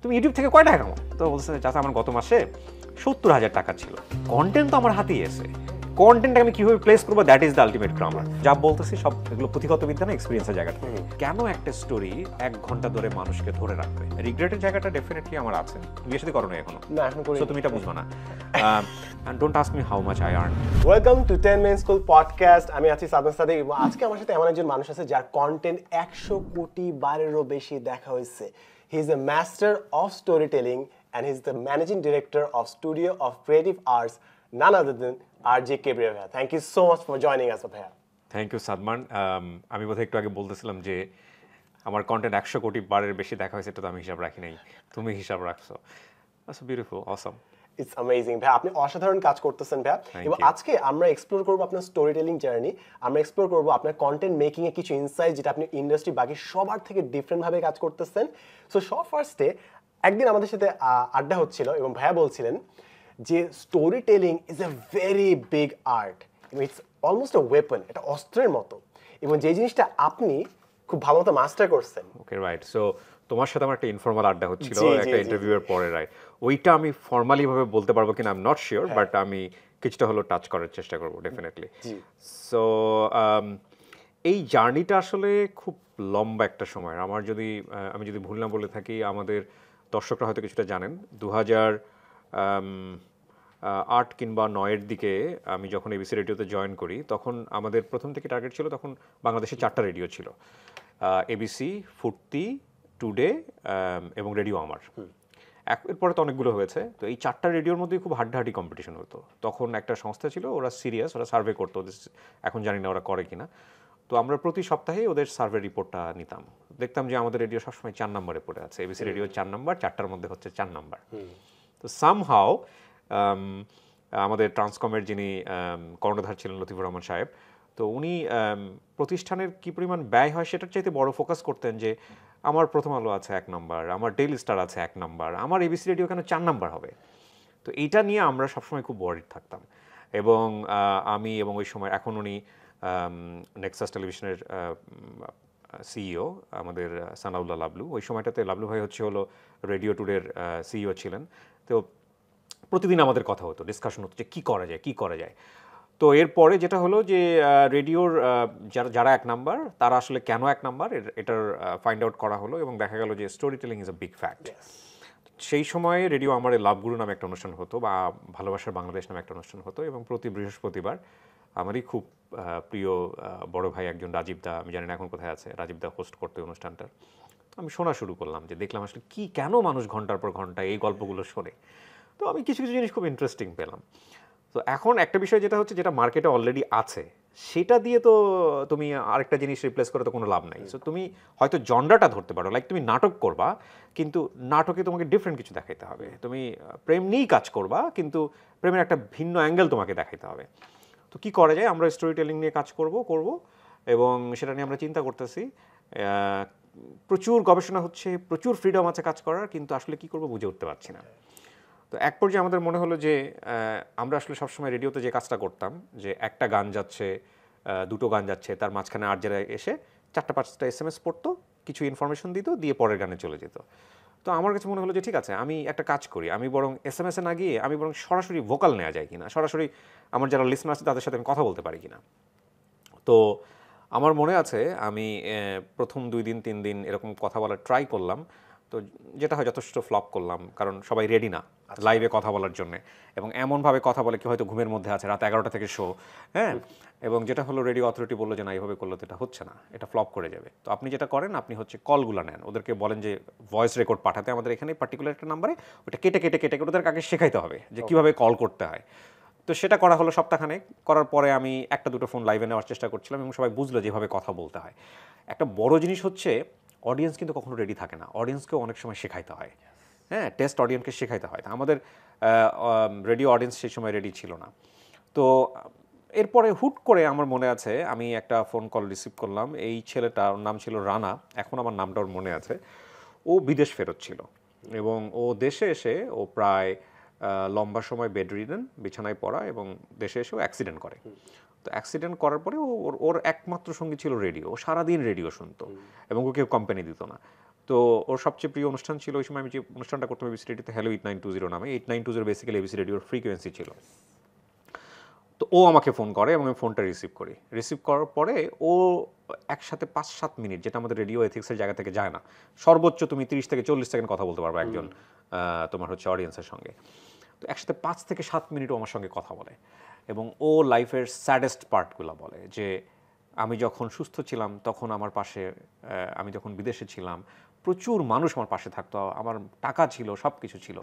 তুমি ইউটিউব থেকে কয় টাকা কামাও? তো বলছে চাচা আমার গত মাসে 70,000 টাকা ছিল। কন্টেন্ট তো আমার হাতেই আছে, কন্টেন্ট আমি কিভাবে প্লেস করবো, that is the ultimate grammar. যা বলতেছি সব এগুলো পুঁথিগত বিদ্যা না, এক্সপিরিয়েন্সের জায়গা থেকে। কেন একটা স্টোরি 1 ঘন্টা ধরে মানুষকে ধরে রাখবে? রিগ্রেটের জায়গাটা ডেফিনেটলি আমার আছে। বিয়ে শাদী করো না এখনো, না এখন করি। সো তুমি এটা বুঝবা না। And don't ask me how much I earn. Welcome to 10 Men School podcast. আমি আছি সাদমান সাদিক এবং আজকে আমার সাথে এমন একজন মানুষ আছে যার কন্টেন্ট 100 কোটি বারেরও বেশি দেখা হয়েছে। He is a master of story telling and he is the managing director of studio of creative arts, none other than RJ Kebriya ভাইয়া। Thank you so much for joining us ভাইয়া। Thank you Sadman. আমি বোধহয় একটু আগে বলতেছিলাম যে আমার content 100 কোটি বারের বেশি দেখা হয়েছে, এটা তো আমি হিসাব রাখি নাই, তুমি হিসাব রাখছো। That's beautiful, awesome. It's amazing ভাই, আপনি অসাধারণ কাজ করতেছেন ভাইয়া। এবং আজকে আমরা এক্সপ্লোর করবো আপনার স্টোরি টেলিং জার্নি, আমরা এক্সপ্লোর করবো আপনার কন্টেন্ট মেকিং এর কিছু ইনসাইট যেটা আপনি ইন্ডাস্ট্রি বাকি সবার থেকে ডিফারেন্ট ভাবে কাজ করতেছেন। সো সব ফার্স্টে একদিন আমাদের সাথে আড্ডা হচ্ছিল এবং ভাইয়া বলছিলেন যে story telling is a very big art, it's almost A weapon, এটা অস্ত্রের মতো, এবং যে জিনিসটা আপনি খুব ভালো মতো মাস্টার করছেন। ওকে, রাইট। সো তোমার সাথে আমার একটা ইনফর্মাল আড্ডা হচ্ছিল একটা ইন্টারভিউয়ের পরে, রাইট? ওইটা আমি ফর্মালি ভাবে বলতে পারবো কিনা I am not sure, but আমি কিছুটা হলো টাচ করার চেষ্টা করবো ডেফিনেটলি। সো এই জার্নিটা আসলে খুব লম্বা একটা সময়। আমি যদি ভুল না বলে থাকি, আমাদের দর্শকরা হয়তো কিছুটা জানেন, 2008 কিংবা 9-এর দিকে আমি যখন এবিসি রেডিওতে জয়েন করি, তখন আমাদের প্রথম থেকে টার্গেট ছিল, তখন বাংলাদেশে 4টা রেডিও ছিল, এবিসি, ফুর্তি, টুডে এবং রেডিও আমার। এরপরে তো অনেকগুলো হয়েছে। তো এই 4টা রেডিওর মধ্যেই খুব হাড্ডাহাড্ডি কম্পিটিশন হতো। তখন একটা সংস্থা ছিল, ওরা সিরিয়াস, ওরা সার্ভে করতো, এখন জানি না ওরা করে কিনা। তো আমরা প্রতি সপ্তাহে ওদের সার্ভে রিপোর্টটা নিতাম, দেখতাম যে আমাদের রেডিও সবসময় 4 নম্বরে পড়ে আছে, এবিসি রেডিও 4 নম্বর, 4টার মধ্যে হচ্ছে 4 নম্বর। তো সামহাও আমাদের ট্রান্সকমের যিনি কর্ণধার ছিলেন লতিফুর রহমান সাহেব, তো উনি প্রতিষ্ঠানের কি পরিমাণ ব্যয় হয় সেটার চাইতে বড় ফোকাস করতেন যে আমার প্রথম আলো আছে 1 নম্বর, আমার ডেইলি স্টার আছে 1 নম্বর, আমার এবিসি রেডিও কেন 4 নম্বর হবে? তো এইটা নিয়ে আমরা সবসময় খুব ওয়ারিড থাকতাম। এবং আমি এবং ওই সময় এখন উনি নেক্সাস টেলিভিশনের সিইও আমাদের সানাউল্লাহ লাবলু, ওই সময়টাতে লাবলু ভাই হলো রেডিও টুডের সিইও ছিলেন। তো প্রতিদিন আমাদের কথা হতো, ডিসকাশন হতো যে কী করা যায়। তো এরপরে যেটা হলো যে রেডিওর যারা 1 নাম্বার, তারা আসলে কেন 1 নাম্বার, এটার ফাইন্ড আউট করা হলো এবং দেখা গেল যে story telling is a big fact. সেই সময়ে রেডিও আমার লাভগুরু নামে একটা অনুষ্ঠান হতো, বা ভালোবাসার বাংলাদেশ নামে একটা অনুষ্ঠান হতো, এবং প্রতি বৃহস্পতিবার আমারই খুব প্রিয় বড় ভাই একজন রাজীব দা, আমি জানি না এখন কোথায় আছে, রাজীব দা হোস্ট করতে অনুষ্ঠানটা। আমি শোনা শুরু করলাম, যে দেখলাম আসলে কেন মানুষ ঘন্টার পর ঘন্টা এই গল্পগুলো শোনে। তো আমি কিছু জিনিস খুব ইন্টারেস্টিং পেলাম। তো এখন একটা বিষয় যেটা হচ্ছে, যেটা মার্কেটে অলরেডি আছে, সেটা দিয়ে তো তুমি আরেকটা জিনিস রিপ্লেস করে তো কোনো লাভ নাই। সো তুমি হয়তো জনরাটা ধরতে পারো, লাইক তুমি নাটক করবা, কিন্তু নাটকে তোমাকে ডিফারেন্ট কিছু দেখাইতে হবে। তুমি প্রেম নিয়েই কাজ করবা, কিন্তু প্রেমের একটা ভিন্ন অ্যাঙ্গেল তোমাকে দেখাইতে হবে। তো কি করা যায়? আমরা স্টোরি টেলিং নিয়ে কাজ করব, এবং সেটা নিয়ে আমরা চিন্তা করতেছি। প্রচুর গবেষণা হচ্ছে, প্রচুর ফ্রিডম আছে কাজ করার, কিন্তু আসলে কি করব বুঝে উঠতে পারছি না। তো এক পর্যায়ে আমাদের মনে হলো যে আমরা আসলে সবসময় রেডিওতে যে কাজটা করতাম, যে একটা গান যাচ্ছে, 2টো গান যাচ্ছে, তার মাঝখানে আরজেরা এসে 4টা-5টা SMS পড়তো, কিছু ইনফরমেশন দিত, দিয়ে পরের গানে চলে যেত। তো আমার কাছে মনে হলো যে ঠিক আছে, আমি একটা কাজ করি, আমি বরং SMS-এ না গিয়ে আমি বরং সরাসরি ভোকাল নেওয়া যায় কিনা, সরাসরি আমার যারা লিসনার আছে তাদের সাথে আমি কথা বলতে পারি কিনা। তো আমার মনে আছে আমি প্রথম 2 দিন 3 দিন এরকম কথা বলার ট্রাই করলাম, তো যেটা হয় যথেষ্ট ফ্লপ করলাম, কারণ সবাই রেডি না লাইভে কথা বলার জন্য, এবং এমনভাবে কথা বলে কি হয়তো ঘুমের মধ্যে আছে, রাত 11টা থেকে শো, হ্যাঁ। এবং যেটা হলো রেডিও অথরিটি বললো যে না, এইভাবে করলে তো এটা হচ্ছে না, এটা ফ্লপ করে যাবে। তো আপনি যেটা করেন, আপনি কলগুলো নেন, ওদেরকে বলেন যে ভয়েস রেকর্ড পাঠাতে আমাদের এখানে পার্টিকুলার একটা নাম্বারে, ওটা কেটে ওদের আগে শেখাইতে হবে যে কীভাবে কল করতে হয়। তো সেটা করা হলো সপ্তাহখানেক। করার পরে আমি 1-2টো ফোন লাইভে নেওয়ার চেষ্টা করছিলাম, এবং সবাই বুঝলো যেভাবে কথা বলতে হয়। একটা বড় জিনিস হচ্ছে, অডিয়েন্স কিন্তু কখনো রেডি থাকে না, অডিয়েন্সকেও অনেক সময় শেখাইতে হয়, হ্যাঁ, টেস্ট অডিয়েন্সকে শেখাইতে হয়। আমাদের রেডিও অডিয়েন্স সেই সময় রেডি ছিল না। তো এরপরে হুট করে আমার মনে আছে, আমি একটা ফোন কল রিসিভ করলাম, এই ছেলেটার নাম ছিল রানা, এখন আমার নামটা ওর মনে আছে। ও বিদেশ ফেরত ছিল, এবং ও দেশে এসে ও প্রায় লম্বা সময় বেড রিডেন, বিছানায় পড়া, এবং দেশে এসেও অ্যাক্সিডেন্ট করে। তো অ্যাক্সিডেন্ট করার পরে ওর একমাত্র সঙ্গী ছিল রেডিও, ও সারাদিন রেডিও শুনতো, এবং ওকে কেউ কোম্পানি দিত না। তো ওর সবচেয়ে প্রিয় অনুষ্ঠান ছিল ওই সময় আমি যে অনুষ্ঠানটা করতাম এবিসি রেডিওতে হ্যালো 8920 নামে 8920 বেসিক্যালি এবিসি রেডিওর ফ্রিকোয়েন্সি ছিল। তো ও আমাকে ফোন করে এবং আমি ফোনটা রিসিভ করি। রিসিভ করার পরে ও একসাথে ৫-৭ মিনিট, যেটা আমাদের রেডিও এথিক্সের জায়গা থেকে যায় না, সর্বোচ্চ তুমি ৩০ থেকে ৪০ সেকেন্ড কথা বলতে পারবে একজন তোমার হচ্ছে অডিয়েন্সের সঙ্গে। তো একসাথে 5 থেকে 7 মিনিট ও আমার সঙ্গে কথা বলে এবং ও লাইফের স্যাডেস্ট পার্টগুলো বলে যে আমি যখন সুস্থ ছিলাম তখন আমার পাশে, আমি যখন বিদেশে ছিলাম প্রচুর মানুষ আমার পাশে থাকতো, আমার টাকা ছিল, সব কিছু ছিল।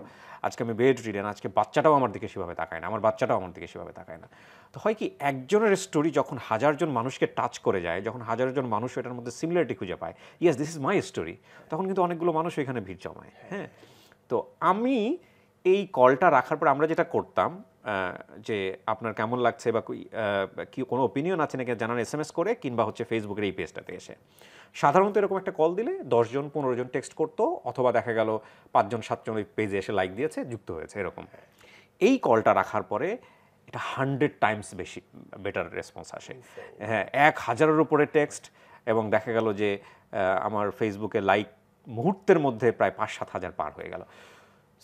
আজকে আমি বেড রিডেন, আজকে বাচ্চাটাও আমার দিকে সেভাবে তাকায় না, আমার বাচ্চাটাও আমার দিকে সেভাবে তাকায় না। তো হয় কি, একজনের স্টোরি যখন হাজারজন মানুষকে টাচ করে যায়, যখন হাজারজন মানুষ এটার মধ্যে সিমিলারিটি খুঁজে পায়, yes this is my story, তখন কিন্তু অনেকগুলো মানুষ এখানে ভিড় জমায়। হ্যাঁ, তো আমি এই কলটা রাখার পর আমরা যেটা করতাম যে আপনার কেমন লাগছে বা কি কোনো ওপিনিয়ন আছে নাকি জানান SMS করে, কিংবা হচ্ছে ফেসবুকের এই পেজটাতে এসে। সাধারণত এরকম একটা কল দিলে 10 জন 15 জন টেক্সট করতো, অথবা দেখা গেল 5 জন 7 জন ওই পেজে এসে লাইক দিয়েছে, যুক্ত হয়েছে এরকম। এই কলটা রাখার পরে এটা 100 টাইমস বেশি বেটার রেসপন্স আসে। হ্যাঁ, 1000-এর উপরে টেক্সট, এবং দেখা গেল যে আমার ফেসবুকে লাইক মুহূর্তের মধ্যে প্রায় 5-7 হাজার পার হয়ে গেল।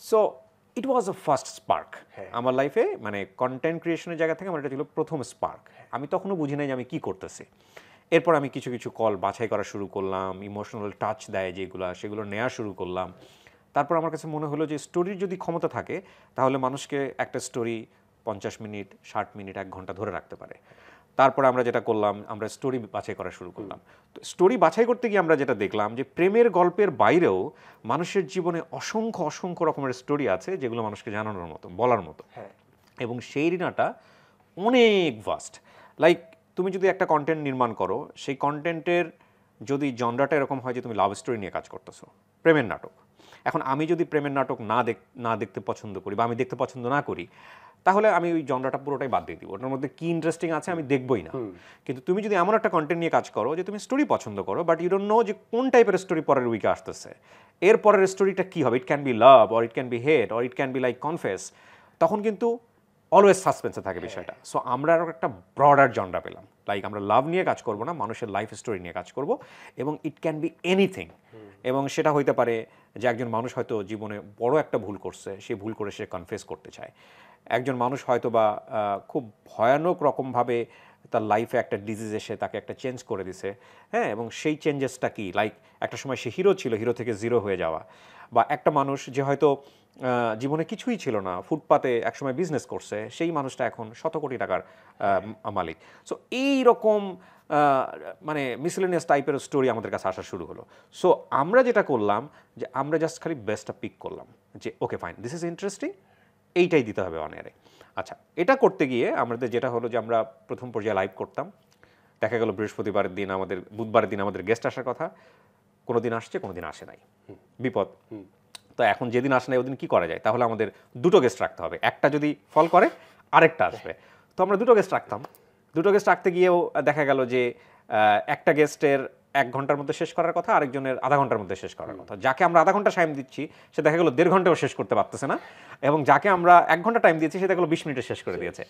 So it was a first spark আমার লাইফে, মানে কন্টেন্ট ক্রিয়েশনের জায়গা থেকে আমার এটা ছিল প্রথম স্পার্ক। আমি তখনও বুঝি নাই যে আমি কী করতেছি। এরপর আমি কিছু কিছু কল বাছাই করা শুরু করলাম, ইমোশনাল টাচ দেয় যেগুলো, সেগুলো নেওয়া শুরু করলাম। তারপর আমার কাছে মনে হলো যে স্টোরির যদি ক্ষমতা থাকে তাহলে মানুষকে একটা স্টোরি 50 মিনিট, 60 মিনিট, 1 ঘন্টা ধরে রাখতে পারে। তারপরে আমরা যেটা করলাম, আমরা স্টোরি বাছাই করা শুরু করলাম। তো স্টোরি বাছাই করতে গিয়ে আমরা যেটা দেখলাম যে প্রেমের গল্পের বাইরেও মানুষের জীবনে অসংখ্য অসংখ্য রকমের স্টোরি আছে যেগুলো মানুষকে জানানোর মতো, বলার মতো। এবং সেই রিনাটা অনেক ভাস্ট। লাইক তুমি যদি একটা কন্টেন্ট নির্মাণ করো, সেই কন্টেন্টের যদি জনরাটা এরকম হয় যে তুমি লাভ স্টোরি নিয়ে কাজ করতেছো, প্রেমের নাটক। এখন আমি যদি প্রেমের নাটক না দেখতে পছন্দ করি, বা আমি দেখতে পছন্দ না করি, তাহলে আমি ওই জনরাটা পুরোটাই বাদ দিয়ে দিব। ওটার মধ্যে কি ইন্টারেস্টিং আছে আমি দেখবই না। কিন্তু তুমি যদি এমন একটা কন্টেন্ট নিয়ে কাজ করো যে তুমি স্টোরি পছন্দ করো, বাট ইউ ডোন্ট নো যে কোন টাইপের স্টোরি পরের উইকে আসতেছে, এর পরের স্টোরিটা কী হবে, it can be love, or it can be hate, or it can be like confess, তখন কিন্তু অলওয়েজ সাসপেন্সে থাকে বিষয়টা। সো আমরা আরও একটা ব্রডার জনরা পেলাম, লাইক আমরা লাভ নিয়ে কাজ করব না, মানুষের লাইফ স্টোরি নিয়ে কাজ করব, এবং ইট ক্যান বি এনিথিং। এবং সেটা হইতে পারে যে একজন মানুষ হয়তো জীবনে বড় একটা ভুল করছে, সে ভুল করে সে কনফেস করতে চায়। একজন মানুষ হয়তো বা খুব ভয়ানক রকমভাবে তার লাইফে একটা ডিজিজ এসে তাকে একটা চেঞ্জ করে দিছে, হ্যাঁ, এবং সেই চেঞ্জেসটা কি, লাইক একটা সময় সে হিরো ছিল, হিরো থেকে জিরো হয়ে যাওয়া। বা একটা মানুষ যে হয়তো জীবনে কিছুই ছিল না, ফুটপাতে একসময় বিজনেস করছে, সেই মানুষটা এখন 100 কোটি টাকার মালিক। সো এই রকম মানে মিসেলেনিয়াস টাইপের স্টোরি আমাদের কাছে আসা শুরু হলো। সো আমরা যেটা করলাম যে আমরা জাস্ট খালি বেস্টটা পিক করলাম যে okay fine, this is interesting, এইটাই দিতে হবে অন এয়ারে। আচ্ছা, এটা করতে গিয়ে আমাদের যেটা হলো যে আমরা প্রথম পর্যায়ে লাইভ করতাম। দেখা গেল বৃহস্পতিবারের দিন আমাদের, বুধবারের দিন আমাদের গেস্ট আসার কথা, কোনো দিন আসছে, কোনো দিন আসে নাই, বিপদ। তো এখন যেদিন আসে নাই ওদিন কী করা যায়, তাহলে আমাদের 2টো গেস্ট রাখতে হবে, একটা যদি ফল করে আরেকটা আসবে। তো আমরা 2টো গেস্ট রাখতাম। 2টো গেস্ট রাখতে গিয়েও দেখা গেল যে একটা গেস্টের 1 ঘন্টার মধ্যে শেষ করার কথা, আরেকজনের আধা ঘন্টার মধ্যে শেষ করার কথা। যাকে আমরা আধা ঘন্টা টাইম দিচ্ছি সে দেখা গেল 1.5 ঘন্টাও শেষ করতে পারতেছে না, এবং যাকে আমরা 1 ঘন্টা টাইম দিয়েছি সে দেখা গেল 20 মিনিটে শেষ করে দিয়েছে।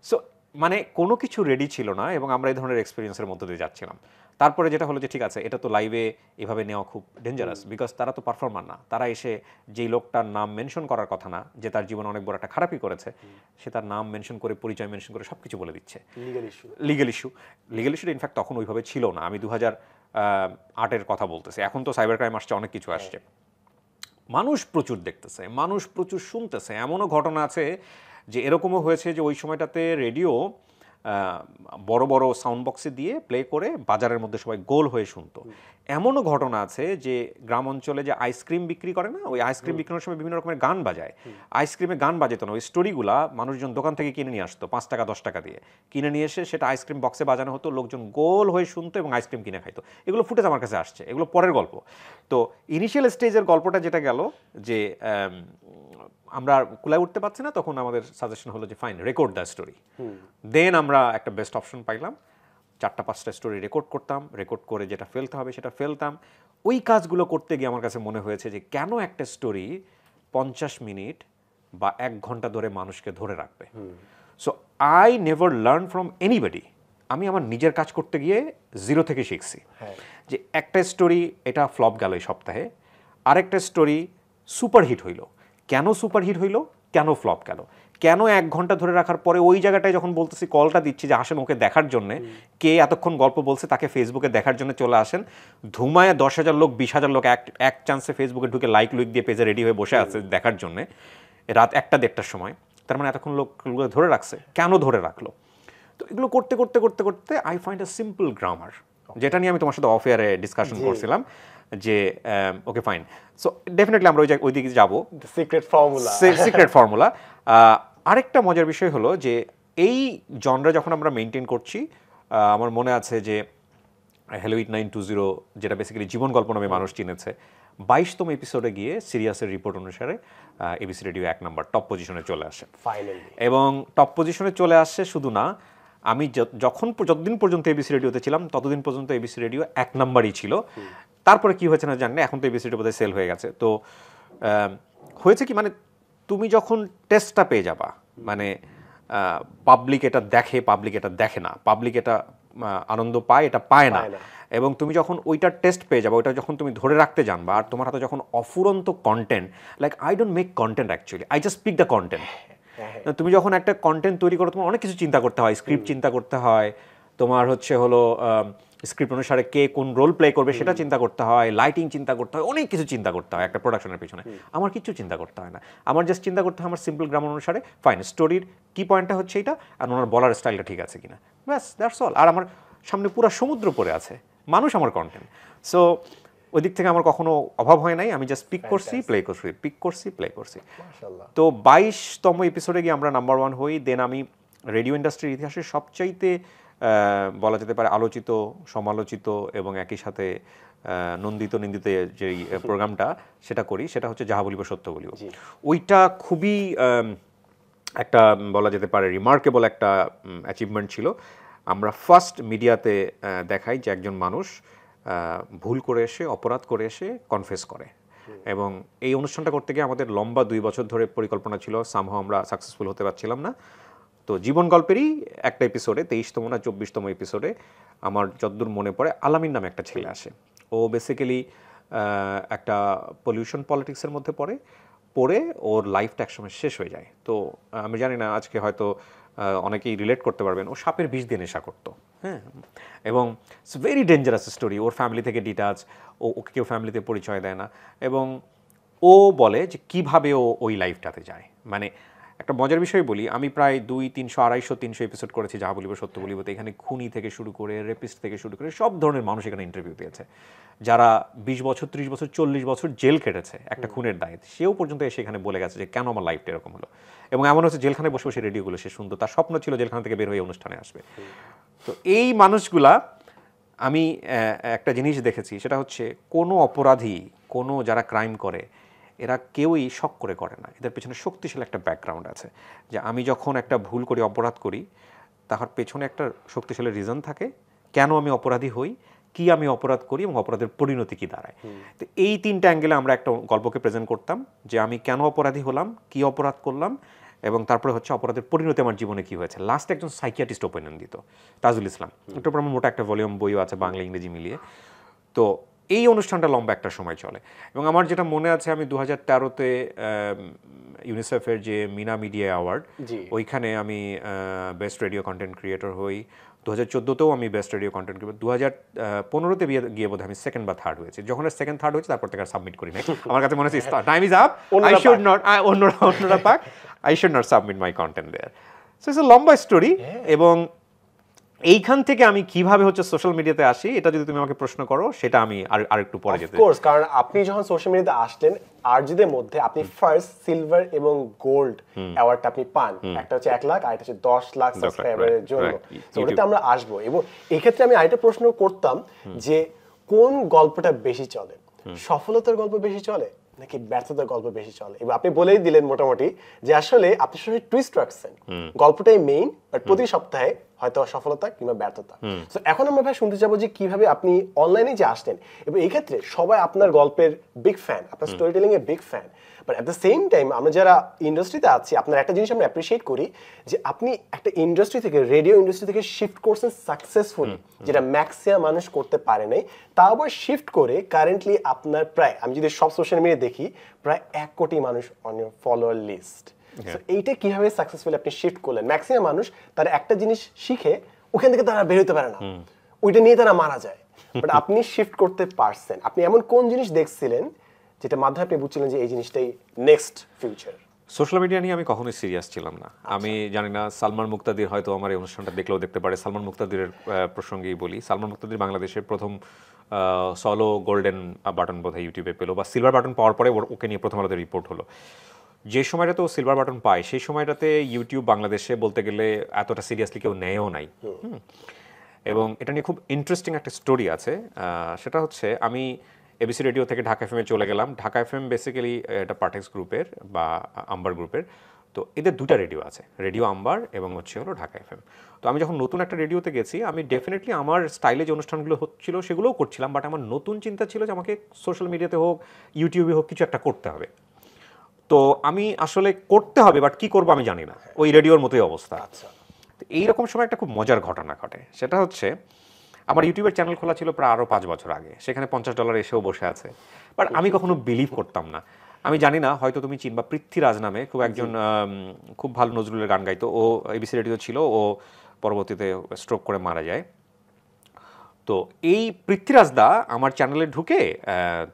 সো মানে কোনো কিছু রেডি ছিল না, এবং আমরা এই ধরনের এক্সপিরিয়েন্সের মধ্যে দিয়ে যাচ্ছিলাম। তারপরে যেটা হলো যে ঠিক আছে, এটা তো লাইভে এভাবে নেওয়া খুব ডেঞ্জারাস, বিকজ তারা তো পারফর্মার না। তারা এসে যেই লোকটার নাম মেনশন করার কথা না, যে তার জীবনে অনেক বড় একটা খারাপই করেছে, সে তার নাম মেনশন করে, পরিচয় মেনশন করে সব কিছু বলে দিচ্ছে। লিগেল ইস্যুটা ইনফ্যাক্ট তখন ওইভাবে ছিল না। আমি 2008-এর কথা বলতেছি, এখন তো সাইবার ক্রাইম আসছে, অনেক কিছু আসছে। মানুষ প্রচুর দেখতেছে, মানুষ প্রচুর শুনতেছে। এমনও ঘটনা আছে যে এরকমও হয়েছে যে ওই সময়টাতে রেডিও বড় বড় সাউন্ড বক্সে দিয়ে প্লে করে বাজারের মধ্যে সবাই গোল হয়ে শুনতো। এমনও ঘটনা আছে যে গ্রাম অঞ্চলে যে আইসক্রিম বিক্রি করে না, ওই আইসক্রিম বিক্রির সময় বিভিন্ন রকমের গান বাজায়, আইসক্রিমে গান বাজাতো না, ওই স্টোরিগুলা মানুষজন দোকান থেকে কিনে নিয়ে আসতো 5 টাকা 10 টাকা দিয়ে কিনে নিয়ে এসে সেটা আইসক্রিম বক্সে বাজানো হতো, লোকজন গোল হয়ে শুনতো এবং আইসক্রিম কিনে খাইতো। এগুলো ফুটেজ আমার কাছে আসছে, এগুলো পরের গল্প। তো ইনিশিয়াল স্টেজের গল্পটা যেটা গেল যে আমরা কুলায় উঠতে পারছি না, তখন আমাদের সাজেশন হলো যে ফাইন, রেকর্ড দ্য স্টোরি। দেন আমরা একটা বেস্ট অপশন পাইলাম, 4-5টা স্টোরি রেকর্ড করতাম, রেকর্ড করে যেটা ফেলতে হবে সেটা ফেলতাম। ওই কাজগুলো করতে গিয়ে আমার কাছে মনে হয়েছে যে কেন একটা স্টোরি 50 মিনিট বা 1 ঘন্টা ধরে মানুষকে ধরে রাখবে। So I never learn from anybody. আমি আমার নিজের কাজ করতে গিয়ে 0 থেকে শিখছি যে একটা স্টোরি এটা ফ্লপ গেল এই সপ্তাহে, আরেকটা স্টোরি সুপারহিট হইল, কেন সুপারহিট হইল, কেন ফ্লপ গেল, কেন 1 ঘন্টা ধরে রাখার পরে ওই জায়গাটায় যখন বলতেছি কলটা দিচ্ছি যে আসেন ওকে দেখার জন্যে, কে এতক্ষণ গল্প বলছে তাকে ফেসবুকে দেখার জন্য চলে আসেন, ধুমায় 10,000 লোক 20,000 লোক এক চান্সে ফেসবুকে ঢুকে লাইক লুইক দিয়ে পেজে রেডি হয়ে বসে আছে দেখার জন্যে রাত 1টা-1:30টার সময়। তার মানে এতক্ষণ লোকগুলো ধরে রাখছে, কেন ধরে রাখলো? তো এগুলো করতে করতে করতে করতে I find a simple grammar, যেটা নিয়ে আমি তোমার সাথে অফ এয়ারে ডিসকাশন করছিলাম যে ওকে ফাইন, সো ডেফিনেটলি আমরা ওই দিকে যাবো, সিক্রেট ফর্মুলা। আরেকটা মজার বিষয় হলো যে এই জনরা যখন আমরা মেনটেন করছি, আমার মনে আছে যে হ্যালো 8920 যেটা বেসিক্যালি জীবন গল্প নামে মানুষ চিনেছে, 22তম এপিসোডে গিয়ে সিরিয়াসের রিপোর্ট অনুসারে এবিসি রেডিও 1 নাম্বার টপ পজিশনে চলে আসে। এবং টপ পজিশনে চলে আসে শুধু না, আমি যতদিন পর্যন্ত এবিসি রেডিওতে ছিলাম ততদিন পর্যন্ত এবিসি রেডিও 1 নাম্বারই ছিল। তারপরে কি হয়েছে না জানি না, এখন তো এবিসি রেডিও বোধহয় সেল হয়ে গেছে। তো হয়েছে কি, মানে তুমি যখন টেস্টটা পেয়ে যাবা, মানে পাবলিক এটা দেখে, পাবলিক এটা দেখে না, পাবলিক এটা আনন্দ পায়, এটা পায় না, এবং তুমি যখন ওইটার টেস্ট পেয়ে যাবে, ওইটা যখন তুমি ধরে রাখতে জানবা, আর তোমার হাতে যখন অফুরন্ত content, like I don't make content actually, I just pick the content. তুমি যখন একটা কন্টেন্ট তৈরি করো, তোমার অনেক কিছু চিন্তা করতে হয়, স্ক্রিপ্ট চিন্তা করতে হয়, তোমার হলো স্ক্রিপ্ট অনুসারে কে কোন রোল প্লে করবে সেটা চিন্তা করতে হয়, লাইটিং চিন্তা করতে হয়, অনেক কিছু চিন্তা করতে হয় একটা প্রোডাকশনের পিছনে। আমার কিছু চিন্তা করতে হয় না, আমার জাস্ট চিন্তা করতে হয় আমার সিম্পল গ্রামার অনুসারে ফাইন স্টোরির কি পয়েন্টটা হচ্ছে এটা, আর ওনার বলার স্টাইলটা ঠিক আছে কিনা, ব্যাস দ্যাটস অল। আর আমার সামনে পুরো সমুদ্র পড়ে আছে, মানুষ আমার কন্টেন্ট, সো ওই দিক থেকে আমার কখনো অভাব হয় নাই। আমি জাস্ট পিক করছি, প্লে করছি, পিক করছি, প্লে করছি। তো 22তম এপিসোডে গিয়ে আমরা নাম্বার 1 হই। দেন আমি রেডিও ইন্ডাস্ট্রির ইতিহাসে সবচাইতে বলা যেতে পারে আলোচিত, সমালোচিত এবং একই সাথে নন্দিত নিন্দিত যেই প্রোগ্রামটা সেটা করি, সেটা হচ্ছে যাহা বলিব সত্য বলিব। ওইটা খুবই একটা বলা যেতে পারে রিমার্কেবল একটা অ্যাচিভমেন্ট ছিল। আমরা ফার্স্ট মিডিয়াতে দেখাই যে একজন মানুষ ভুল করে এসে, অপরাধ করে এসে কনফেস করে, এবং এই অনুষ্ঠানটা করতে গিয়ে আমাদের লম্বা 2 বছর ধরে পরিকল্পনা ছিল, সামহাও আমরা সাকসেসফুল হতে পারছিলাম না। তো জীবন গল্পেরই একটা এপিসোডে, 23তম না 24তম এপিসোডে, আমার যতদূর মনে পড়ে আলামিন নামে একটা ছেলে আসে। ও বেসিক্যালি একটা পলিউশন পলিটিক্সের মধ্যে পড়ে ওর লাইফটা একসময় শেষ হয়ে যায়। তো আমি জানি না আজকে হয়তো অনেকেই রিলেট করতে পারবেন, ও সাপের বিষ দিয়ে নেশা করতো, হ্যাঁ, এবং it's very dangerous story. Or family থেকে ডিটাচ, ওকে কেউ ফ্যামিলিতে পরিচয় দেয় না, এবং ও বলে যে কীভাবে ও ওই লাইফটাতে যায়। মানে একটা মজার বিষয় বলি, আমি প্রায় 200-300-250-300 এপিসোড করেছি যাহা বলিব সত্য বলিবতে। এখানে খুনি থেকে শুরু করে, রেপিস্ট থেকে শুরু করে সব ধরনের মানুষ এখানে ইন্টারভিউ দিয়েছে, যারা 20 বছর, 30 বছর, 40 বছর জেল খেটেছে একটা খুনের দায়ে। সেও পর্যন্ত এসে এখানে বলে গেছে যে কেন আমার লাইফটা এরকম হলো, এবং এমন হচ্ছে জেলখানে বসে বসে রেডিওগুলো সে শুনতো, তার স্বপ্ন ছিল জেলখানা থেকে বের হয়ে অনুষ্ঠানে আসবে। তো এই মানুষগুলা, আমি একটা জিনিস দেখেছি, সেটা হচ্ছে কোনো অপরাধী, কোনো যারা ক্রাইম করে, এরা কেউই শখ করে না, এদের পেছনে শক্তিশালী একটা ব্যাকগ্রাউন্ড আছে। যে আমি যখন একটা ভুল করি, অপরাধ করি, তার পেছনে একটা শক্তিশালী রিজন থাকে, কেন আমি অপরাধী হই, কি আমি অপরাধ করি, এবং অপরাধের পরিণতি কি দাঁড়ায়। তো এই 3টা অ্যাঙ্গেলে আমরা একটা গল্পকে প্রেজেন্ট করতাম, যে আমি কেন অপরাধী হলাম, কি অপরাধ করলাম, এবং তারপরে হচ্ছে অপরাধের পরিণতি আমার জীবনে কি হয়েছে। লাস্টে একজন সাইকিয়াট্রিস্ট ওপিনিয়ন দিত, তাজুল ইসলাম। একটু পর আমার মোটা একটা ভলিউম বইও আছে বাংলা ইংরেজি মিলিয়ে। তো এই অনুষ্ঠানটা লম্বা একটা সময় চলে, এবং আমার যেটা মনে আছে, আমি 2013-তে ইউনিসেফের যে মিনা মিডিয়া অ্যাওয়ার্ড, ওইখানে আমি বেস্ট রেডিও কন্টেন্ট ক্রিয়েটর হই। 2014-তেও আমি বেস্ট রেডিও কন্টেন্ট ক্রিয়েটর, 2015-তে গিয়ে বোধহয় আমি 2nd বা 3rd হয়েছি। যখন 2nd 3rd হয়েছে তারপর থেকে আর সাবমিট করি নাই। আমার কাছে মনে হচ্ছে time is up, I should not, অন্যরা পাক, I should not submit my content there. So it's a লম্বা স্টোরি। এবং এইখান থেকে আমি কিভাবে হচ্ছে সোশ্যাল মিডিয়াতে আসি, এটা যদি তুমি আমাকে প্রশ্ন করো, সেটা আমি আর একটু পরে যেতে। অফকোর্স, কারণ আপনি যখন সোশ্যাল মিডিয়াতে আসলেন, আরজিদের মধ্যে আপনি ফার্স্ট সিলভার এবং গোল্ড অ্যাওয়ার্ডটা আপনি পান। একটা হচ্ছে 1 লাখ, আর একটা হচ্ছে 10 লাখ সাবস্ক্রাইবারের জন্য। তো ওটাতে আমরা আসবো। এবং এই ক্ষেত্রে আমি আরেকটা প্রশ্ন করতাম যে কোন গল্পটা বেশি চলে, সফলতার গল্প বেশি চলে নাকি ব্যর্থতার গল্প বেশি চলে? এবার আপনি বলেই দিলেন মোটামুটি যে আসলে আপনি সবাই টুইস্ট রাখছেন, গল্পটাই মেইন, বাট প্রতি সপ্তাহে হয়তো সফলতা কিংবা ব্যর্থতা। তো এখন আমরা ভাই শুনতে চাবো যে কিভাবে আপনি অনলাইনে যে আসলেন, এবং এই ক্ষেত্রে সবাই আপনার গল্পের বিগ ফ্যান, আপনার স্টোরি টেলিং এর big fan, but at the same time আমরা যারা ইন্ডাস্ট্রিতে আছি আপনার একটা জিনিস আমরা অ্যাপ্রিসিয়েট করি যে আপনি একটা ইন্ডাস্ট্রি থেকে রেডিও ইন্ডাস্ট্রি থেকে শিফট করছেন সাকসেসফুলি, যেটা ম্যাক্সিমাম মানুষ করতে পারে নাই। তা আবার শিফট করে কারেন্টলি আপনার প্রায়, আমি যদি সব সোশ্যাল মিডিয়া দেখি, প্রায় 1 কোটি মানুষ অন ইউর ফলোয়ার লিস্ট। এইটা কিভাবে সাকসেসফুলি আপনি শিফট করলেন? ম্যাক্সিমাম মানুষ তারা একটা জিনিস শিখে ওখান থেকে তারা বের হতে পারে না, ওইটা নিয়ে তারা মারা যায়। বাট আপনি শিফট করতে পারছেন। আপনি এমন কোন জিনিস দেখছিলেন যেটা মাধ্যমে আপনি বুঝছিলেন যে এই জিনিসটাই নেক্সট ফিউচার? সোশ্যাল মিডিয়া নিয়ে আমি কখনোই সিরিয়াস ছিলাম না। আমি জানি না সালমান মুক্তাদির হয়তো আমার এই অনুষ্ঠানটা দেখলেও দেখতে পারে। সালমান মুক্তাদিরের প্রসঙ্গেই বলি, সালমান মুক্তাদির বাংলাদেশের প্রথম সলো গোল্ডেন বাটন বোধহয় ইউটিউবে পেলো, বা সিলভার বাটন পাওয়ার পরে ওকে নিয়ে প্রথম আলোতে রিপোর্ট হলো। যে সময়টাতে ও সিলভার বাটন পায় সেই সময়টাতে ইউটিউব বাংলাদেশে বলতে গেলে এতটা সিরিয়াসলি কেউ নেয়ও নাই। এবং এটা নিয়ে খুব ইন্টারেস্টিং একটা স্টোরি আছে। সেটা হচ্ছে আমি এবিসি রেডিও থেকে ঢাকা এফএমে চলে গেলাম। ঢাকা এফএম বেসিক্যালি এটা পার্টেক্স গ্রুপের বা আম্বার গ্রুপের। তো এদের 2টা রেডিও আছে, রেডিও আম্বার এবং হচ্ছে হলো ঢাকা এফএম। তো আমি যখন নতুন একটা রেডিওতে গেছি, আমি ডেফিনেটলি আমার স্টাইলে যে অনুষ্ঠানগুলো হচ্ছিল সেগুলোও করছিলাম, বাট আমার নতুন চিন্তা ছিল যে আমাকে সোশ্যাল মিডিয়াতে হোক ইউটিউবে হোক কিছু একটা করতে হবে। তো আমি আসলে করতে হবে, বাট কি করবো আমি জানি না, ওই রেডিওর মতোই অবস্থা। আচ্ছা, তো এইরকম সময় একটা খুব মজার ঘটনা ঘটে। সেটা হচ্ছে আমার ইউটিউবের চ্যানেল খোলা ছিল প্রায় আরও 5 বছর আগে, সেখানে $50 এসেও বসে আছে। বাট আমি কখনো বিলিভ করতাম না। আমি জানি না, হয়তো তুমি চিনবা, পৃথ্বীরাজ নামে খুব একজন খুব ভালো নজরুলের গান গাইতো। ও এবিসি রেডিও ছিল, ও পরবর্তীতে স্ট্রোক করে মারা যায়। তো এই পৃথ্বীরাজ দা আমার চ্যানেলে ঢুকে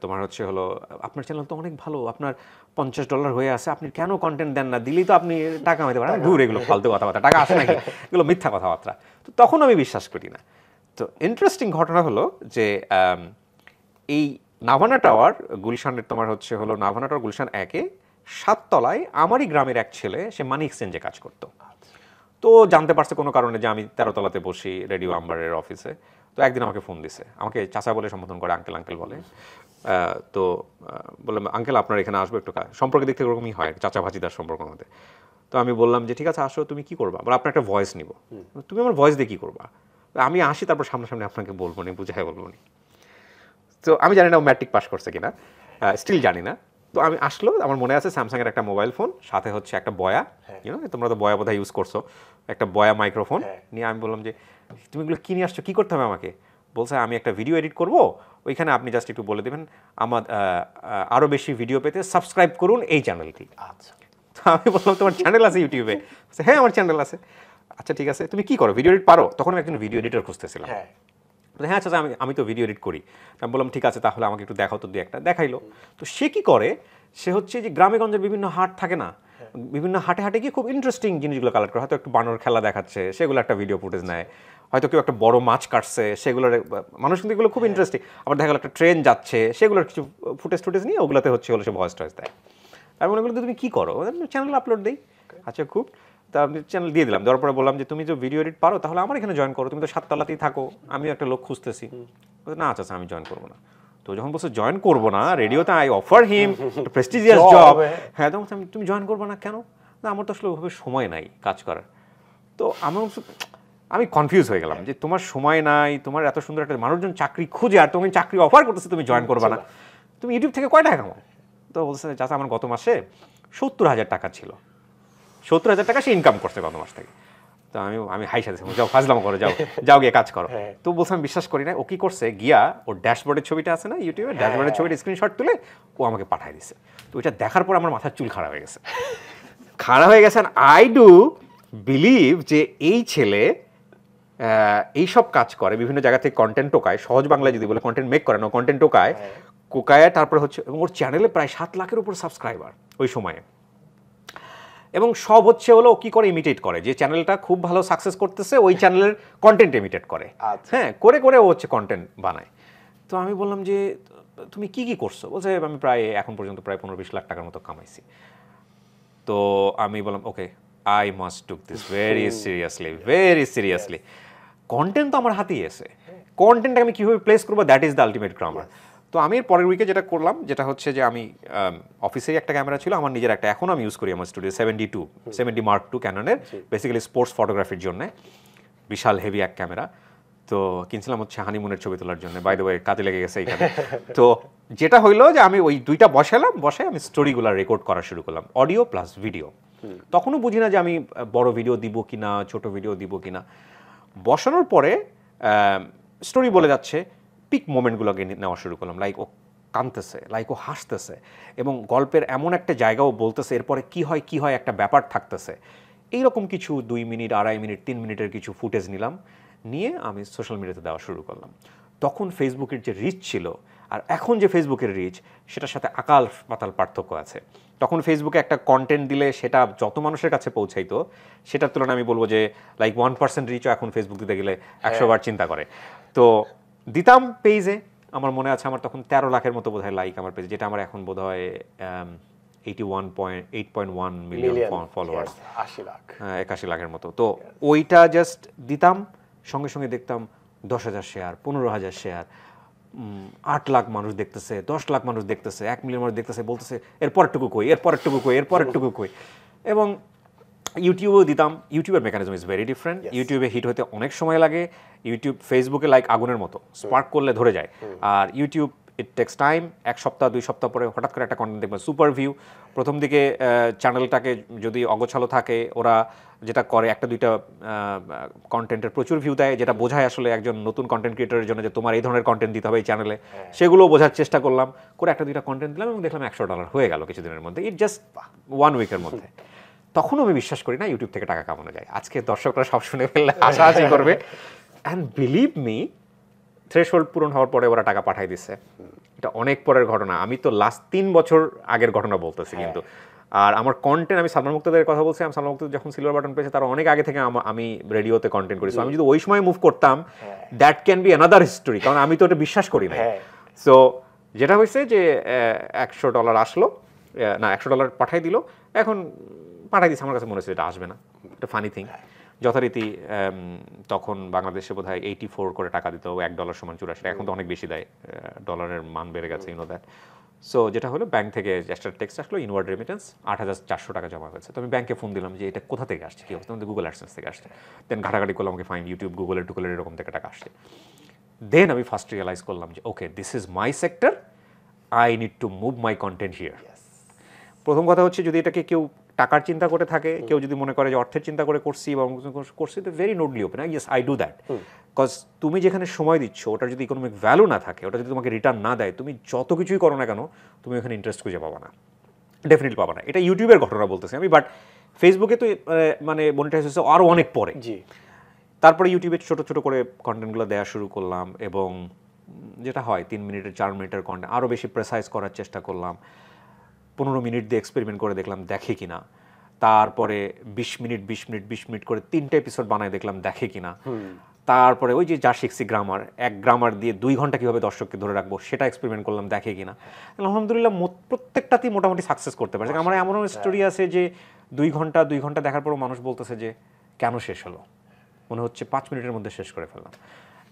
তোমার হচ্ছে হলো, আপনার চ্যানেল তো অনেক ভালো, আপনার $50 হয়ে আছে, আপনি কেন কন্টেন্ট দেন না, দিলেই তো আপনি টাকা কামাইতে পারেন। দূর, এগুলো ফালতু কথাবার্তা, টাকা আসে নাকি, এগুলো মিথ্যা কথাবার্তা। তো তখন আমি বিশ্বাস করি না। তো ইন্টারেস্টিং ঘটনা হলো যে এই নাভানা টাওয়ার গুলশানের, তোমার হচ্ছে হলো নাভানা টাওয়ার গুলশান 1-এ 7 তলায় আমারই গ্রামের এক ছেলে, সে মানি এক্সচেঞ্জে কাজ করতো। তো জানতে পারছে কোনো কারণে যে আমি 13 তলাতে বসি রেডিও আম্বারের অফিসে। তো একদিন আমাকে ফোন দিছে, আমাকে চাচা বলে সম্বোধন করে, আঙ্কেল আঙ্কেল বলে। তো বললাম, আঙ্কেল আপনার এখানে আসবো একটু, সম্পর্কের দিক থেকে ওরকমই হয়, চাচা ভাজিদার সম্পর্ক আমাদের। তো আমি বললাম যে ঠিক আছে আসো, তুমি কি করবা? বলে আপনার একটা ভয়েস নিব। তুমি আমার ভয়েস দিয়ে কী করবা? আমি আসি, তারপর সামনাসামনি আপনাকে বলবো নি, বুঝাই বলবো নি। তো আমি জানি না ও ম্যাট্রিক পাস করছে কিনা, স্টিল জানি না। তো আমি আসলো, আমার মনে আছে স্যামসাংয়ের একটা মোবাইল ফোন, সাথে হচ্ছে একটা বয়া, তোমরা তো বয়া বোধহয় ইউজ করছো, একটা বয়া মাইক্রোফোন নিয়ে। আমি বললাম যে তুমি এগুলো কিনে আসছো, কী করতে হবে আমাকে? বলছে আমি একটা ভিডিও এডিট করব, ওইখানে আপনি জাস্ট একটু বলে দেবেন আমার আরও বেশি ভিডিও পেতে সাবস্ক্রাইব করুন এই চ্যানেলটি। আচ্ছা। তো আমি বললাম তোমার চ্যানেল আছে ইউটিউবে? হ্যাঁ আমার চ্যানেল আছে। আচ্ছা ঠিক আছে, তুমি কি করো, ভিডিও এডিট পারো? তখন আমি একজন ভিডিও এডিটর খুঁজতেছিলাম। হ্যাঁ আচ্ছা, আমি তো ভিডিও এডিট করি। আমি বললাম ঠিক আছে, তাহলে আমাকে একটু দেখাও তো, দু একটা দেখাইলো। তো সে কি করে, সে হচ্ছে যে গ্রামে গঞ্জের বিভিন্ন হাট থাকে না, বিভিন্ন হাটে হাটে গিয়ে খুব ইন্টারেস্টিং জিনিসগুলো কালেক্ট করে। হয়তো একটু বানর খেলা দেখাচ্ছে, সেগুলো একটা ভিডিও ফুটেজ নেয়। হয়তো কেউ একটা বড় মাছ কাটছে, সেগুলোর মানুষ কিন্তু এগুলো খুব ইন্টারেস্টিং। আবার দেখা গেলো একটা ট্রেন যাচ্ছে, সেগুলোর কিছু ফুটেজ নিয়ে ওগুলোতে হচ্ছে হলো সে ভয়েস টয়েস দেয়। আমি মনে করলাম তুমি কী করো? চ্যানেল আপলোড দিই। আচ্ছা খুব, তা আমি চ্যানেল দিয়ে দিলাম। দেওয়ার পরে বললাম যে তুমি যে ভিডিও এডিট পারো, তাহলে আমার এখানে জয়েন করো, তুমি তো 7 তলাতেই থাকো, আমি একটা লোক খুঁজতেছি। না আচ্ছা আমি জয়েন করবো না। তো যখন বলছে জয়েন করবো না, রেডিওতে I offer him prestigious job. হ্যাঁ, তখন তুমি জয়েন করবো না কেন? না আমার তো আসলে ওইভাবে সময় নাই কাজ করার। তো আমি কনফিউজ হয়ে গেলাম যে তোমার সময় নাই, তোমার এত সুন্দর একটা মানুষজন চাকরি খুঁজে, আর তুমি চাকরি অফার করতেছে, তুমি জয়েন করবা না, তুমি ইউটিউব থেকে কয় টাকা কামাও? তো বলছে চাচা আমার গত মাসে 70,000 টাকা ছিল, 70,000 টাকা সে ইনকাম করছে গত মাস থেকে। তো আমি হাই সাথে যাও ফাজলাম করো, যাও গিয়ে কাজ করো। তো বলছে আমি বিশ্বাস করি না। ও কি করছে, গিয়া ওর ড্যাশবোর্ডের ছবিটা আছে না ইউটিউবে, ড্যাশবোর্ডের ছবিটা স্ক্রিনশট তুলে ও আমাকে পাঠিয়ে দিছে। তো ওইটা দেখার পর আমার মাথার চুল খারাপ হয়ে গেছে, আই ডু বিলিভ যে এই ছেলে এইসব কাজ করে, বিভিন্ন জায়গা থেকে কন্টেন্ট টোকায়, সহজ বাংলায় যদি বলে কন্টেন্ট মেক করে না, কন্টেন্ট টোকায়, তারপরে হচ্ছে, এবং ওর চ্যানেলে প্রায় 7 লাখের উপর সাবস্ক্রাইবার ওই সময়ে। এবং সব হচ্ছে হলো কি করে ইমিটেট করে, যে চ্যানেলটা খুব ভালো সাকসেস করতেছে ওই চ্যানেলের কন্টেন্ট ইমিটেট করে। হ্যাঁ, করে ও হচ্ছে কন্টেন্ট বানায়। তো আমি বললাম যে তুমি কি করছো? বলছে আমি প্রায় এখন পর্যন্ত প্রায় 15-20 লাখ টাকার মতো কামাইছি। তো আমি বললাম okay, I must took this very seriously. Content তো আমার হাতেই আছে, কন্টেন্টটা আমি কীভাবে প্লেস করবো, that is the ultimate grammar. তো আমি এর পরের উইকে যেটা করলাম, যেটা হচ্ছে যে আমি অফিসেই একটা ক্যামেরা ছিল আমার নিজের একটা, এখন আমি ইউজ করি আমার স্টুডিও 70 Mark II ক্যাননের, বেসিক্যালি স্পোর্টস ফটোগ্রাফির জন্য, বিশাল হেভি এক ক্যামেরা। তো কিনছিলাম হচ্ছে হানিমুনের ছবি তোলার জন্য, বাই দ্য ওয়ে কাজে লেগে গেছে এখানে। তো যেটা হইলো যে আমি ওই দুইটা বসাই আমি স্টোরিগুলো রেকর্ড করা শুরু করলাম, অডিও প্লাস ভিডিও। তখনও বুঝি না যে আমি বড় ভিডিও দিব কিনা, ছোট ভিডিও দিব কিনা। বসানোর পরে স্টোরি বলে যাচ্ছে, পিক মোমেন্টগুলোকে নেওয়া শুরু করলাম, লাইক ও কাঁদতেছে, লাইক ও হাসতেছে, এবং গল্পের এমন একটা জায়গাও বলতেছে, এরপরে কি হয় একটা ব্যাপার থাকতেছে। এইরকম কিছু 2 মিনিট, 2.5 মিনিট, 3 মিনিটের কিছু ফুটেজ নিলাম, নিয়ে আমি সোশ্যাল মিডিয়াতে দেওয়া শুরু করলাম। তখন ফেসবুকের যে রিচ ছিল আর এখন যে ফেসবুকের রিচ, সেটার সাথে আকাল পাতাল পার্থক্য আছে। তখন ফেসবুকে একটা কন্টেন্ট দিলে সেটা যত মানুষের কাছে পৌঁছাইতো, সেটার তুলনায় আমি বলবো যে লাইক 1% রিচও এখন ফেসবুক দিতে গেলে 100 বার চিন্তা করে। তো দিতাম পেজে, আমার মনে আছে আমার তখন 13 লাখের মতো বোধহয় লাইক আমার পেজে, যেটা আমার এখন বোধহয় 8.1 মিলিয়ন ফলোয়ার্স, 81 লাখের মতো। তো ওইটা জাস্ট দিতাম, সঙ্গে সঙ্গে দেখতাম 10,000 শেয়ার, 15,000 শেয়ার, 8 লাখ মানুষ দেখতেছে, 10 লাখ মানুষ দেখতেছে, 1 মিলিয়ন মানুষ দেখতেছে, বলতেছে এরপরটুকু কই। এবং ইউটিউবেও দিতাম। ইউটিউবের মেকানিজম ইজ ভেরি ডিফারেন্ট। ইউটিউবে হিট হতে অনেক সময় লাগে। ইউটিউব ফেসবুকে লাইক আগুনের মতো, স্পার্ক করলে ধরে যায়। আর ইউটিউব ইট টেক্স টাইম। 1 সপ্তাহ 2 সপ্তাহ পরে হঠাৎ করে একটা কন্টেন্ট দেখবেন সুপার ভিউ। প্রথম দিকে চ্যানেলটাকে যদি অগোছালো থাকে, ওরা যেটা করে একটা দুইটা কন্টেন্টের প্রচুর ভিউ দেয়, যেটা বোঝায় আসলে একজন নতুন কন্টেন্ট ক্রিয়েটরের জন্য যে তোমার এই ধরনের কন্টেন্ট দিতে হবে এই চ্যানেলে। সেগুলো বোঝার চেষ্টা করলাম, করে একটা দুইটা কন্টেন্ট দিলাম এবং দেখলাম $100 হয়ে গেল কিছুদিনের মধ্যে, ইট জাস্ট 1 উইকের মধ্যে। তখনও আমি বিশ্বাস করি না ইউটিউব থেকে টাকা কামানো যায়। আজকে দর্শকরা সব শুনে ফেললে হাসাহাসি করবে, অ্যান্ড বিলিভ মি, থ্রেশহোল্ড পূরণ হওয়ার পরে ওরা টাকা পাঠাই দিচ্ছে। এটা অনেক পরের ঘটনা, আমি তো লাস্ট 3 বছর আগের ঘটনা বলতেছি কিন্তু। আর আমার কন্টেন্ট, আমি সালমান মুক্তাদের কথা বলছি, আমি সালমান মুক্তাদ যখন সিলভার বাটন পেয়েছে তার অনেক আগে থেকে আমি রেডিওতে কন্টেন্ট করি। সো আমি যদি ওই সময় মুভ করতাম, that can be another history, কারণ আমি তো এটা বিশ্বাস করি না। সো যেটা হয়েছে যে $100 আসলো, না $100 পাঠাই দিল, এখন পাঠাই দিচ্ছে, আমার কাছে মনে হচ্ছে এটা আসবে না, এটা ফানি থিং। যথারীতি তখন বাংলাদেশে বোধহয় 84 করে টাকা দিত, $1 সমান 84 টাকা। এখন তো অনেক বেশি দেয়, ডলারের মান বেড়ে গেছে, ইউনো দ্যাট। সো যেটা হলো, ব্যাংক থেকে একটা টেক্সট আসলো, ইনওয়ার্ড রেমিটেন্স 8,400 টাকা জমা হয়েছে। তো আমি ব্যাংকে ফোন দিলাম যে এটা কোথা থেকে আসছে, কি অবস্থা? আমাদের গুগল অ্যাডসেন্স থেকে আসছে। দেন ঘাটাঘাটি করলাম, আমাকে ফাইন ইউটিউব, গুগলের এরকম থেকে টাকা আসছে। দেন আমি ফার্স্ট রিয়েলাইজ করলাম যে okay, this is my sector, I need to move my content here. প্রথম কথা হচ্ছে, যদি এটাকে কেউ টাকার চিন্তা করে থাকে, কেউ যদি মনে করে যে অর্থের চিন্তা করে করছি বা করছি, তো very notably open, yes I do that. Because তুমি যেখানে সময় দিচ্ছ, ওটার যদি ইকোনমিক ভ্যালু না থাকে, ওটা যদি তোমাকে রিটার্ন না দেয়, তুমি যত কিছুই করো না কেন, তুমি ওখানে ইন্টারেস্ট খুঁজে পাবা না, ডেফিনেটলি পাবা না। এটা ইউটিউবের ঘটনা বলতেছি আমি, বাট ফেসবুকে তো মানে মনিটাইজ হচ্ছে আরও অনেক পরে। তারপরে ইউটিউবে ছোটো ছোটো করে কন্টেন্টগুলো দেওয়া শুরু করলাম, এবং যেটা হয় 3 মিনিটের 4 মিনিটের কন্টেন্ট আরও বেশি প্রেসাইজ করার চেষ্টা করলাম। 15 মিনিট দিয়ে এক্সপেরিমেন্ট করে দেখলাম দেখে কিনা। তারপরে 20 মিনিট করে 3টে এপিসোড বানায় দেখলাম দেখে কিনা। তারপরে ওই যে যা শিখছি গ্রামার, 1 গ্রামার দিয়ে 2 ঘন্টা কীভাবে দর্শককে ধরে রাখবো সেটা এক্সপেরিমেন্ট করলাম দেখে কিনা। আলহামদুলিল্লাহ প্রত্যেকটাতেই মোটামুটি সাকসেস করতে পারছে। আমার এমনও স্টোরি আছে যে 2 ঘন্টা দেখার পরও মানুষ বলতেছে যে কেন শেষ হলো, মনে হচ্ছে 5 মিনিটের মধ্যে শেষ করে ফেললাম।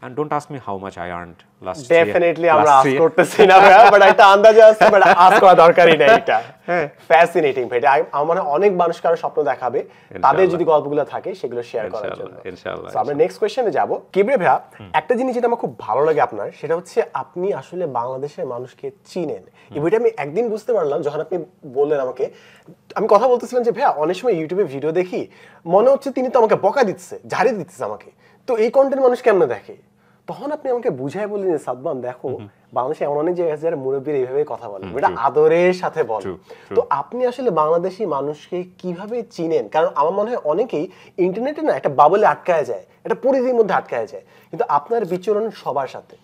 And don't ask me how much I earned last year. Definitely আমরা আস্ক করতেছি না ভাই, বাট একটা আন্দাজে আছে, বাট আস্ক করা দরকারই নাই। এটা ফ্যাসিনেটিং ভাই, আমার অনেক মানুষ কারো স্বপ্ন দেখাবে, তাদের যদি গল্পগুলো থাকে সেগুলো শেয়ার করার জন্য ইনশাআল্লাহ। সো আমরা নেক্সট কোশ্চেনে যাব। কিবরিয়া ভাই, একটা জিনিস যেটা আমার খুব ভালো লাগে আপনার, সেটা হচ্ছে আপনি আসলে বাংলাদেশের মানুষকে চিনেন। এটা আমি একদিন বুঝতে পারলাম যখন আপনি বললেন আমাকে, আমি কথা বলতেছিলাম যে ভাইয়া অনেক সময় ইউটিউবে ভিডিও দেখি, মনে হচ্ছে তিনি তো আমাকে বকা দিচ্ছে, ঝাড়ি দিচ্ছে আমাকে, তো এই কন্টেন্ট মানুষ কেমনে দেখে? তখন আপনি আমাকে বুঝাই বললেন যে সাদমান দেখো, বাংলাদেশে এমন অনেক জায়গায় আছে যারা মুরব্বীরা এইভাবে কথা বলে, এটা আদরের সাথে বলে। তো আপনি আসলে বাংলাদেশি মানুষকে কিভাবে চিনেন? কারণ আমার মনে হয় অনেকেই ইন্টারনেটে না একটা বাবলে আটকায় যায়, একটা পরিধির মধ্যে আটকায় যায়, কিন্তু আপনার বিচরণ সবার সাথে।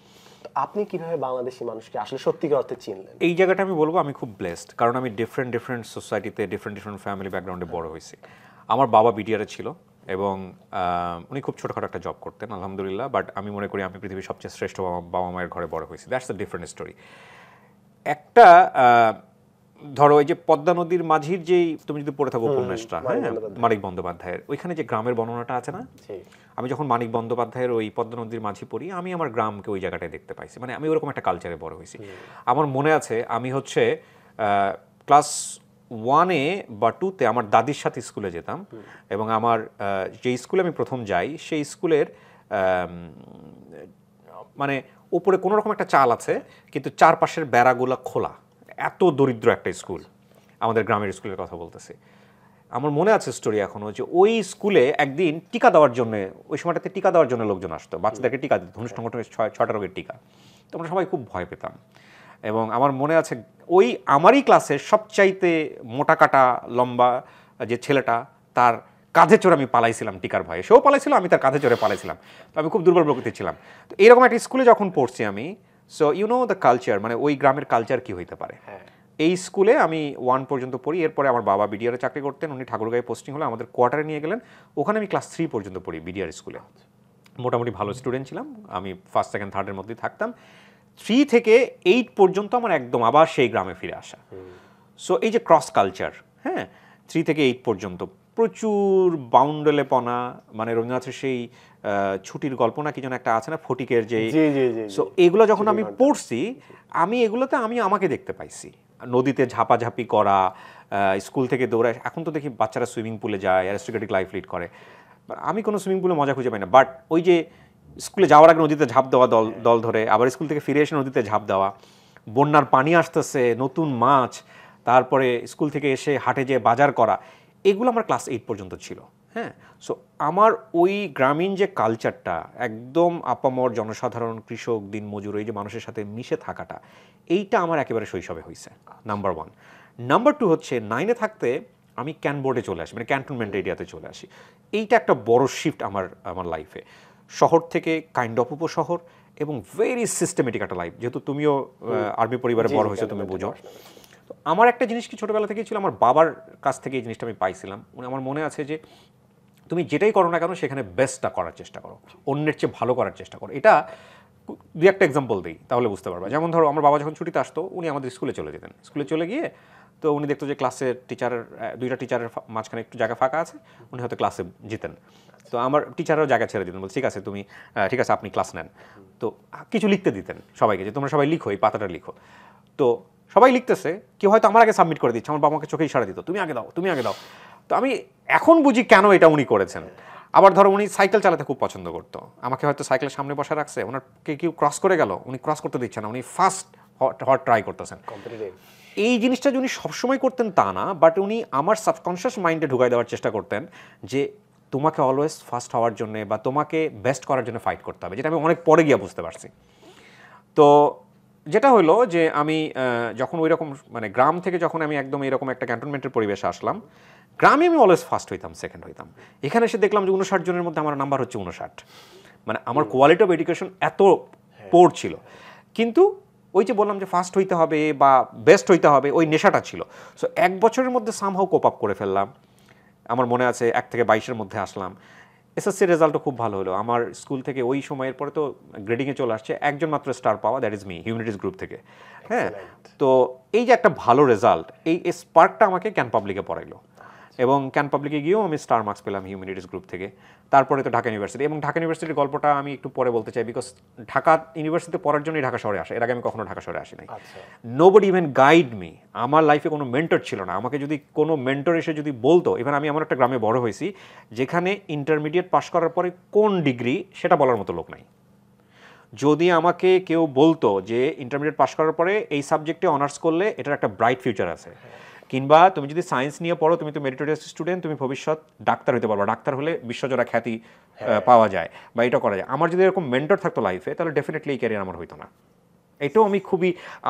তো আপনি কিভাবে বাংলাদেশি মানুষকে আসলে সত্যিকার অর্থে চিনলেন? এই জায়গাটা আমি বলবো আমি খুব ব্লেসড, কারণ আমি ডিফারেন্ট সোসাইটিতে ডিফারেন্ট ফ্যামিলি ব্যাকগ্রাউন্ডে বড় হয়েছি। আমার বাবা বিডিআরে ছিল এবং উনি খুব ছোটোখাটো একটা জব করতেন আলহামদুলিল্লাহ, বাট আমি মনে করি আমি পৃথিবীর সবচেয়ে শ্রেষ্ঠ বাবা মায়ের ঘরে বড় হয়েছি। That's a different story. একটা ধরো এই যে পদ্মা নদীর মাঝির যেই তুমি যদি পড়ে থাকো উপন্যাসটা, হ্যাঁ, মানিক বন্দ্যোপাধ্যায়ের, ওইখানে যে গ্রামের বর্ণনাটা আছে না, আমি যখন মানিক বন্দ্যোপাধ্যায়ের ওই পদ্মা নদীর মাঝি পড়ি, আমি আমার গ্রামকে ওই জায়গাটায় দেখতে পাইছি। মানে আমি ওরকম একটা কালচারে বড় হয়েছি। আমার মনে আছে আমি হচ্ছে ক্লাস 1-এ বা 2-তে আমার দাদির সাথে স্কুলে যেতাম, এবং আমার যে স্কুলে আমি প্রথম যাই সেই স্কুলের মানে উপরে কোনো রকম একটা চাল আছে কিন্তু চারপাশের বেড়াগুলো খোলা, এত দরিদ্র একটা স্কুল, আমাদের গ্রামের স্কুলের কথা বলতেছি। আমার মনে আছে স্টোরি এখনো, যে ওই স্কুলে একদিন টিকা দেওয়ার জন্য, ওই সময়টাতে টিকা দেওয়ার জন্য লোকজন আসতো, বাচ্চাদেরকে টিকা দিত, ধনুষ সংগঠনের 6টা রোগের টিকা। তো আমরা সবাই খুব ভয় পেতাম। এবং আমার মনে আছে ওই আমারই ক্লাসের সবচাইতে মোটা কাটা লম্বা যে ছেলেটা, তার কাঁধে চড়ে আমি পালাইছিলাম টিকার ভয়ে, সেও পালাইছিল, আমি তার কাঁধে চড়ে পালাইছিলাম। তো আমি খুব দুর্বল প্রকৃতির ছিলাম। তো এইরকম একটা স্কুলে যখন পড়ছি আমি, so you know the culture, মানে ওই গ্রামের কালচার কি হইতে পারে। এই স্কুলে আমি 1 পর্যন্ত পড়ি। এরপরে আমার বাবা বিডিআরে চাকরি করতেন, উনি ঠাকুরগাঁয়ে পোস্টিং হলে আমাদের কোয়ার্টারে নিয়ে গেলেন, ওখানে আমি ক্লাস 3 পর্যন্ত পড়ি বিডিআর স্কুলে। মোটামুটি ভালো স্টুডেন্ট ছিলাম, আমি ফার্স্ট সেকেন্ড থার্ডের মধ্যেই থাকতাম। 3 থেকে 8 পর্যন্ত আমার একদম আবার সেই গ্রামে ফিরে আসা। সো এই যে ক্রস কালচার, হ্যাঁ, 3 থেকে 8 পর্যন্ত প্রচুর বাউন্ডেলেপনা, মানে রবীন্দ্রনাথের সেই ছুটির গল্প না কি যেন একটা আছে না, ফটিকের যে, সো এগুলো যখন আমি পড়ছি, আমি এগুলোতে আমি আমাকে দেখতে পাইছি। নদীতে ঝাপাঝাপি করা, স্কুল থেকে দৌড়ায়, এখন তো দেখি বাচ্চারা সুইমিং পুলে যায়, অ্যারিস্টোক্রেটিক লাইফ লিড করে, আমি কোনো সুইমিং পুলে মজা খুঁজে পাই না। বাট ওই যে স্কুলে যাওয়ার আগে নদীতে ঝাঁপ দেওয়া দল ধরে, আবার স্কুল থেকে ফিরে এসে নদীতে ঝাঁপ দেওয়া, বন্যার পানি আসতেছে, নতুন মাছ, তারপরে স্কুল থেকে এসে হাটে যেয়ে বাজার করা, এগুলো আমার ক্লাস 8 পর্যন্ত ছিল। হ্যাঁ, সো আমার ওই গ্রামীণ যে কালচারটা, একদম আপামর জনসাধারণ, কৃষক, দিনমজুর, এই যে মানুষের সাথে মিশে থাকাটা, এইটা আমার একেবারে শৈশবে হয়েছে, নাম্বার 1। নাম্বার 2 হচ্ছে 9-এ থাকতে আমি ক্যানবোর্ডে চলে আসি, মানে ক্যান্টনমেন্ট এরিয়াতে চলে আসি। এইটা একটা বড় শিফট আমার লাইফে। শহর থেকে কাইন্ড অফ উপশহর, এবং ভেরি সিস্টেমেটিক একটা লাইফ। যেহেতু তুমিও আর্মি পরিবারে বড় হয়েছে, তুমি বুঝো। তো আমার একটা জিনিস কি ছোটোবেলা থেকেই ছিল, আমার বাবার কাছ থেকে এই জিনিসটা আমি পাইছিলাম। আমার মনে আছে যে তুমি যেটাই করো না কেন সেখানে বেস্টটা করার চেষ্টা করো, অন্যের চেয়ে ভালো করার চেষ্টা করো। এটা দুই একটা এক্সাম্পল দিই, তাহলে বুঝতে পারবা। যেমন ধরো, আমার বাবা যখন ছুটিতে আসতো, উনি আমাদের স্কুলে চলে যেতেন। স্কুলে চলে গিয়ে তো উনি দেখতো যে ক্লাসের টিচারের, 2টা টিচারের মাঝখানে একটু জায়গা ফাঁকা আছে, উনি হয়তো ক্লাসে যেতেন। তো আমার টিচারও জায়গা ছেড়ে দিতেন, বলছে ঠিক আছে তুমি, ঠিক আছে আপনি ক্লাস নেন। তো কিছু লিখতে দিতেন সবাইকে, যে তোমরা সবাই লিখো, এই পাতাটা লিখো। তো সবাই লিখতেছে, কেউ হয়তো আমার আগে সাবমিট করে দিচ্ছে, আমার বাবা আমাকে চোখে ইশারা দিত, তুমি আগে দাও, তুমি আগে দাও। তো আমি এখন বুঝি কেন এটা উনি করেছেন। আবার ধরো, উনি সাইকেল চালাতে খুব পছন্দ করতো, আমাকে হয়তো সাইকেলের সামনে বসা রাখছে, ওনাকে কেউ ক্রস করে গেল, উনি ক্রস করতে দিচ্ছে না, উনি ফার্স্ট হওয়ার ট্রাই করতেছেন। এই জিনিসটা যে উনি সবসময় করতেন তা না, বাট উনি আমার সাবকনশিয়াস মাইন্ডে ঢুকাই দেওয়ার চেষ্টা করতেন যে তোমাকে অলওয়েজ ফার্স্ট হওয়ার জন্য বা তোমাকে বেস্ট করার জন্য ফাইট করতে হবে, যেটা আমি অনেক পরে গিয়ে বুঝতে পারছি। তো যেটা হলো যে আমি যখন ওই রকম, মানে গ্রাম থেকে যখন আমি একদম এরকম একটা ক্যান্টনমেন্টের পরিবেশে আসলাম, গ্রামে আমি অলওয়েজ ফার্স্ট হইতাম, সেকেন্ড হইতাম। এখানে এসে দেখলাম যে 59 জনের মধ্যে আমার নাম্বার হচ্ছে 59। মানে আমার কোয়ালিটি অফ এডুকেশন এত পোর ছিল। কিন্তু ওই যে বললাম যে ফার্স্ট হইতে হবে বা বেস্ট হইতে হবে, ওই নেশাটা ছিল। সো 1 বছরের মধ্যে সামহাউ কোপ আপ করে ফেললাম। আমার মনে আছে 1 থেকে 22-এর মধ্যে আসলাম। এসএসসি রেজাল্টও খুব ভালো হলো আমার। স্কুল থেকে ওই সময়ের পরে তো গ্রেডিংয়ে চলে আসছে, একজন মাত্র স্টার পাওয়া, that is me, humanities group থেকে। হ্যাঁ, তো এই যে একটা ভালো রেজাল্ট, এই স্পার্কটা আমাকে ক্যান পাবলিকে পড়াইলো, এবং ক্যান পাবলিকে গিয়েও আমি স্টার মার্কস পেলাম হিউম্যানিটিস গ্রুপ থেকে। তারপরে তো ঢাকা ইউনিভার্সিটি, এবং ঢাকা ইউনিভার্সিটির গল্পটা আমি একটু পরে বলতে চাই, বিকজ ঢাকা ইউনিভার্সিটিতে পড়ার জন্যই ঢাকা শহরে আসে, এর আগে আমি কখনো ঢাকা শহরে আসি নাই। নোবডি ইভেন গাইড মি, আমার লাইফে কোনো মেন্টর ছিল না। আমাকে যদি কোনো মেন্টর এসে যদি বলতো, ইভেন আমি এমন একটা গ্রামে বড় হয়েছি যেখানে ইন্টারমিডিয়েট পাস করার পরে কোন ডিগ্রি সেটা বলার মতো লোক নাই। যদি আমাকে কেউ বলতো যে ইন্টারমিডিয়েট পাস করার পরে এই সাবজেক্টে অনার্স করলে এটার একটা ব্রাইট ফিউচার আছে, কিংবা তুমি যদি সায়েন্স নিয়ে পড়ো, তুমি তো মেরিটোরিয়াস স্টুডেন্ট, তুমি ভবিষ্যৎ ডাক্তার হতে পারবা, ডাক্তার হলে বিশ্বজোড়া খ্যাতি পাওয়া যায় বা এটা করা যায়। আমার যদি এরকম মেন্টর থাকতো লাইফে, তাহলে ডেফিনেটলি এই ক্যারিয়ার আমার হইতো না। এটাও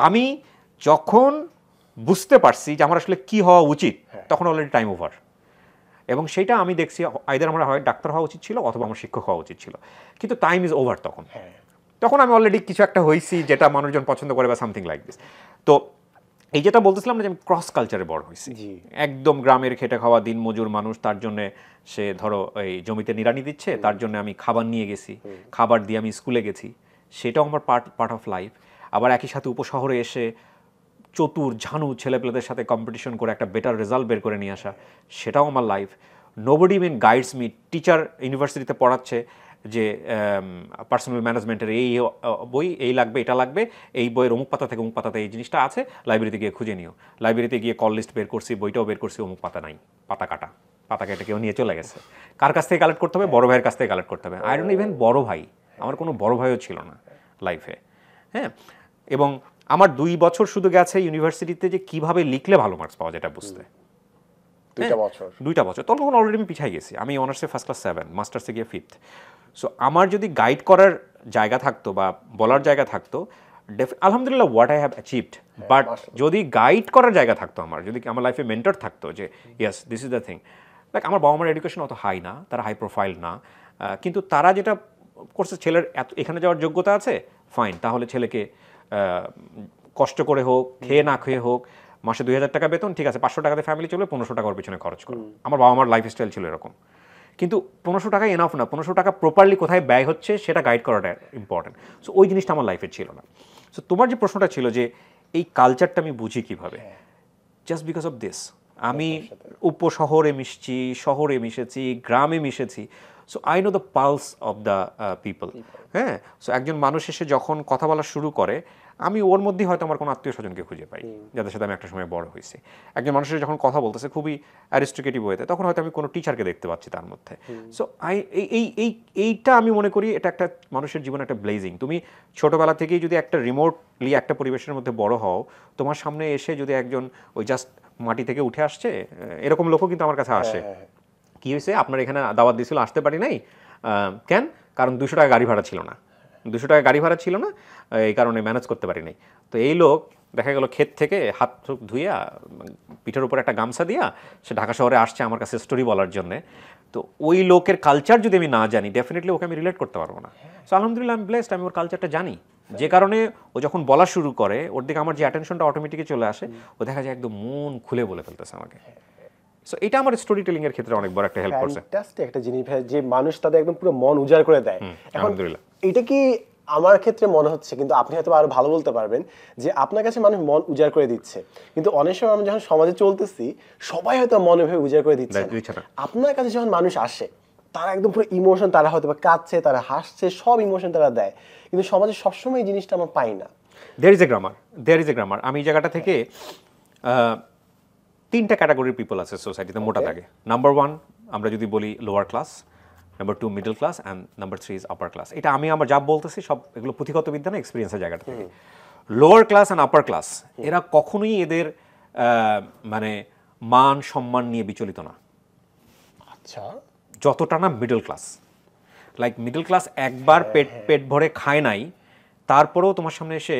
আমি যখন বুঝতে পারছি যে আমার আসলে কি হওয়া উচিত, তখন অলরেডি টাইম ওভার। এবং সেইটা আমি দেখছি, আইদার আমার হয় ডাক্তার হওয়া উচিত ছিল অথবা আমার শিক্ষক হওয়া উচিত ছিল, কিন্তু টাইম ইজ ওভার। তখন আমি অলরেডি কিছু একটা হয়েছি যেটা মানুষজন পছন্দ করে বা সামথিং লাইক দিস। তো এই যেটা বলতেছিলাম না, যে আমি ক্রস কালচারে বড় হয়েছি, একদম গ্রামের খেটে খাওয়া দিনমজুর মানুষ, তার জন্য সে ধরো এই জমিতে নিড়ানি দিচ্ছে, তার জন্য আমি খাবার নিয়ে গেছি, খাবার দিয়ে আমি স্কুলে গেছি, সেটাও আমার পার্ট অফ লাইফ। আবার একই সাথে উপশহরে এসে চতুর ঝানু ছেলেপেলেদের সাথে কম্পিটিশন করে একটা বেটার রেজাল্ট বের করে নিয়ে আসা, সেটাও আমার life. Nobody even guides me. Teacher ইউনিভার্সিটিতে পড়াচ্ছে যে পার্সোনাল ম্যানেজমেন্টের এই বই, এই লাগবে, এটা লাগবে, এই বইয়ের অমুক পাতা থেকে অমুক পাতাতে এই জিনিসটা আছে, লাইব্রেরিতে গিয়ে খুঁজে নিও। লাইব্রেরিতে গিয়ে কল লিস্ট বের করছি, বইটাও বের করছি, অমুক পাতা নাই, পাতা কাটা, পাতা কেটে কেউ নিয়ে চলে গেছে। কার কাছ থেকে কালেক্ট করতে হবে? বড় ভাইয়ের কাছ থেকে কালেক্ট করতে হবে। আই ডোন্ট ইভেন বড় ভাই, আমার কোনো বড় ভাইও ছিল না লাইফে। হ্যাঁ, এবং আমার 2 বছর শুধু গেছে ইউনিভার্সিটিতে যে কিভাবে লিখলে ভালো মার্কস পাওয়া যায় এটা বুঝতে। 2টা বছর তখন অলরেডি আমি পিছাই গেছি। আমি অনার্সে ফার্স্ট ক্লাস 7, মাস্টার্সে গিয়ে 5th। সো আমার যদি গাইড করার জায়গা থাকতো বা বলার জায়গা থাকতো, আলহামদুলিল্লাহ what I have achieved, but যদি গাইড করার জায়গা থাকতো, যদি আমার লাইফে মেন্টর থাকতো যে yes this is the thing, like আমার বাবা মার এডুকেশন অত হাই না, তারা হাই প্রোফাইল না, কিন্তু তারা যেটা করছে ছেলের এখানে যাওয়ার যোগ্যতা আছে, ফাইন, তাহলে ছেলেকে কষ্ট করে হোক, খেয়ে না খেয়ে হোক, মাসে 2000 টাকা বেতন, ঠিক আছে, 500 টাকাতে ফ্যামিলি চলে, 1500 টাকা ওর পিছনে খরচ করো। আমার বাবা মার লাইফ স্টাইল ছিল এরকম। কিন্তু 1500 টাকা এনাফ না, 1500 টাকা প্রপারলি কোথায় ব্যয় হচ্ছে সেটা গাইড করাটা ইম্পর্টেন্ট। সো ওই জিনিসটা আমার লাইফে ছিল না। সো তোমার যে প্রশ্নটা ছিল যে এই কালচারটা আমি বুঝি কীভাবে, জাস্ট বিকজ অফ দিস। আমি উপশহরে মিশছি, শহরে মিশেছি, গ্রামে মিশেছি, so I know the pulse of the people. হ্যাঁ, সো একজন মানুষ এসে যখন কথা বলা শুরু করে, আমি ওর মধ্যেই হয়তো আমার কোনো আত্মীয় স্বজনকে খুঁজে পাই যাদের সাথে আমি একটা সময় বড় হয়েছি। একজন মানুষের যখন কথা বলতেছে খুবই অ্যারিস্টোক্রেটিভ ওয়েতে, তখন হয়তো আমি কোনো টিচারকে দেখতে পাচ্ছি তার মধ্যে। সো এইটা আমি মনে করি এটা একটা মানুষের জীবনে একটা ব্লেজিং। তুমি ছোটোবেলা থেকেই যদি একটা রিমোটলি একটা পরিবেশের মধ্যে বড় হও, তোমার সামনে এসে যদি একজন ওই জাস্ট মাটি থেকে উঠে আসছে, এরকম লোকও কিন্তু আমার কাছে আসে, কী হয়েছে আপনার এখানে দাওয়াত দিয়েছিল আসতে পারি নাই কেন? কারণ 200 টাকা গাড়ি ভাড়া ছিল না, 200 টাকা গাড়ি ভাড়া ছিল না, এই কারণে ম্যানেজ করতে পারি নাই। তো এই লোক দেখা গেল ক্ষেত থেকে হাত ধুইয়া পিঠের উপর একটা গামছা দিয়া সে ঢাকা শহরে আসছে আমার কাছে স্টোরি বলার জন্যে। তো ওই লোকের কালচার যদি আমি না জানি, ডেফিনেটলি ওকে আমি রিলেট করতে পারবো না। সো আলহামদুলিল্লাহ আমি ব্লেসড, আমি ওর কালচারটা জানি, যে কারণে ও যখন বলা শুরু করে ওর দিকে আমার যে অ্যাটেনশনটা অটোমেটিকলি চলে আসে, ও দেখা যায় একদম মন খুলে বলে ফেলতেছে আমাকে। সো এটা আমার স্টোরি টেলিং এর ক্ষেত্রে অনেক বড় একটা হেল্প করছে। ফ্যান্টাস্টিক একটা জিনিস ভাই, যে মানুষ তাদের একদম পুরো মন উজাড় করে দেয়। আলহামদুলিল্লাহ। এটা কি আমার ক্ষেত্রে মনে হচ্ছে, কিন্তু আপনি হয়তো আরো ভালো বলতে পারবেন, যে আপনার কাছে মানুষ মন উজাড় করে দিচ্ছে, কিন্তু অনেক সময় আমরা যখন সমাজে চলতেছি সবাই হয়তো মনে ভেবে উজাড় করে দিচ্ছে। আপনার কাছে যখন মানুষ আসে, তারা একদম পুরো ইমোশন, তারা হয়তো বা কাঁদছে, তারা হাসছে, সব ইমোশন তারা দেয়, কিন্তু সমাজে সবসময় এই জিনিসটা আমরা পাই না। There is a grammar. আমি এই জায়গাটা থেকে 3টা ক্যাটাগরির পিপল আছে সোসাইটিতে মোটা দাগে। নাম্বার 1 আমরা যদি বলি lower class, number 2 middle class, and number 3 is upper class. এটা আমি আমার যা বলতেছি সব এগুলো পুঁথিগত বিদ্যা না, এক্সপিরিয়েন্সের জায়গাটা থেকে। Lower class and upper class এরা কখনোই এদের মানে মান সম্মান নিয়ে বিচলিত না, আচ্ছা, যতটা না middle class. Like middle class একবার পেট ভরে খায় নাই, তারপরেও তোমার সামনে এসে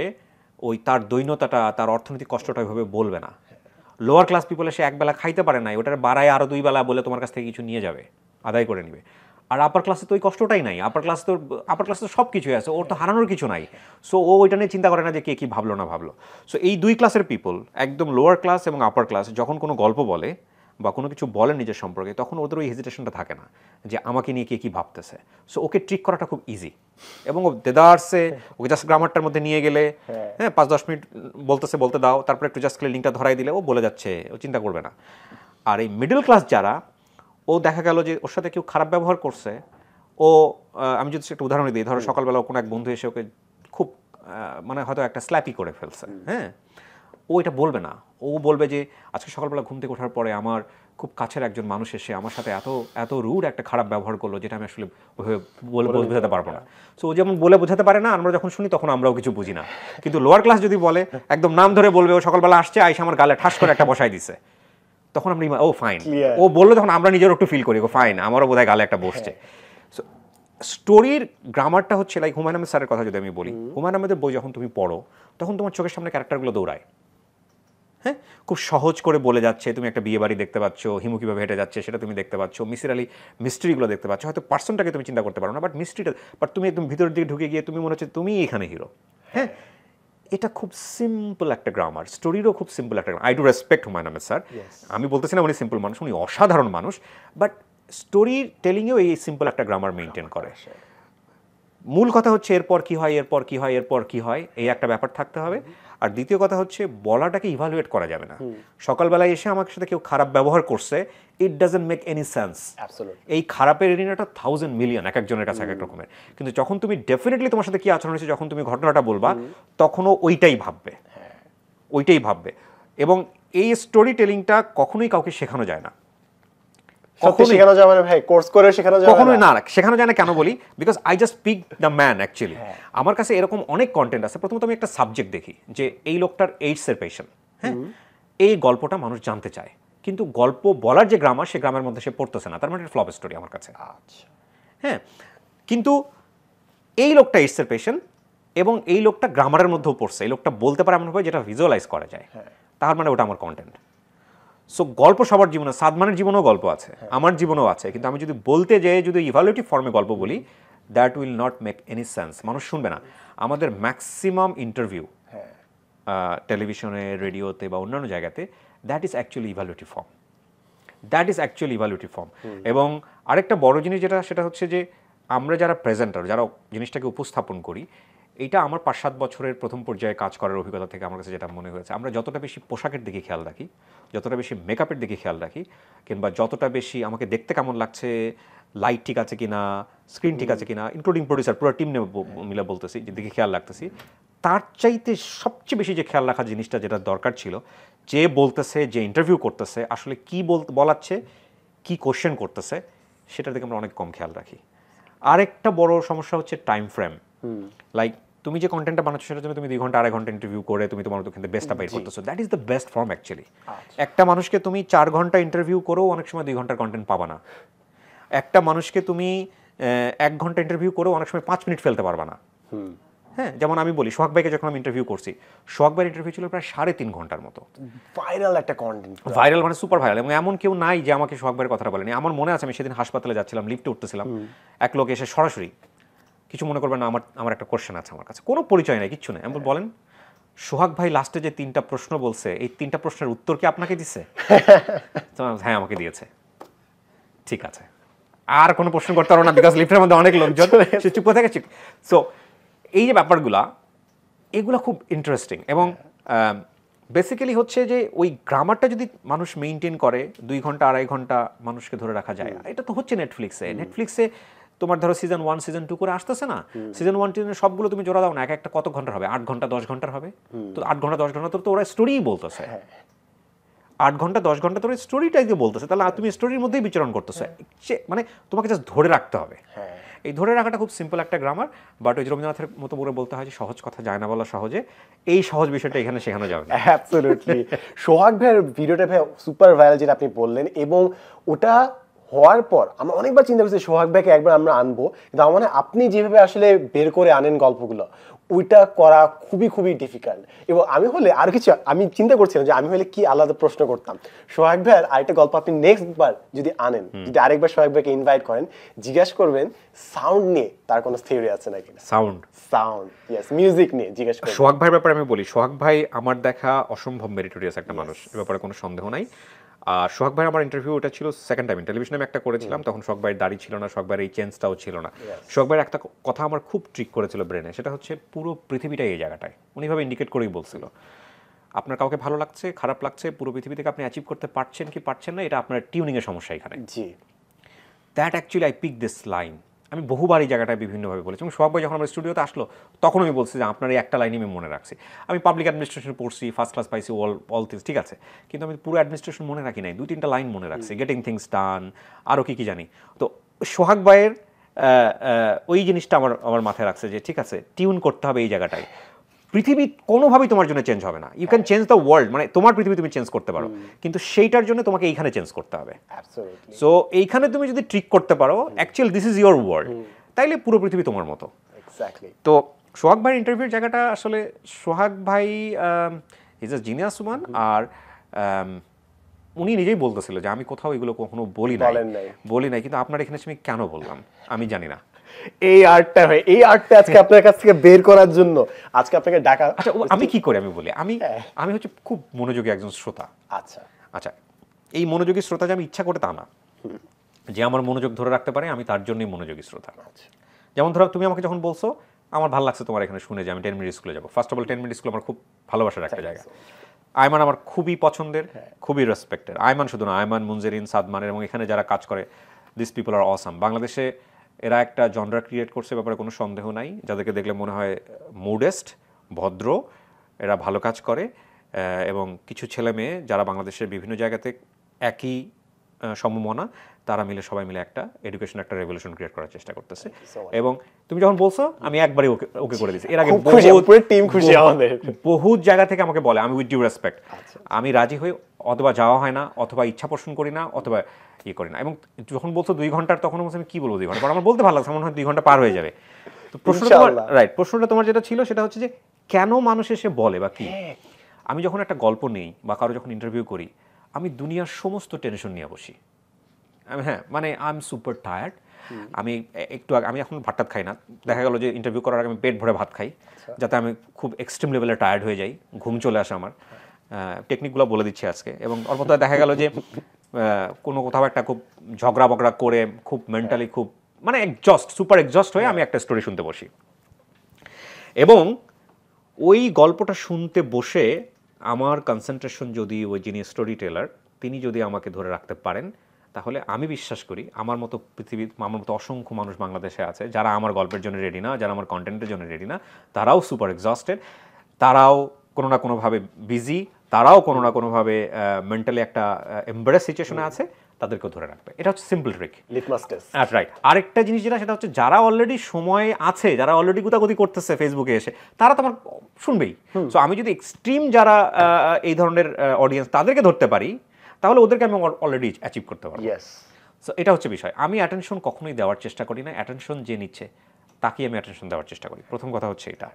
ওই তার দৈন্যতাটা, তার অর্থনৈতিক কষ্টটা ওইভাবে বলবে না। লোয়ার ক্লাস পিপল এসে একবেলা খাইতে পারে নাই, ওটার বাড়ায় আরও 2 বেলা বলে তোমার কাছ থেকে কিছু নিয়ে যাবে, আদায় করে নেবে। আর আপার ক্লাসে তো ওই কষ্টটাই নাই, আপার ক্লাসে তো সব কিছুই আছে, ওর তো হারানোর কিছু নাই। সো ও ওইটা নিয়ে চিন্তা করে না যে কে কী ভাবলো না ভাবলো। সো এই 2 ক্লাসের পিপল, একদম লোয়ার ক্লাস এবং আপার ক্লাস, যখন কোনো গল্প বলে বা কোনো কিছু বলে নিজের সম্পর্কে, তখন ওদের ওই হেজিটেশনটা থাকে না যে আমাকে নিয়ে কে কী ভাবতেছে। সো ওকে ট্রিক করাটা খুব ইজি, এবং ও দেদারসে ওকে জাস্ট গ্রামারটার মধ্যে নিয়ে গেলে, হ্যাঁ 5-10 মিনিট বলতে দাও, তারপরে একটু জাস্ট লিঙ্কটা ধরাই দিলে ও বলে যাচ্ছে, ও চিন্তা করবে না। আর এই মিডল ক্লাস যারা, ও দেখা গেল যে ওর সাথে কেউ খারাপ ব্যবহার করছে, ও আমি যদি একটা উদাহরণ দিই, ধরো সকালবেলা কোনো এক বন্ধু এসে ওকে খুব মানে হয়তো একটা স্ল্যাপই করে ফেলছে, হ্যাঁ, ও এটা বলবে না। ও বলবে যে আজকে সকালবেলা ঘুম থেকে ওঠার পরে আমার খুব কাছের একজন মানুষ এসে আমার সাথে এত রুড একটা খারাপ ব্যবহার করলো, যেটা আমি আসলে বলে বোঝাতে পারবো না। সো ও যেমন বলে বোঝাতে পারে না, আমরা যখন শুনি তখন আমরাও কিছু বুঝি না। কিন্তু লোয়ার ক্লাস যদি বলে, একদম নাম ধরে বলবে, ও সকালবেলা আসছে, আইসা আমার গালে ঠাস করে একটা বসাই দিছে, তখন আমরা ও ফাইন, ও বললে তখন আমরা নিজেরও একটু ফিল করি ও ফাইন, আমারও বোধহয় গালে একটা বসছে। সো স্টোরির গ্রামারটা হচ্ছে লাইক হুমায়ুন আহমেদ স্যারের কথা যদি আমি বলি, হুমায়ুন আহমেদের বই যখন তুমি পড়ো, তখন তোমার চোখের সামনে ক্যারেক্টারগুলো দৌড়ায়, হ্যাঁ, খুব সহজ করে বলে যাচ্ছে। তুমি একটা বিয়ে বাড়ি দেখতে পাচ্ছ, হিমু কীভাবে হেঁটে যাচ্ছে সেটা তুমি দেখতে পাচ্ছ, মিসির আলী মিস্ট্রিগুলো দেখতে পাচ্ছ। হয়তো পার্সনটাকে তুমি চিন্তা করতে পারো না, বাট মিস্ট্রিটা, বাট তুমি একদম ভিতরের দিকে ঢুকে গিয়ে তুমি মনে হচ্ছে তুমি এখানে হিরো। হ্যাঁ, এটা খুব সিম্পল একটা গ্রামার, স্টোরিরও খুব সিম্পল একটা grammar. I do respect Humayun Ahmed sir, আমি বলতেছি না উনি সিম্পল মানুষ, উনি অসাধারণ মানুষ, বাট স্টোরি টেলিংয়েও এই সিম্পল একটা গ্রামার মেনটেন করে। মূল কথা হচ্ছে এরপর কি হয়, এরপর কি হয়, এরপর কি হয়, এই একটা ব্যাপার থাকতে হবে। আর দ্বিতীয় কথা হচ্ছে বলাটাকে ইভালুয়েট করা যাবে না। সকালবেলায় এসে আমার সাথে কেউ খারাপ ব্যবহার করছে, it doesn't make any sense. এই খারাপের এরিনাটা 1000 মিলিয়ন এক একজনের কাছে এক এক রকমের, কিন্তু যখন তুমি ডেফিনেটলি তোমার সাথে কি আচরণ হয়েছে, যখন তুমি ঘটনাটা বলবা, তখনও ওইটাই ভাববে। এবং এই স্টোরি টেলিংটা কখনোই কাউকে শেখানো যায় না। সত্যি শেখানো যাবে না ভাই, কোর্স করে শেখানো যাবে কখনোই না, শেখানো যায় না। কেন বলি? Because I just pick the man actually. আমার কাছে এরকম অনেক কন্টেন্ট আছে। প্রথমত আমি একটা সাবজেক্ট দেখি যে এই লোকটার এইডস এর পেশেন্ট, হ্যাঁ, এই গল্পটা মানুষ জানতে চায়, কিন্তু গল্প বলার যে গ্রামার, সে গ্রামের মধ্যে সে পড়তেছে না, তার মানে ফ্লপ স্টোরি আমার কাছে। আচ্ছা, হ্যাঁ, কিন্তু এই লোকটা এইডস এর পেশেন্ট এবং এই লোকটা গ্রামারের মধ্যেও পড়ছে, এই লোকটা বলতে পারে এমনভাবে যেটা ভিজুয়ালাইজ করা যায়, তার মানে ওটা আমার কন্টেন্ট। সো গল্প সবার জীবনে, সাদমানের জীবনেও গল্প আছে, আমার জীবনেও আছে, কিন্তু আমি যদি বলতে যাই, যদি ইভালুয়েটিভ ফর্মে গল্প বলি, that will not make any sense, মানুষ শুনবে না। আমাদের ম্যাক্সিমাম ইন্টারভিউ টেলিভিশনে, রেডিওতে বা অন্যান্য জায়গাতে, that is actually evaluative form, that is actually evaluative form. এবং আরেকটা বড় জিনিস যেটা, সেটা হচ্ছে যে আমরা যারা প্রেজেন্টার, যারা জিনিসটাকে উপস্থাপন করি, এটা আমার 5-7 বছরের প্রথম পর্যায়ে কাজ করার অভিজ্ঞতা থেকে আমার কাছে যেটা মনে হয়েছে, আমরা যতটা বেশি পোশাকের দিকে খেয়াল রাখি, যতটা বেশি মেকআপের দিকে খেয়াল রাখি, কিংবা যতটা বেশি আমাকে দেখতে কেমন লাগছে, লাইট ঠিক আছে কিনা, স্ক্রিন ঠিক আছে কিনা, ইনক্লুডিং প্রডিউসার, পুরো টিম মিলে বলতেছি, যে দিকে খেয়াল রাখতেছি, তার চাইতে সবচেয়ে বেশি যে খেয়াল রাখার জিনিসটা যেটা দরকার ছিল, যে বলতেছে, যে ইন্টারভিউ করতেছে, আসলে কি বলাচ্ছে, কি কোশ্চেন করতেছে, সেটার দিকে আমরা অনেক কম খেয়াল রাখি। আরেকটা বড় সমস্যা হচ্ছে টাইম ফ্রেম। লাইক তুমি যে কন্টেন্টটা বানাচ্ছো, সেটার জন্য তুমি 2 ঘন্টা 2.5 ঘন্টা ইন্টারভিউ করে তুমি তোমার ওখানে বেস্টটা বের করতেছো, that is the best form actually. একটা মানুষকে তুমি 4 ঘন্টা ইন্টারভিউ করেও অনেক সময় 2 ঘন্টার কন্টেন্ট পাবা না। একটা মানুষকে তুমি 1 ঘন্টা ইন্টারভিউ করেও অনেক সময় 5 মিনিট ফেলতে পারবা না। হ্যাঁ, যেমন আমি বলি, সোহাগ ভাইকে যখন আমি ইন্টারভিউ করছি, সোহাগ ভাইয়ের ইন্টারভিউ ছিল প্রায় 3.5 ঘন্টার মতো। ভাইরাল একটা কন্টেন্ট, ভাইরাল মানে সুপার ভাইরাল, এবং এমন কেউ নাই যে আমাকে সোহাগ ভাইয়ের কথাটা বলেনি। আমার মনে আছে, আমি সেদিন হাসপাতালে যাচ্ছিলাম, লিফটে উঠতেছিলাম, এক লোক এসে সরাসরি, কিছু মনে করবেন না, আমার একটা কোশ্চেন আছে, আমার কাছে কোনো পরিচয় নাই, কিচ্ছু নেই, আমি বলেন সোহাগ ভাই লাস্টে যে 3টা প্রশ্ন বলছে, এই 3টা প্রশ্নের উত্তর কি আপনাকে দিচ্ছে? হ্যাঁ, আমাকে দিয়েছে। ঠিক আছে, আর কোনো প্রশ্ন করতে পারো না, বিকজ লিফটের মধ্যে অনেক লোকজন, সে চুপ করে থাকে। সো এই যে ব্যাপারগুলা, এগুলো খুব ইন্টারেস্টিং। এবং বেসিক্যালি হচ্ছে যে ওই গ্রামারটা যদি মানুষ মেনটেন করে, 2 ঘন্টা 2.5 ঘন্টা মানুষকে ধরে রাখা যায়। এটা তো হচ্ছে নেটফ্লিক্সে তোমার ধরো সিজন 1 সিজন 2 করে আসতেছে না, সিজন 1 সিজন সবগুলো তুমি জোড়া দাও না, একটা কত ঘন্টার হবে? 8 ঘন্টা 10 ঘন্টার হবে। তো 8 ঘন্টা 10 ঘন্টা তো ওরা স্টোরিই বলতেছে, 8 ঘন্টা 10 ঘন্টা তোর স্টোরিটাই যে বলতেছে, তাহলে তুমি স্টোরির মধ্যেই বিচরণ করতেছো। মানে তোমাকে জাস্ট ধরে রাখতে হবে। এই ধরে রাখাটা খুব সিম্পল একটা গ্রামার, বাট ওই রবীন্দ্রনাথের মতো করে বলতে হয় যে সহজ কথা যায় না বলা সহজে, এই সহজ বিষয়টা এখানে শেখানো যাবে না। অ্যাবসলিউটলি। সোহাগ ভাইয়ের ভিডিওটা ভাই সুপার ভাইরাল, যেটা আপনি বললেন, এবং ওটা হওয়ার পর আমরা অনেকবার চিন্তা করছি সোহাগ ভাইকে একবার আমরা আনবো, কিন্তু আমার মানে আপনি যেভাবে আসলে বের করে আনেন গল্পগুলো, ওইটা করা খুবই খুবই ডিফিকাল্ট। এবং আমি হলে আর কিছু, আমি চিন্তা করছিলাম যে আমি হলে কি আলাদা প্রশ্ন করতাম। সোহাগ ভাইয়ের আরেকটা গল্প আপনি নেক্সট বার যদি আনেন, যদি আরেকবার সোহাগ ভাইকে ইনভাইট করেন, জিজ্ঞাসা করবেন সাউন্ড নিয়ে তার কোনো থিওরি আছে নাকি। সাউন্ড, ইয়েস, মিউজিক নিয়ে জিজ্ঞাসা করবেন। সোহাগ ভাইয়ের ব্যাপারে আমি বলি, সোহাগ ভাই আমার দেখা অসম্ভব মেরিটোরিয়াস একটা মানুষ, এ ব্যাপারে কোনো সন্দেহ নাই। আর সোহাগ ভাই আমার ইন্টারভিউ, ওটা ছিল সেকেন্ড টাইম, টেলিভিশনে আমি একটা করেছিলাম, তখন সোহাগ ভাইয়ের দাড়ি ছিল না, সোহাগ ভাইয়ের এই চেঞ্জটাও ছিল না। সোহাগ ভাইয়ের একটা কথা আমার খুব ট্রিক করেছিল ব্রেনে, সেটা হচ্ছে পুরো পৃথিবীটাই এই জায়গাটায়, উনিভাবে ইন্ডিকেট করেই বলছিল, আপনার কাউকে ভালো লাগছে, খারাপ লাগছে, পুরো পৃথিবী থেকে আপনি অ্যাচিভ করতে পারছেন কি পারছেন না, এটা আপনার টিউনিংয়ের সমস্যা এখানে। জি, that actually I pick this line. আমি বহুবার এই জায়গাটায় বিভিন্নভাবে বলেছি, এবং সোহাগ ভাই যখন আমার স্টুডিওতে আসলো, তখন আমি বলছি যে আপনার এই একটা লাইনই আমি মনে রাখছি। আমি পাবলিক অ্যাডমিনিস্ট্রেশন পড়ছি, ফার্স্ট ক্লাস পাইছি, অল থিংস ঠিক আছে, কিন্তু আমি পুরো অ্যাডমিনিস্ট্রেশন মনে রাখি নাই, 2-3টা লাইন মনে রাখছি, গেটিং থিংস ডান, আরও কি জানি। তো সোহাগ ভাইয়ের ওই জিনিসটা আমার মাথায় রাখছে যে ঠিক আছে, টিউন করতে হবে এই জায়গাটায়। পৃথিবী কোনোভাবেই তোমার জন্য চেঞ্জ হবে না, you can change the world, মানে তোমার পৃথিবী তুমি চেঞ্জ করতে পারো, কিন্তু সেইটার জন্য তোমাকে এইখানে চেঞ্জ করতে হবে। সো এইখানে তুমি যদি ট্রিক করতে পারো, actually this is your world, তাইলে পুরো পৃথিবী তোমার মতো। তো সোহাগ ভাইয়ের ইন্টারভিউর জায়গাটা আসলে, সোহাগ ভাই ইজ আ জিনিয়াস ওয়ান। আর উনি নিজেই বলতেছিল যে আমি কোথাও এগুলো কখনো বলি নাই, কিন্তু আপনার এখানে আমি কেন বললাম আমি জানি না। এই আর্টটা আজকে আপনার কাছ থেকে বের করার জন্য আজকে আপনাকে ডাকা। আচ্ছা, আমি কি করে আমি বলি, আমি হচ্ছে খুব মনোযোগী একজন শ্রোতা। আচ্ছা, এই মনোযোগী শ্রোতা যে আমি ইচ্ছা করে তা না, যে আমার মনোযোগ ধরে রাখতে পারে আমি তার জন্যই মনোযোগী শ্রোতা। যেমন ধরো তুমি আমাকে যখন বলছো আমার ভালো লাগছে তোমার এখানে শুনে যে আমি 10 মিনিট স্কুলে যাবো, first of all 10 minute school আমার খুব ভালোবাসার একটা জায়গা। আয়মান আমার খুবই পছন্দের, খুবই রেসপেক্টেড। আয়মান শুধু না, আয়মান, মুনজেরিন, সাদমানের, এবং এখানে যারা কাজ করে, দিস পিপল আর অসাম। বাংলাদেশে এরা একটা জনরা ক্রিয়েট করছে, ব্যাপারে কোনো সন্দেহ নাই, যাদেরকে দেখলে মনে হয় মোডেস্ট, ভদ্র, এরা ভালো কাজ করে। এবং কিছু ছেলে মেয়ে যারা বাংলাদেশের বিভিন্ন জায়গাতে একই সমমনা, তারা মিলে সবাই মিলে একটা এডুকেশন একটা রেভলিউশন ক্রিয়েট করার চেষ্টা করতেছে। এবং তুমি যখন বলছো আমি একবারই ওকে ওকে করে দিয়েছি। এর আগে টিম খুশি আমাদের বহু জায়গা থেকে আমাকে বলে, আমি উইথ ডিউ রেসপেক্ট আমি রাজি হই, অথবা যাওয়া হয় না, অথবা ইচ্ছা পোষণ করি না, অথবা ইয়ে করি না। এবং যখন বলছো 2 ঘন্টার, তখন বলছি আমি কি বলবো 2 ঘন্টা, আমার বলতে ভালো লাগছে, মনে হয় 2 ঘন্টা পার হয়ে যাবে। তো প্রশ্নটা তোমার রাইট, প্রশ্নটা তোমার যেটা ছিল সেটা হচ্ছে যে কেন মানুষ এসে বলে বা কি। আমি যখন একটা গল্প নেই বা কারো যখন ইন্টারভিউ করি, আমি দুনিয়ার সমস্ত টেনশন নিয়ে বসি। আমি হ্যাঁ মানে আই এম সুপার টায়ার্ড। আমি একটু আমি এখন ভাত টাত খাই না, দেখা গেল যে ইন্টারভিউ করার আগে আমি পেট ভরে ভাত খাই, যাতে আমি খুব এক্সট্রিম লেভেলে টায়ার্ড হয়ে যাই, ঘুম চলে আসে আমার। টেকনিকগুলো বলে দিচ্ছি আজকে। এবং অল্প দেখা গেল যে কোনো কোথাও একটা খুব ঝগড়া বগড়া করে খুব মেন্টালি খুব মানে সুপার এক্সস্ট হয়ে আমি একটা স্টোরি শুনতে বসি। এবং ওই গল্পটা শুনতে বসে আমার কনসেন্ট্রেশন যদি ওই যিনি স্টোরি টেলার তিনি যদি আমাকে ধরে রাখতে পারেন, তাহলে আমি বিশ্বাস করি আমার মতো পৃথিবীর আমার মতো অসংখ্য মানুষ বাংলাদেশে আছে যারা আমার গল্পের জন্য রেডি না, যারা আমার কন্টেন্টের জন্য রেডি না, তারাও সুপার এক্সস্টেড, তারাও কোনো না কোনোভাবে বিজি, তারাও কোনো না কোনোভাবে মেন্টালি একটা এমবারেস সিচুয়েশনে আছে, তাদেরকেও ধরে রাখবে। এটা হচ্ছে simple trick, litmus test. Right. আরেকটা জিনিস যেটা, সেটা হচ্ছে যারা অলরেডি সময় আছে, যারা অলরেডি গুতাগুতি করতেছে ফেসবুকে এসে, তারা তো আমার শুনবেই। সো আমি যদি এক্সট্রিম যারা এই ধরনের অডিয়েন্স তাদেরকে ধরতে পারি, তাহলে ওদেরকে আমি অলরেডি অ্যাচিভ করতে পারবো। সো এটা হচ্ছে বিষয়। আমি অ্যাটেনশন কখনোই দেওয়ার চেষ্টা করি না, অ্যাটেনশন যে নিচ্ছে তাকে আমি অ্যাটেনশন দেওয়ার চেষ্টা করি, প্রথম কথা হচ্ছে এটা।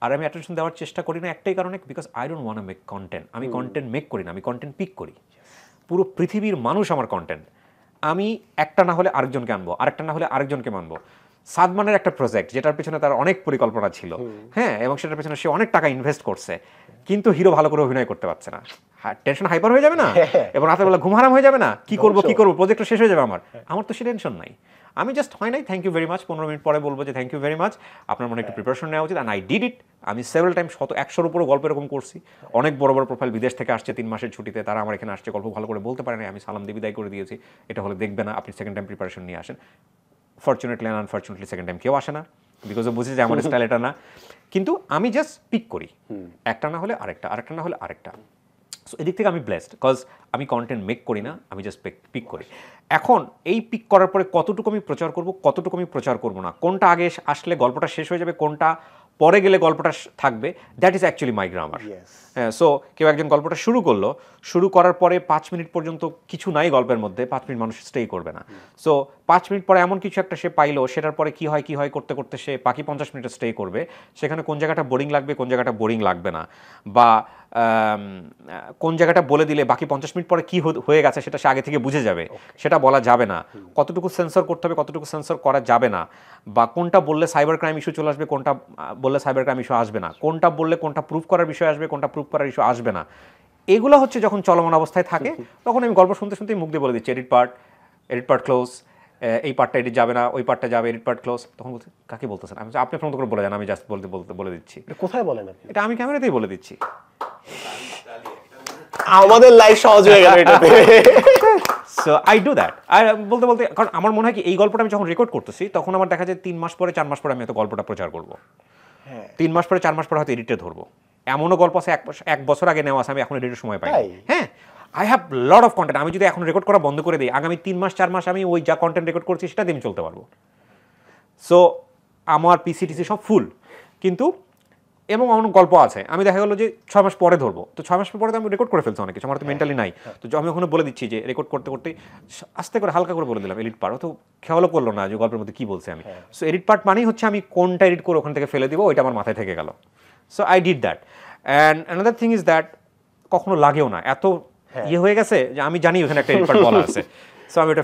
আর আমি অ্যাটেনশন দেওয়ার চেষ্টা করি না একটাই কারণে, because I don't want to make content. আমি কন্টেন্ট মেক করি না, আমি কন্টেন্ট পিক করি। পুরো পৃথিবীর মানুষ আমার কন্টেন্ট। আমি একটা না হলে আরেকজনকে আনবো, আরেকটা না হলে আরেকজনকে মানবো। সাদমানের একটা প্রজেক্ট যেটার পেছনে তার অনেক পরিকল্পনা ছিল, হ্যাঁ, এবং সেটার পেছনে সে অনেক টাকা ইনভেস্ট করছে, কিন্তু হিরো ভালো করে অভিনয় করতে পারছে না। টেনশন হাইপার হয়ে যাবে না, এবং রাতের বেলা ঘুম হারাম হয়ে যাবে না, কি করবো প্রজেক্ট শেষ হয়ে যাবে আমার তো সে টেনশন নাই। আমি জাস্ট হয় নাই, thank you very much, 15 minute পরে বলবো যে থ্যাংক ইউ ভেরি মাচ, আপনার মনে একটু প্রিপারেশন নেওয়া উচিত। And I did it. আমি সেভারাল টাইম 100-100-র উপরও গল্প এরকম করছি। অনেক বড় বড় প্রোফাইল বিদেশ থেকে আসছে 3 মাসের ছুটিতে, তারা আমার এখানে আসছে, গল্প ভালো করে বলতে পারে না, আমি সালাম দিয়ে বিদায় করে দিয়েছি, এটা হলে দেখবে না, আপনি সেকেন্ড টাইম প্রিপারেশন নিয়ে আসেন। Fortunately and unfortunately second time কেউ আসে না, বিকজ বুঝে যে আমার স্টাইল এটা না। কিন্তু আমি জাস্ট পিক করি, একটা না হলে আরেকটা, আরেকটা না হলে আরেকটা। সো এদিক থেকে আমি ব্লেসড, বিকজ আমি কন্টেন্ট মেক করি না, আমি জাস্ট পিক করি। এখন এই পিক করার পরে কতটুকু আমি প্রচার করব, কতটুকু আমি প্রচার করব না, কোনটা আগে আসলে গল্পটা শেষ হয়ে যাবে, কোনটা পরে গেলে গল্পটা থাকবে, that is actually my grammar. হ্যাঁ, সো কেউ একজন গল্পটা শুরু করলো, শুরু করার পরে 5 মিনিট পর্যন্ত কিছু নাই গল্পের মধ্যে, 5 মিনিট মানুষ স্টে করবে না। সো 5 মিনিট পরে এমন কিছু একটা সে পাইলো, সেটার পরে কি হয় করতে করতে সে বাকি 50 মিনিট স্টে করবে। সেখানে কোন জায়গাটা বোরিং লাগবে, কোন জায়গাটা বোরিং লাগবে না, বা কোন জায়গাটা বলে দিলে বাকি 50 মিনিট পরে কি হয়ে গেছে সেটা সে আগে থেকে বুঝে যাবে, সেটা বলা যাবে না। কতটুকু সেন্সর করতে হবে, কতটুকু সেন্সর করা যাবে না, বা কোনটা বললে সাইবার ক্রাইম ইস্যু চলে আসবে, কোনটা বললে সাইবার ক্রাইম ইস্যু আসবে না, কোনটা বললে কোনটা প্রুফ করার বিষয় আসবে, কোনটা প্রুফ করার ইস্যু আসবে না। এগুলো হচ্ছে যখন চলমান অবস্থায় থাকে, তখন আমি গল্প শুনতে শুনতেই মুখ দিয়ে বলে দিচ্ছি এডিট পার্ট ক্লোজ, এই পার্টটা এডিট যাবে না, ওই পার্টটা যাবে, এডিট পার্ট ক্লোজ। তখন বলছে কাকে বলতেছেন? আমি আপনি আপনার মতো করে বলে যান, আমি জাস্ট বলে দিচ্ছি। কোথায় বলেন আপনি? এটা আমি ক্যামেরাতেই বলে দিচ্ছি। আমাদের লাইফ সহজ হয়ে গেল এটাতে। So I do that. আর বলতে বলতে, কারণ আমার মনে হয় কি এই গল্পটা আমি যখন রেকর্ড করতেছি, তখন আমার দেখা যায় 3 মাস পরে 4 মাস পরে আমি হয়তো গল্পটা প্রচার করবো। 3 মাস পরে 4 মাস পরে হয়তো এডিটে ধরবো। এমনও গল্প আছে 1 বছর আগে নেওয়া আছে, আমি এখন এডিটের সময় পাই। হ্যাঁ, I have lot of content. আমি যদি এখন রেকর্ড করা বন্ধ করে দিই, আগামী 3 মাস 4 মাস আমি ওই যা কন্টেন্ট রেকর্ড করছি সেটা দিয়ে আমি চলতে পারবো। সো আমার পিসিটিসি সব ফুল, কিন্তু এবং অনেক গল্প আছে আমি দেখা গেলো যে 6 মাস পরে ধরবো, তো 6 মাস পরে তো আমি রেকর্ড করে ফেলছি অনেক কিছু, আমার তো মেন্টালি নাই। তো আমি ওখানে বলে দিচ্ছি যে রেকর্ড করতে করতে আস্তে করে হালকা করে বলে দিলাম এডিট পার্ট, তো খেয়ালও করলো না যে গল্পের মধ্যে কী বলছি আমি। সো এডিট পার্ট মানেই হচ্ছে আমি কোনটা এডিট করে ওখান থেকে ফেলে দিব, ওইটা আমার মাথায় থেকে গেল। So I did that. And another thing is that কখনো লাগেও না, এত ইয়ে হয়ে গেছে যে আমি জানি ওখানে একটা এডিট পার্ট বলা আছে, সো আমি ওটা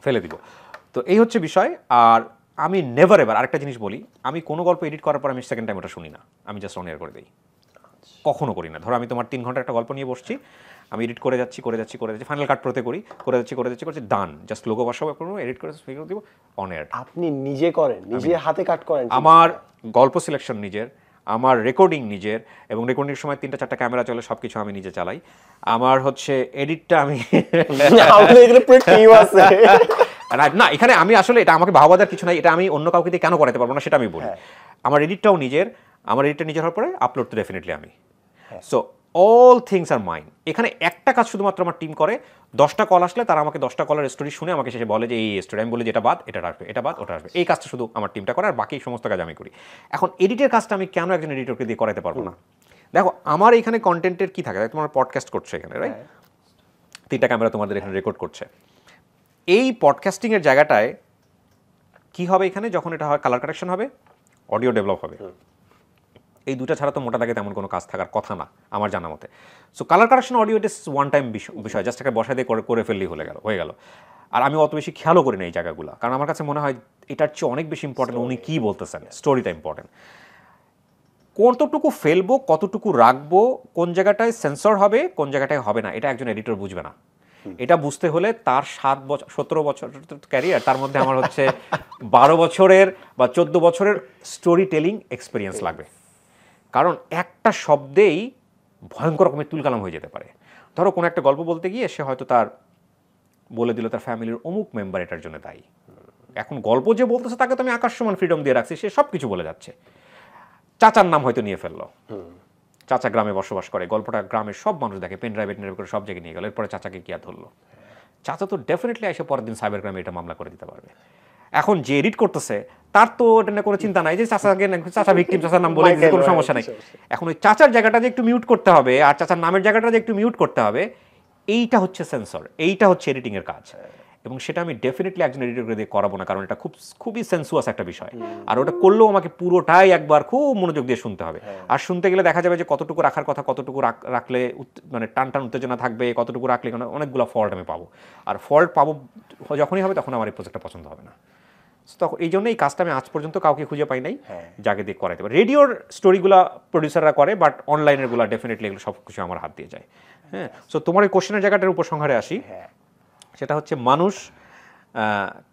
ফেলে দিব। তো এই হচ্ছে বিষয়। আর আমি নেভার এভার আরেকটা জিনিস বলি, আমি কোনো গল্প এডিট করার পর আমি সেকেন্ড টাইম ওটা শুনি না, আমি জাস্ট অন এয়ার করে দিই। কখনো করি না। ধরো আমি তোমার 3 ঘন্টার একটা গল্প নিয়ে বসছি, আমি এডিট করে যাচ্ছি, ফাইনাল কাট প্রোতে করি, করে যাচ্ছি ডান, জাস্ট লোগো বসাবো, এডিট করে দিব, অন এয়ার। আপনি নিজে করেন, নিজে হাতে কাট করেন? আমার গল্প সিলেকশন নিজের, আমার রেকর্ডিং নিজের, এবং রেকর্ডিংয়ের সময় 3-4টা ক্যামেরা চলে, সব কিছু আমি নিজে চালাই। আমার হচ্ছে এডিটটা আমি না, এখানে আমি আসলে এটা আমাকে ভাবাদার কিছু নাই, এটা আমি অন্য কাউকে দিয়ে কেন করাতে পারবো না সেটা আমি বলি। আমার এডিটটাও নিজের, আমার এডিটটা নিজের হওয়ার পরে আপলোড তো ডেফিনেটলি আমি। So all things are mine. এখানে একটা কাজ শুধুমাত্র আমার টিম করে, 10টা কল আসলে তারা আমাকে 10টা কলের স্টোরি শুনে আমাকে শেষে বলে যে এই স্টোরি, আমি বলি যে এটা বাদ, এটা আসবে, এটা বাদ, ওটা আসবে। এই কাজটা শুধু আমার টিমটা করে, আর বাকি সমস্ত কাজ আমি করি। এখন এডিটের কাজটা আমি কেন একজন এডিটরকে দিয়ে করাতে পারবো না? দেখো আমার এখানে কন্টেন্টের কি থাকে, তোমার পডকাস্ট করছে এখানে, রাইট? 3টা ক্যামেরা তোমাদের এখানে রেকর্ড করছে। এই পডকাস্টিংয়ের জায়গাটায় কি হবে এখানে, যখন এটা হয় কালার কারেকশন হবে, অডিও ডেভেলপ হবে, এই দুটো ছাড়া তো মোটা দাগে তেমন কোনো কাজ থাকার কথা না আমার জানা মতে। সো কালার কারেকশন, অডিও, ইট ইস ওয়ান টাইম বিষয়, জাস্ট একটা বসায় দিয়ে করে ফেললেই হয়ে গেল। আর আমি অত বেশি খেয়ালও করি না এই জায়গাগুলো, কারণ আমার কাছে মনে হয় এটার চেয়ে অনেক বেশি ইম্পর্টেন্ট উনি কী বলতেছেন, স্টোরিটা ইম্পর্টেন্ট। কতটুকু ফেলবো, কতটুকু রাখবো, কোন জায়গাটায় সেন্সর হবে, কোন জায়গাটায় হবে না, এটা একজন এডিটর বুঝবে না। এটা বুঝতে হলে তার 17 বছর ক্যারিয়ার, তার মধ্যে আমার হচ্ছে 12 বছরের বা 14 বছরের স্টোরি টেলিং এক্সপিরিয়েন্স লাগবে। কারণ একটা শব্দেই ভয়ঙ্কর রকমের তুলকালাম হয়ে যেতে পারে। ধরো কোনো একটা গল্প বলতে গিয়ে সে হয়তো তার বলে দিল তার ফ্যামিলির অমুক মেম্বার এটার জন্য দায়ী। এখন গল্প যে বলতেছে তাকে তো আমি আকাশ সমান ফ্রিডম দিয়ে রাখছি, সে সব কিছু বলে যাচ্ছে। চাচার নাম হয়তো নিয়ে ফেললো, চাচা গ্রামে বসবাস করে, গল্পটা গ্রামের সব মানুষ দেখে, পেন ড্রাইভ করে সব জায়গায় নিয়ে গেল, এরপরে চাচাকে কি আর ধরলো? চাচা তো ডেফিনেটলি এসে পরের দিন সাইবার ক্রাইমে এটা মামলা করে দিতে পারবে। এখন যে এডিট করতেছে তার তো এটা নিয়ে কোনো চিন্তা নাই যে চাচা ভিকটিম, চাচার নাম বলে দিতে কোনো সমস্যা নাই। এখন ওই চাচার জায়গাটা যে একটু মিউট করতে হবে আর চাচার নামের জায়গাটা যে একটু মিউট করতে হবে, এইটা হচ্ছে সেন্সর, এইটা হচ্ছে এডিটিংয়ের কাজ। এবং সেটা আমি ডেফিনেটলি একজন এডিটরকে দিয়ে করাবো না, কারণ এটা খুবই সেন্সুয়াস একটা বিষয়। আর ওটা করলেও আমাকে পুরোটাই একবার খুব মনোযোগ দিয়ে শুনতে হবে। আর শুনতে গেলে দেখা যাবে যে কতটুকু রাখার কথা, কতটুকু রাখলে মানে টান উত্তেজনা থাকবে, কতটুকু রাখলে অনেকগুলো ফল্ট আমি পাবো। আর ফল্ট পাবো যখনই হবে তখন আমার এই প্রজেক্টটা পছন্দ হবে না। তখন এই জন্য এই কাজটা আমি আজ পর্যন্ত কাউকে খুঁজে পাই নাই যাকে দিয়ে করাইতে পারে। রেডিওর স্টোরিগুলো প্রডিউসাররা করে, বাট অনলাইনেরগুলো ডেফিনেটলি এগুলো সব কিছু আমার হাত দিয়ে যায়। হ্যাঁ, সো তোমার এই কোশ্চেনের জায়গাটার উপসংহারে আসি, সেটা হচ্ছে মানুষ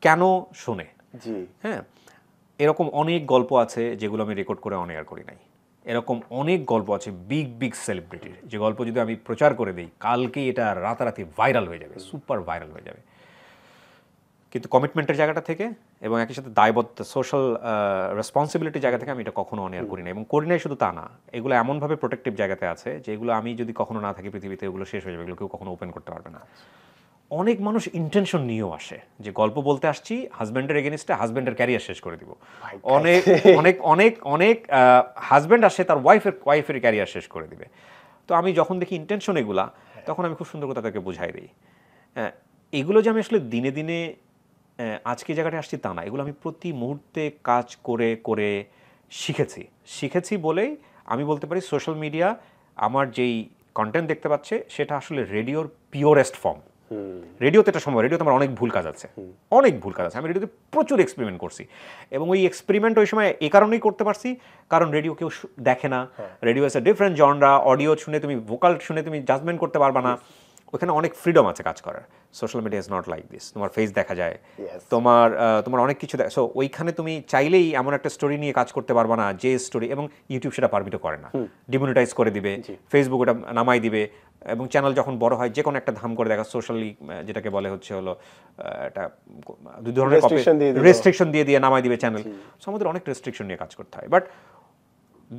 কেন শোনে। হ্যাঁ, এরকম অনেক গল্প আছে যেগুলো আমি রেকর্ড করে অন এয়ার করি নাই। এরকম অনেক গল্প আছে বিগ সেলিব্রিটির, যে গল্প যদি আমি প্রচার করে দিই কালকেই এটা রাতারাতি ভাইরাল হয়ে যাবে, সুপার ভাইরাল হয়ে যাবে। কিন্তু কমিটমেন্টের জায়গাটা থেকে এবং একই সাথে দায়বদ্ধ সোশ্যাল রেসপন্সিবিলিটি জায়গা থেকে আমি এটা কখনো অন এয়ার করি না। এবং করি নাই শুধু তা না, এগুলো এমনভাবে প্রোটেক্টিভ জায়গাতে আছে যে এগুলো আমি যদি কখনো না থাকি পৃথিবীতে, এগুলো শেষ হয়ে যাবে, এগুলো কেউ কখনো ওপেন করতে পারবে না। অনেক মানুষ ইন্টেনশন নিয়েও আসে যে গল্প বলতে আসছি হাজব্যান্ডের এগেনিস্টে, হাজব্যান্ডের ক্যারিয়ার শেষ করে দিব। অনেক অনেক অনেক অনেক হাজব্যান্ড আসে তার ওয়াইফের ক্যারিয়ার শেষ করে দিবে। তো আমি যখন দেখি ইন্টেনশন এগুলা, তখন আমি খুব সুন্দর করে তাদেরকে বুঝাই দিই। এগুলো যে আমি আসলে দিনে দিনে আজকে জায়গাটা আসছি তা না, এগুলো আমি প্রতি মুহূর্তে কাজ করে করে শিখেছি বলেই আমি বলতে পারি সোশ্যাল মিডিয়া আমার যেই কন্টেন্ট দেখতে পাচ্ছে সেটা আসলে রেডিওর পিওরেস্ট ফর্ম। রেডিওতে এটা সম্ভব, রেডিওতে আমার অনেক ভুল কাজ আছে, আমি রেডিওতে প্রচুর এক্সপেরিমেন্ট করছি। এবং ওই এক্সপেরিমেন্ট ওই সময় এই কারণেই করতে পারছি কারণ রেডিও কেউ দেখে না, radio is a different genre, audio শুনে তুমি ভোকাল শুনে তুমি জাজমেন্ট করতে পারবা না, ওখানে অনেক ফ্রিডম আছে কাজ করার। Social media is not like this, তোমার ফেস দেখা যায়, তোমার অনেক কিছু সো ওইখানে তুমি চাইলেই এমন একটা স্টোরি নিয়ে কাজ করতে পারবা না যে স্টোরি, এবং ইউটিউব সেটা পারমিটও করে না, ডিমনিটাইজ করে দিবে, ফেসবুক ওটা নামাই দিবে, এবং চ্যানেল যখন বড় হয় যে কোনো একটা ধাম করে দেখা সোশ্যালি, যেটাকে বলে হচ্ছে হলো একটা দুই ধরনের রেস্ট্রিকশন দিয়ে নামাই দিবে চ্যানেল। সো আমাদের অনেক রেস্ট্রিকশন নিয়ে কাজ করতে হয়। বাট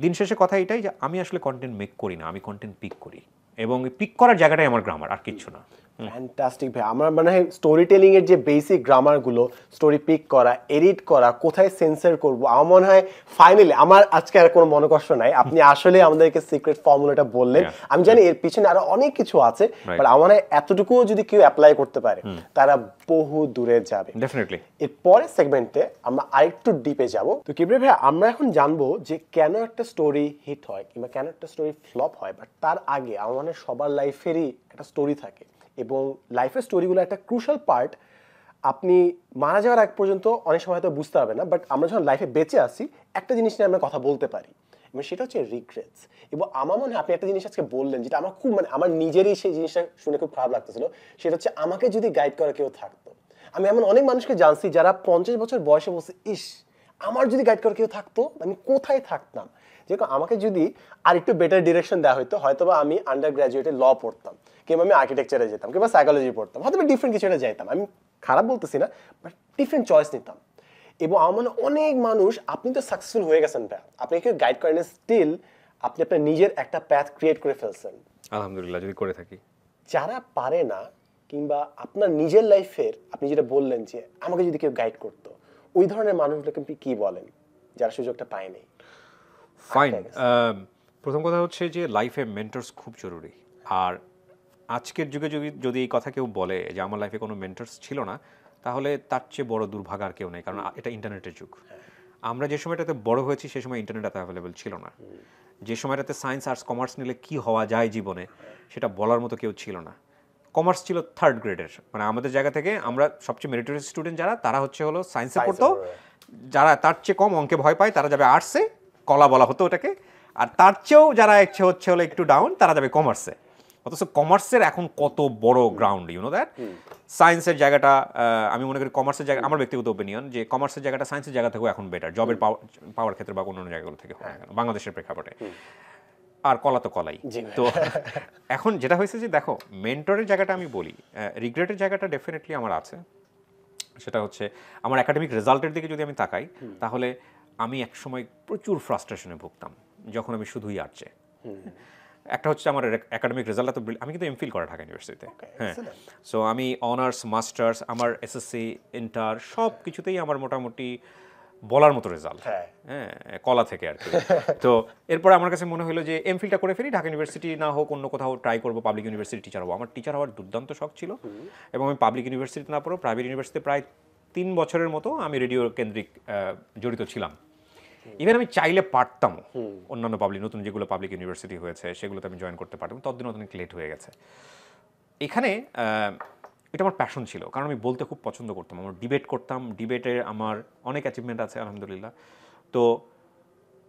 দিন শেষে কথা এটাই যে আমি আসলে কন্টেন্ট মেক করি না, আমি কন্টেন্ট পিক করি, এবং পিক করার জায়গাটাই আমার গ্রামার, আর কিচ্ছু না। ফ্যান্টাস্টিক ভাই, আমার মনে হয় স্টোরি টেলিং এর যে বেসিক গ্রামারগুলো, স্টোরি পিক করা, এডিট করা, কোথায় সেন্সর করব, আমার মনে হয় ফাইনালি আমার আজকে আর কোনো মনোকষ্ট নাই। আপনি আসলে আমাদেরকে সিক্রেট ফর্মুলাটা বললেন। আমি জানি এর পিছনে আরো অনেক কিছু আছে, বাট আমার এতটুকুও যদি কেউ অ্যাপ্লাই করতে পারে তারা বহু দূরে যাবে ডেফিনেটলি। এর পরের সেগমেন্টে আমরা আরেকটু ডিপে যাব। তো কিবরিয়া ভাই, আমরা এখন জানবো যে কেন একটা স্টোরি হিট হয় কিংবা কেন একটা স্টোরি ফ্লপ হয়। বাট তার আগে আমার মনে হয় সবার লাইফেরই একটা স্টোরি থাকে, এবং লাইফের স্টোরিগুলো একটা ক্রুশাল পার্ট। আপনি মারা যাওয়ার আগ পর্যন্ত অনেক সময় হয়তো বুঝতে পারবেন না, বাট আমরা যখন লাইফে বেঁচে আসি একটা জিনিস নিয়ে আমরা কথা বলতে পারি, এবং সেটা হচ্ছে রিগ্রেটস। এবং আমার মনে হয় আপনি একটা জিনিস আজকে বললেন যেটা আমার খুব আমার নিজেরই সেই জিনিসটা শুনে খুব খারাপ লাগতেছিল, সেটা হচ্ছে আমাকে যদি গাইড করা কেউ থাকতো। আমি এমন অনেক মানুষকে জানছি যারা 50 বছর বয়সে বসে, ইস আমার যদি গাইড করা কেউ থাকতো আমি কোথায় থাকতাম। যেরকম আমাকে যদি আর একটু বেটার ডিরেকশন দেওয়া হতো, হয়তো বা আমি আন্ডার গ্র্যাজুয়েটে ল পড়তাম, কিংবা আমি আর্কিটেকচারে যেতাম, কিংবা সাইকোলজি পড়তাম, হয়তো ডিফারেন্ট কিছু একটা যাইতাম। আমি খারাপ বলতেছি না, বাট ডিফারেন্ট চয়েস নিতাম। এবং আমার মানে অনেক মানুষ, আপনি তো সাকসেসফুল হয়ে গেছেন ভাই, আপনি কেউ গাইড করেন, স্টিল আপনি আপনার নিজের একটা প্যাথ ক্রিয়েট করে ফেলছেন। আলহামদুলিল্লাহ, যদি করে থাকি। যারা পারে না, কিংবা আপনার নিজের লাইফের আপনি যেটা বললেন যে আমাকে যদি কেউ গাইড করতো, ওই ধরনের মানুষগুলোকে আপনি কি বলেন যারা সুযোগটা পায়নি? ফাইন। প্রথম কথা হচ্ছে যে লাইফে মেন্টরস খুব জরুরি। আর আজকের যুগে যদি এই কথা কেউ বলে যে আমার লাইফে কোনো মেন্টরস ছিল না, তাহলে তার চেয়ে বড় দুর্ভাগা আর কেউ নেই। কারণ এটা ইন্টারনেটের যুগ। আমরা যে সময়টাতে বড় হয়েছি সে সময় ইন্টারনেট এত অ্যাভেলেবল ছিল না। যে সময়টাতে সায়েন্স আর্টস কমার্স নিলে কি হওয়া যায় জীবনে সেটা বলার মতো কেউ ছিল না। কমার্স ছিল থার্ড গ্রেডের, মানে আমাদের জায়গা থেকে আমরা সবচেয়ে মেরিটোরিয়াস স্টুডেন্ট যারা, তারা হলো সায়েন্সে পড়তো। যারা তার চেয়ে কম অঙ্কে ভয় পায় তারা যাবে আর্টসে, কলা বলা হতো ওটাকে। আর তার চেয়েও যারা হলো একটু ডাউন, তারা যাবে কমার্সে। অথচ কমার্সের এখন কত বড় গ্রাউন্ড, ইউ নো দ্যাট। সায়েন্সের জায়গাটা আমি মনে করি কমার্সের জায়গা, আমার ব্যক্তিগত ওপিনিয়ন, যে কমার্সের জায়গাটা সায়েন্সের জায়গা থেকেও এখন বেটার, জবের পাওয়ার ক্ষেত্রে বা অন্য জায়গাগুলো থেকে হোক না কেন, বাংলাদেশের প্রেক্ষাপটে। আর কলা তো কলাই। তো এখন যেটা হয়েছে যে দেখো, মেন্টরের জায়গাটা আমি বলি, রিগ্রেটের জায়গাটা ডেফিনেটলি আমার আছে। সেটা হচ্ছে আমার একাডেমিক রেজাল্টের দিকে যদি আমি তাকাই, তাহলে আমি এক সময় প্রচুর ফ্রাস্ট্রেশনে ভুগতাম যখন আমি শুধুই আর্টসে। একটা হচ্ছে আমার একাডেমিক রেজাল্ট এত, আমি কিন্তু এমফিল করা ঢাকা ইউনিভার্সিটিতে। হ্যাঁ, সো আমি অনার্স মাস্টার্স, আমার এসএসসি ইন্টার সব কিছুতেই আমার মোটামুটি বলার মতো রেজাল্ট, হ্যাঁ, কলা থেকে আর কি। তো এরপর আমার কাছে মনে হলো যে এমফিলটা করে ফেলি, ঢাকা ইউনিভার্সিটি না হোক অন্য কোথাও ট্রাই করবো, পাবলিক ইউনিভার্সিটি টিচার হবো। আমার টিচার হওয়ার দুর্দান্ত শখ ছিল, এবং আমি পাবলিক ইউনিভার্সিটি না পড়েও প্রাইভেট ইউনিভার্সিটিতে প্রায় 3 বছরের মতো আমি রেডিও কেন্দ্রিক জড়িত ছিলাম। ইভেন আমি চাইলে পারতাম অন্যান্য নতুন যেগুলো পাবলিক ইউনিভার্সিটি হয়েছে সেগুলোতে আমি জয়েন করতে পারতাম, ততদিন অনেক লেট হয়ে গেছে। এখানে এটা আমার প্যাশন ছিল, কারণ আমি বলতে খুব পছন্দ করতাম, আমার ডিবেট করতাম, ডিবেটে আমার অনেক অ্যাচিভমেন্ট আছে আলহামদুলিল্লাহ। তো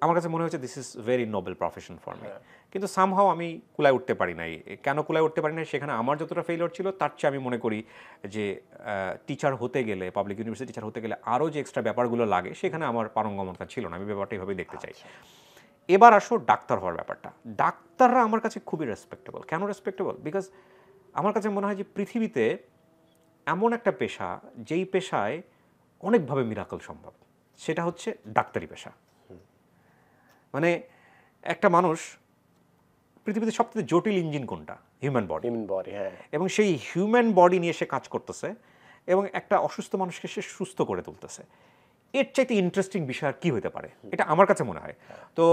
আমার কাছে মনে হচ্ছে this is very noble profession for me. কিন্তু সামহাও আমি কুলায় উঠতে পারি নাই। কেন কুলায় উঠতে পারি নাই, সেখানে আমার যতটা ফেইলিওর ছিল তার চেয়ে আমি মনে করি যে টিচার হতে গেলে, পাবলিক ইউনিভার্সিটি টিচার হতে গেলে আরও যে এক্সট্রা ব্যাপারগুলো লাগে সেখানে আমার পারঙ্গমতা ছিল না। আমি ব্যাপারটা এইভাবেই দেখতে চাই। এবার আসো ডাক্তার হওয়ার ব্যাপারটা। ডাক্তাররা আমার কাছে খুবই রেসপেক্টেবল। কেন রেসপেক্টেবল? বিকজ আমার কাছে মনে হয় যে পৃথিবীতে এমন একটা পেশা, যেই পেশায় অনেকভাবে মিরাকল সম্ভব, সেটা হচ্ছে ডাক্তারি পেশা। মানে একটা মানুষ, পৃথিবীতে সবথেকে জটিল ইঞ্জিন কোনটা? Human body. এবং সেই হিউম্যান বডি নিয়ে সে কাজ করতেছে, এবং একটা অসুস্থ মানুষকে সে সুস্থ করে তুলতেছে। এর চাইতে ইন্টারেস্টিং বিষয় আর কি হতে পারে, এটা আমার কাছে মনে হয়। তো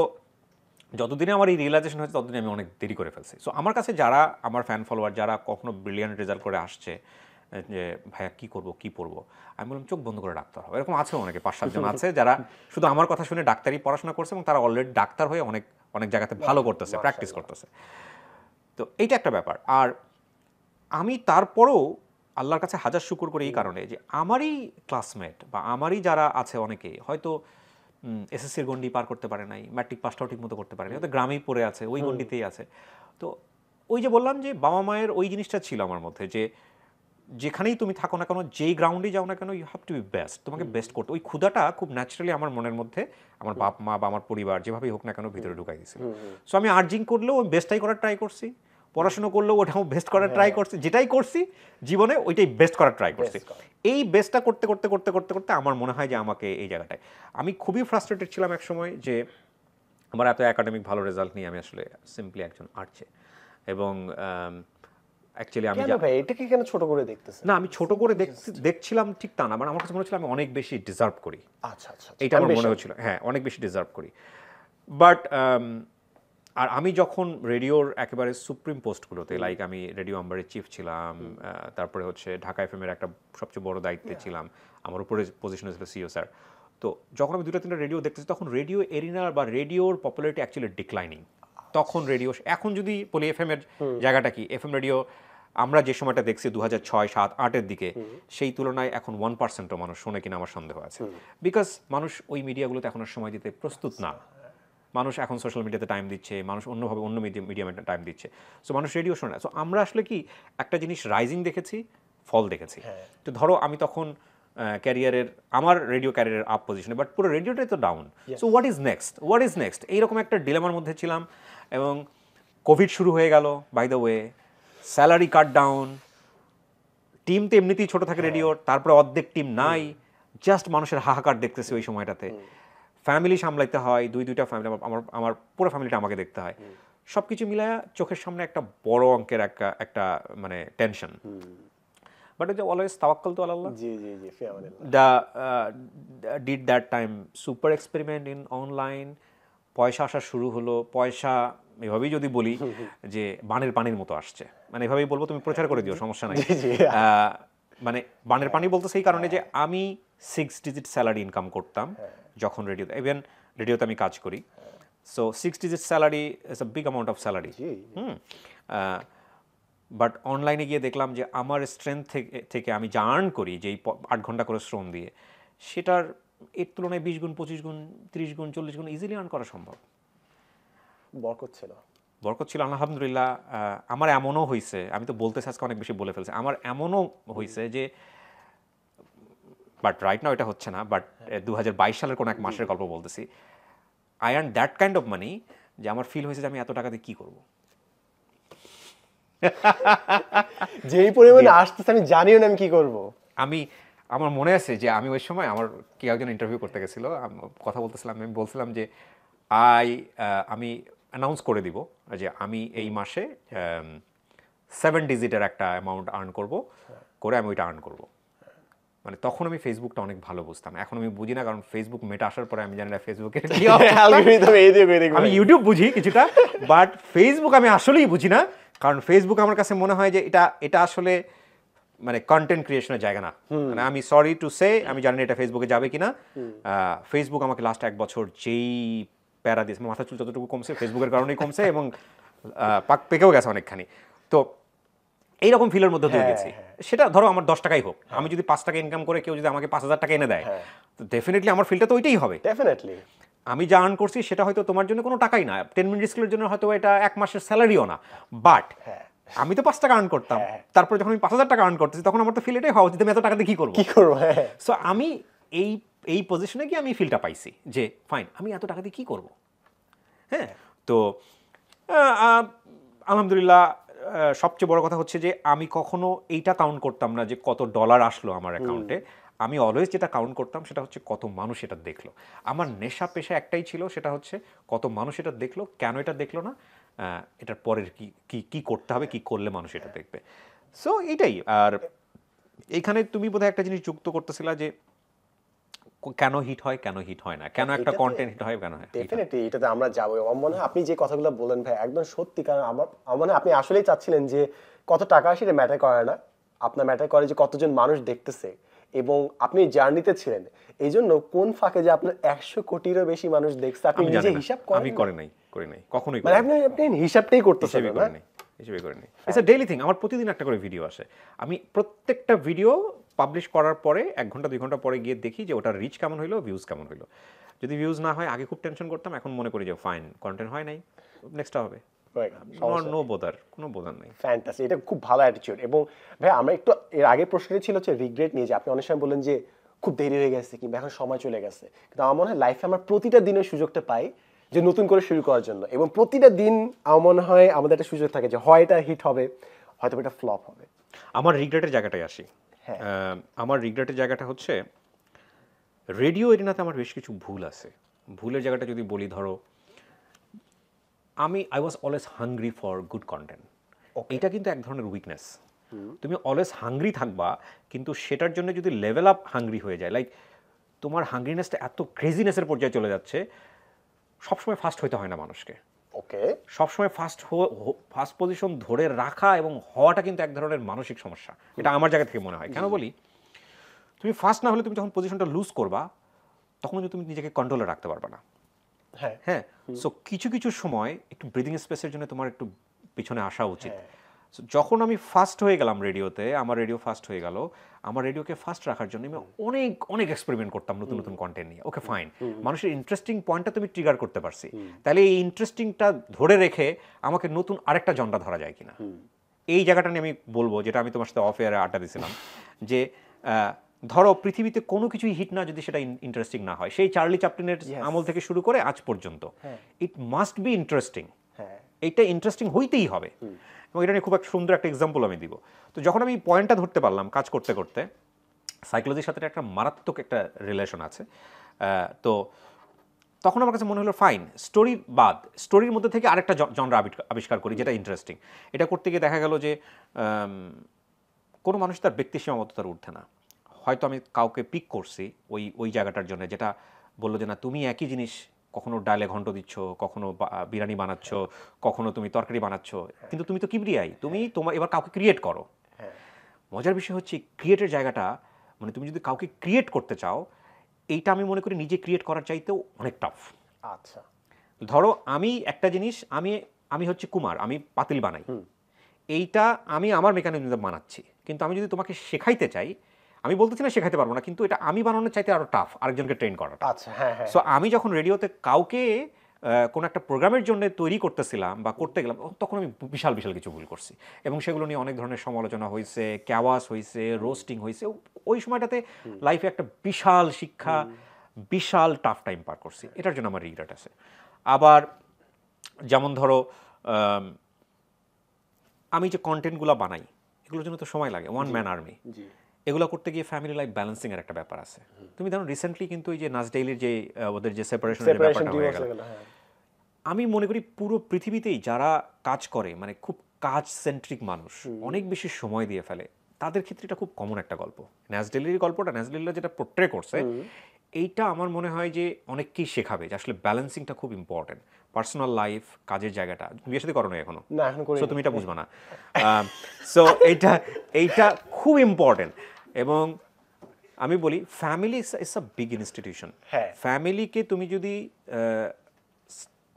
যতদিনে আমার এই রিয়েলাইজেশন হয়েছে ততদিনে আমি অনেক দেরি করে ফেলছি। সো আমার কাছে যারা আমার ফ্যান ফলোয়ার, যারা কখনো ব্রিলিয়ান্ট রেজাল্ট করে আসছে যে ভাইয়া কী করবো কী পড়বো, আমি বললাম চোখ বন্ধ করে ডাক্তার হবে। এরকম আছে অনেকে, 5-7 জন আছে যারা শুধু আমার কথা শুনে ডাক্তারি পড়াশোনা করছে, এবং তারা অলরেডি ডাক্তার হয়ে অনেক অনেক জায়গাতে ভালো করতেছে, প্র্যাকটিস করতেছে। তো এইটা একটা ব্যাপার। আর আমি তারপরেও আল্লাহর কাছে হাজার শুকর করি এই কারণে যে আমারই ক্লাসমেট বা আমারই যারা আছে, অনেকে হয়তো এসএসসির গন্ডি পার করতে পারে নাই, ম্যাট্রিক পাসটাও ঠিক মতো করতে পারে নাই, হয়তো গ্রামেই পড়ে আছে, ওই গন্ডিতেই আছে। তো ওই যে বললাম যে বাবা মায়ের ওই জিনিসটা ছিল আমার মধ্যে, যে যেখানেই তুমি থাকো না কেন, যেই গ্রাউন্ডে যাও না কেন, you have to be best, তোমাকে বেস্ট করতে। ওই ক্ষুধাটা খুব ন্যাচারালি আমার মনের মধ্যে আমার বাপ মা বা আমার পরিবার যেভাবেই হোক না কেন ভিতরে ঢুকাই দিয়েছিল। সো আমি আর্জিং করলেও ওই বেস্টটাই করার ট্রাই করছি, পড়াশোনা করলেও ওটাও বেস্ট করার ট্রাই করছি, যেটাই করছি জীবনে ওইটাই বেস্ট করার ট্রাই করছি। এই বেস্টটা করতে করতে করতে করতে করতে আমার মনে হয় যে আমাকে এই জায়গাটায় আমি খুবই ফ্রাস্ট্রেটেড ছিলাম এক সময়, যে আমার এত একাডেমিক ভালো রেজাল্ট নিয়ে আমি আসলে সিম্পলি একজন আর্টসে, এবং অ্যাকচুয়ালি আমি এটাকে কেন ছোট করে দেখতেছেন? না, আমি ছোট করে দেখছিলাম ঠিক তা না, মানে আমার কাছে মনে হচ্ছিল আমি অনেক বেশি ডিজার্ভ করি। আচ্ছা আচ্ছা, এটা আমার মনে হচ্ছিল, হ্যাঁ অনেক বেশি ডিজার্ভ করি। বাট আর আমি যখন রেডিওর একেবারে সুপ্রিম পোস্টগুলোতে, লাইক আমি রেডিও আম্বারের চিফ ছিলাম, তারপরে হচ্ছে ঢাকা এফএম এর একটা সবচেয়ে বড় দায়িত্বে ছিলাম, আমার উপরে পজিশনে ছিল সিও স্যার। তো যখন আমি 2-3টা রেডিও দেখতেছি, তখন রেডিও এরিনার বা রেডিওর পপুলারিটি অ্যাকচুয়ালি ডিক্লাইনিং। তখন রেডিও, এখন যদি বলি এফএম এর জায়গাটা কি, এফএম রেডিও আমরা যে সময়টা দেখছি 2006, 7, 8-এর দিকে, সেই তুলনায় এখন 1%ও মানুষ শোনে কিনা আমার সন্দেহ আছে। বিকজ মানুষ ওই মিডিয়াগুলোতে এখন আর সময় দিতে প্রস্তুত না। মানুষ এখন সোশ্যাল মিডিয়াতে টাইম দিচ্ছে, মানুষ অন্যভাবে অন্য মিডিয়ামে টাইম দিচ্ছে। সো মানুষ রেডিও শোনে না। সো আমরা আসলে কি একটা জিনিস রাইজিং দেখেছি, ফল দেখেছি। তো ধরো আমি তখন ক্যারিয়ারের, আমার রেডিও ক্যারিয়ারের আপ পজিশনে, বাট পুরো রেডিওটাই তো down. So what is next এইরকম একটা ডিলেমার মধ্যে ছিলাম। এবং কোভিড শুরু হয়ে গেল, by the way, salary cut down, team তো এমনিতেই ছোট থাকে রেডিওর, তারপরে অর্ধেক টিম নাই, জাস্ট মানুষের হাহাকার দেখতেছে ওই সময়টাতে। ফ্যামিলি সামলাইতে হয়, দুইটা ফ্যামিলি, আমার আমার পুরো ফ্যামিলিটা আমাকে দেখতে হয়, সব কিছু মিলায়া চোখের সামনে একটা বড় অঙ্কের একটা মানে টেনশন। বাট ইট অলওয়েজ তাওয়াক্কাল তো আল্লাহ। জি জি জি, ফি আমানিল্লাহ। The did that time super experiment in online, পয়সা আসা শুরু হলো, পয়সা এভাবেই যদি বলি যে বানের পানির মতো আসছে, মানে এভাবেই বলবো, তুমি প্রচার করে দিও, সমস্যা নাই। জি জি, মানে বানের পানি বলতে সেই কারণে যে আমি 6 ডিজিট স্যালারি ইনকাম করতাম যখন রেডিওতে, ইভেন রেডিওতে আমি কাজ করি। So 6 digit salary is a big amount of salary. G. But অনলাইনে গিয়ে দেখলাম যে আমার স্ট্রেংথ থেকে আমি যা আর্ন করি, যে এই 8 ঘন্টা করে শ্রম দিয়ে, সেটার এর তুলনায় 20 গুণ, 25 গুণ, 30 গুণ, 40 গুণ ইজিলি আর্ন করা সম্ভব। বরকত ছিল। বরকত ছিল, আলহামদুলিল্লাহ। আমার এমনও হয়েছে, আমি তো বলতে আজকে অনেক বেশি বলে ফেলছি, আমার এমনও হয়েছে যে, বাট রাইট নাও এটা হচ্ছে না, বাট 2022 সালের কোনো এক মাসের গল্প বলতেছি, I earn that kind of money যে আমার ফিল হয়েছে যে আমি এত টাকা দিয়ে কী করবো। যেই পরিমাণে আসতেছে আমি জানিও না আমি কি করব। আমার মনে আছে যে আমি ওই সময় আমার কেউ একজন ইন্টারভিউ করতে গেছিলো, কথা বলতেছিলাম, আমি বলছিলাম যে আমি অ্যানাউন্স করে দিব যে আমি এই মাসে 7 ডিজিটের একটা অ্যামাউন্ট আর্ন করব, করে আমি ওইটা আর্ন করব। মানে তখন আমি ফেসবুকটা অনেক ভালো বুঝতাম, এখন আমি বুঝি না, কারণ ফেসবুক মেটা আসার পরে আমি জানি না ফেসবুকে আমি ইউটিউব বুঝি কিছুটা, বাট ফেসবুক আমি আসলেই বুঝি না, কারণ ফেসবুক আমার কাছে মনে হয় যে এটা আসলে মানে কন্টেন্ট ক্রিয়েশনের জায়গা না। মানে আমি সরি টু সে, আমি জানি না এটা ফেসবুকে যাবে কিনা। ফেসবুক আমাকে লাস্ট 1 বছর যেই প্যারা দিয়েছে, মাথা চুল যতটুকু কমছে ফেসবুকের কারণেই কমছে, এবং পাক পেকেও গেছে অনেকখানি। তো এইরকম ফিলের মধ্যে দিয়ে গেছি। সেটা ধরো আমার 10 টাকাই হোক, আমি যদি 5 টাকা ইনকাম করে কেউ যদি আমাকে 5,000 টাকা এনে দেয়, তো ডেফিনেটলি আমার ফিলটা তো ওইটাই হবে। ডেফিনেটলি আমি যা আর্ন করছি সেটা হয়তো তোমার জন্য কোনো টাকাই না, 10 মিনিট স্কুলের জন্য হয়তো এটা 1 মাসের স্যালারিও না, বাট আমি তো 5 টাকা আর্ন করতাম, তারপরে যখন আমি 5,000 টাকা আর্ন করতেছি, তখন আমার তো ফিল এটাই হওয়া উচিত, আমি এত টাকা দিয়ে কী করবো। সো আমি এই পজিশনে গিয়ে আমি ফিলটা পাইছি যে ফাইন, আমি এত টাকা দিয়ে কী করবো। হ্যাঁ, তো আলহামদুলিল্লাহ, সবচেয়ে বড় কথা হচ্ছে যে আমি কখনো এইটা কাউন্ট করতাম না যে কত ডলার আসলো আমার অ্যাকাউন্টে, আমি অলওয়েজ যেটা কাউন্ট করতাম সেটা হচ্ছে কত মানুষ এটা দেখলো। আমার নেশা পেশা একটাই ছিল, সেটা হচ্ছে কত মানুষ এটা দেখলো, কেন এটা দেখলো না, এটার পরের কি করতে হবে, কি করলে মানুষ এটা দেখবে। সো এইটাই। আর এইখানে তুমি বোধহয় একটা জিনিস যুক্ত করতেছিলা যে কেন হিট হয়, কেন হিট হয় না, কেন একটা কন্টেন্ট হিট হয়, কেন হয়। ডেফিনেটলি এটাতে আমরা যাবো। আমার মনে হয় আপনি যে কথাগুলো বলেন ভাই একদম সত্যি, কারণ আমার মনে হয় আপনি আসলেই চাচ্ছিলেন যে কত টাকা সেটা ম্যাটার করে না, আপনার ম্যাটার করে যে কতজন মানুষ দেখতেছে, এবং আপনি জার্নিতে ছিলেন, এই জন্য কোন ফাঁকে যে আপনার 100 কোটিরও বেশি মানুষ দেখছে আপনি নিজে হিসাব করেন। আমি করি নাই কখনোই, মানে আপনি হিসাবটাই করতেছেন না। হিসেবে করে নিই। It's a daily thing. আমার প্রতিদিন একটা করে ভিডিও আসে, আমি প্রত্যেকটা ভিডিও পাবলিশ করার পরে 1 ঘন্টা 2 ঘন্টা পরে গিয়ে দেখি যে ওটার রিচ কেমন হইলো, ভিউজ কেমন হইলো। যদি ভিউজ না হয়, আগে খুব টেনশন করতাম, এখন মনে করি যে ফাইন, কন্টেন্ট হয় নাই, নেক্সটটা হবে। নো বোদার, কোনো বোদার নাই। ফ্যান্টাসি, এটা খুব ভালো অ্যাটিটিউড। এবং ভাই আমরা একটু এর আগে প্রশ্নটা ছিল হচ্ছে রিগ্রেট নিয়ে, যে আপনি অনেক সময় বললেন যে খুব দেরি হয়ে গেছে কিংবা এখন সময় চলে গেছে, কিন্তু আমার মনে হয় লাইফে আমরা প্রতিটা দিনের সুযোগটা পাই যে নতুন করে শুরু করার জন্য, এবং প্রতিটা দিন আমার মনে হয় আমাদের একটা সুযোগ থাকে যে হয় এটা হিট হবে, হয়তো এটা ফ্লপ হবে। আমার রিগ্রেটের জায়গাটায় আসি। আমার রিগ্রেটের জায়গাটা হচ্ছে রেডিও এরিনাতে আমার বেশ কিছু ভুল আছে। ভুলের জায়গাটা যদি বলি, ধরো I was always hungry for good content. এটা কিন্তু এক ধরনের উইকনেস। তুমি অলওয়েজ হাংরি থাকবা, কিন্তু সেটার জন্য যদি লেভেল আপ হাংরি হয়ে যায়, লাইক তোমার হাংরিনেসটা এত ক্রেজিনেসের পর্যায়ে চলে যাচ্ছে, সবসময় ফাস্ট হইতে হয় না মানুষকে। ওকে, সবসময় ফার্স্ট পজিশন ধরে রাখা এবং হওয়াটা কিন্তু এক ধরনের মানসিক সমস্যা, এটা আমার জায়গা থেকে মনে হয়। কেন বলি, তুমি ফার্স্ট না হলে তুমি যখন পজিশনটা লুজ করবা, তখন কিন্তু তুমি নিজেকে কন্ট্রোলে রাখতে পারবা না। হ্যাঁ, সো কিছু কিছু সময় একটু ব্রিদিং স্পেসের জন্য তোমার একটু পিছনে আসা উচিত। যখন আমি ফার্স্ট হয়ে গেলাম রেডিওতে, আমার রেডিও ফার্স্ট হয়ে গেল, আমার রেডিওকে ফার্স্ট রাখার জন্য আমি অনেক অনেক এক্সপেরিমেন্ট করতাম নতুন নতুন কন্টেন্ট নিয়ে। ওকে ফাইন, মানুষের ইন্টারেস্টিং পয়েন্টটা তুমি ট্রিগার করতে পারছি, তাহলে এই ইন্টারেস্টিংটা ধরে রেখে আমাকে নতুন আরেকটা জনরা ধরা যায় কিনা, এই জায়গাটা নিয়ে আমি বলবো, যেটা আমি তোমার সাথে অফ এয়ারে আড্ডা দিয়েছিলাম, যে ধরো পৃথিবীতে কোনো কিছুই হিট না যদি সেটা ইন্টারেস্টিং না হয়, সেই চার্লি চ্যাপলিনের আমল থেকে শুরু করে আজ পর্যন্ত, ইট মাস্ট বি ইন্টারেস্টিং। এইটা ইন্টারেস্টিং হইতেই হবে। এবং এটা নিয়ে খুব একটা সুন্দর একটা এক্সাম্পল আমি দিব। তো যখন আমি পয়েন্টটা ধরতে পারলাম কাজ করতে করতে, সাইকোলজির সাথে একটা মারাত্মক একটা রিলেশন আছে। তো তখন আমার কাছে মনে হলো ফাইন, স্টোরি বাদ, স্টোরির মধ্যে থেকে আরেকটা জনরা আবিষ্কার করি যেটা ইন্টারেস্টিং। এটা করতে গিয়ে দেখা গেল যে কোনো মানুষ তার ব্যক্তি সীমাবদ্ধতার ঊর্ধ্বে না। হয়তো আমি কাউকে পিক করছি ওই জায়গাটার জন্য, যেটা বললো যে না তুমি একই জিনিস কখনো ডালে ঘন্ট দিচ্ছ, কখনো বিরিয়ানি বানাচ্ছ, কখনো তুমি তরকারি বানাচ্ছ, কিন্তু তুমি তো কিবরিয়াই, তুমি তোমার এবার কাউকে ক্রিয়েট করো। মজার বিষয় হচ্ছে ক্রিয়েটের জায়গাটা, মানে তুমি যদি কাউকে ক্রিয়েট করতে চাও, এইটা আমি মনে করি নিজে ক্রিয়েট করার চাইতেও অনেক টাফ। আচ্ছা, ধরো আমি একটা জিনিস, আমি হচ্ছে কুমার, আমি পাতিল বানাই, এইটা আমি আমার মেকানিজমে বানাচ্ছি, কিন্তু আমি যদি তোমাকে শেখাইতে চাই, আমি বলতেছি না শেখাইতে পারবো না, কিন্তু এটা আমি বানানোর চাইতে আরো টাফ আরেকজনকে ট্রেন করাটা। আচ্ছা, হ্যাঁ হ্যাঁ। সো আমি যখন রেডিওতে কাউকে কোনো একটা প্রোগ্রামের জন্য তৈরি করতেছিলাম বা করতে গেলাম, তখন আমি বিশাল বিশাল কিছু ভুল করছি, এবং সেগুলো নিয়ে অনেক ধরনের সমালোচনা হয়েছে, ক্যাওয়াস হয়েছে, রোস্টিং হয়েছে। ওই সময়টাতে লাইফে একটা বিশাল শিক্ষা, বিশাল টাফ টাইম পার করছি, এটার জন্য আমার রিগ্রেট আছে। আবার যেমন ধরো আমি যে কন্টেন্টগুলো বানাই, এগুলোর জন্য তো সময় লাগে, ওয়ান ম্যান আর্মি, এগুলো করতে গিয়ে ফ্যামিলি লাইফ ব্যালেন্সিং এর একটা ব্যাপার আছে। তুমি ধরো রিসেন্টলি কিন্তু এই যে নাজ ডেইলির যে ওদের যে সেপারেশনের ব্যাপারটা হয়ে গেল, আমি মনে করি পুরো পৃথিবীতেই যারা কাজ করে, মানে খুব কাজ সেন্ট্রিক মানুষ, অনেক বেশি সময় দিয়ে ফেলে, তাদের ক্ষেত্রে এটা খুব কমন একটা গল্প। নাজ ডেইলির গল্পটা, নাজ ডেইলিরা যেটা পোর্ট্রে করছে, এইটা আমার মনে হয় যে অনেককেই শেখাবে যে আসলে ব্যালেন্সিংটা খুব ইম্পর্টেন্ট। পার্সোনাল লাইফ, কাজের জায়গাটা, বিয়ে শাদী করো না এখনো, সো তুমি এটা বুঝবা না। সো এইটা খুব ইম্পর্টেন্ট। এবং আমি বলি family is a big institution. ফ্যামিলিকে তুমি যদি,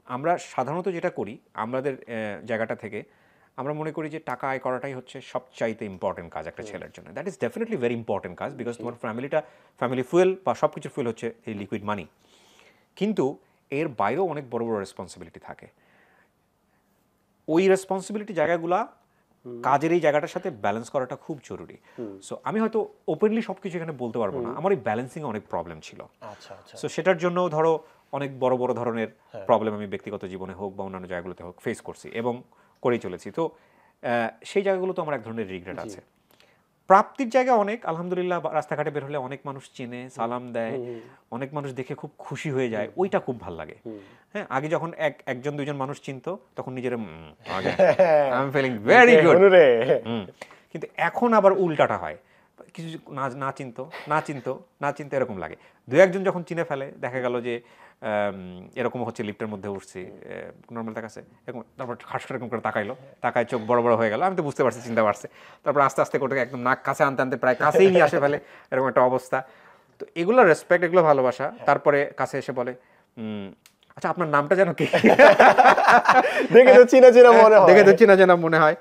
আমরা সাধারণত যেটা করি আমাদের জায়গাটা থেকে, আমরা মনে করি যে টাকা আয় করাটাই হচ্ছে সবচাইতে ইম্পর্টেন্ট কাজ একটা ছেলের জন্য। That is definitely very important কাজ, বিকজ তোমার ফ্যামিলি ফুয়েল বা সব কিছু ফুয়েল হচ্ছে এই লিকুইড মানি। কিন্তু এর বাইরেও অনেক বড় বড় রেসপন্সিবিলিটি থাকে। ওই রেসপন্সিবিলিটি জায়গাগুলা কাজের এই জায়গাটার সাথে ব্যালেন্স করাটা খুব জরুরি। সো আমি হয়তো ওপেনলি সব কিছু এখানে বলতে পারবো না, আমার এই ব্যালেন্সিংয়ে অনেক প্রবলেম ছিল। সো সেটার জন্য ধরো অনেক বড় বড় ধরনের প্রবলেম আমি ব্যক্তিগত জীবনে হোক বা অন্যান্য জায়গাগুলোতে হোক ফেস করছি এবং করেই চলেছি। তো সেই জায়গাগুলো তো আমার এক ধরনের রিগ্রেট আছে। প্রাপ্তির জায়গা অনেক, আলহামদুলিল্লাহ, রাস্তাঘাটে বের হলে অনেক মানুষ চেনে, সালাম দেয়, অনেক মানুষ দেখে খুব খুশি হয়ে যায়, ওইটা খুব ভালো লাগে। হ্যাঁ, আগে যখন একজন দুইজন মানুষ চিনতো তখন নিজের I am feeling very good, কিন্তু এখন আবার উল্টাটা হয়, কিছু না চিনতো এরকম লাগে। দু একজন যখন চিনে ফেলে, দেখা গেল যে এরকম হচ্ছে, লিফটের মধ্যে উঠছি, নর্মাল দেখাচ্ছে এরকম, তারপর খাস করে এরকম করে তাকায় চোখ বড় বড় হয়ে গেল, আমি তো বুঝতে পারছি, চিন্তা পারছে, তারপর আস্তে আস্তে করে একদম নাক কাছে আনতে প্রায় কাছেই নিয়ে আসে ফেলে, এরকম একটা অবস্থা। তো এগুলো রেসপেক্ট, এগুলো ভালোবাসা। তারপরে কাছে এসে বলে আচ্ছা আপনার নামটা যেন কি, দেখে তো চেনা চেনা মনে হয়।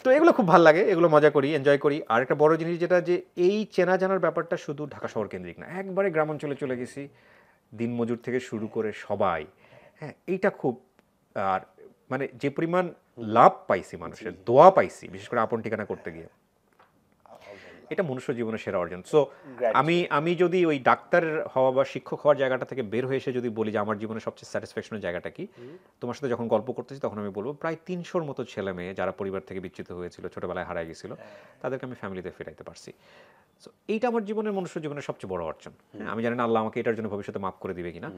তো এগুলো খুব ভালো লাগে, এগুলো মজা করি, এনজয় করি। আর একটা বড় জিনিস যেটা, যে এই চেনা জানার ব্যাপারটা শুধু ঢাকা শহর কেন্দ্রিক না, একবারে গ্রামাঞ্চলে চলে গেছি, দিনমজুর থেকে শুরু করে সবাই। হ্যাঁ, এইটা খুব, আর মানে যে পরিমাণ লাভ পাইছি, মানুষের দোয়া পাইছি, বিশেষ করে আপন ঠিকানা করতে গিয়ে, এটা মনুষ্য জীবনের সেরা অর্জন। সো আমি যদি ওই ডাক্তার হওয়া বা শিক্ষক হওয়ার জায়গাটা থেকে বের হয়ে এসে যদি বলি যে আমার জীবনের সবচেয়ে স্যাটিসফ্যাকশনের জায়গাটা কি, তোমার সাথে যখন গল্প করতেছি তখন আমি বলবো প্রায় 300-র মতো ছেলে মেয়ে যারা পরিবার থেকে বিচ্যুত হয়েছিল, ছোটবেলায় হারায় গেছিল, তাদেরকে আমি ফ্যামিলিতে ফেরাইতে পারছি। সো এইটা আমার জীবনের, মনুষ্য জীবনের সবচেয়ে বড় অর্জন। আমি জানি না আল্লাহ আমাকে এটার জন্য ভবিষ্যতে মাফ করে দিবে কিনা,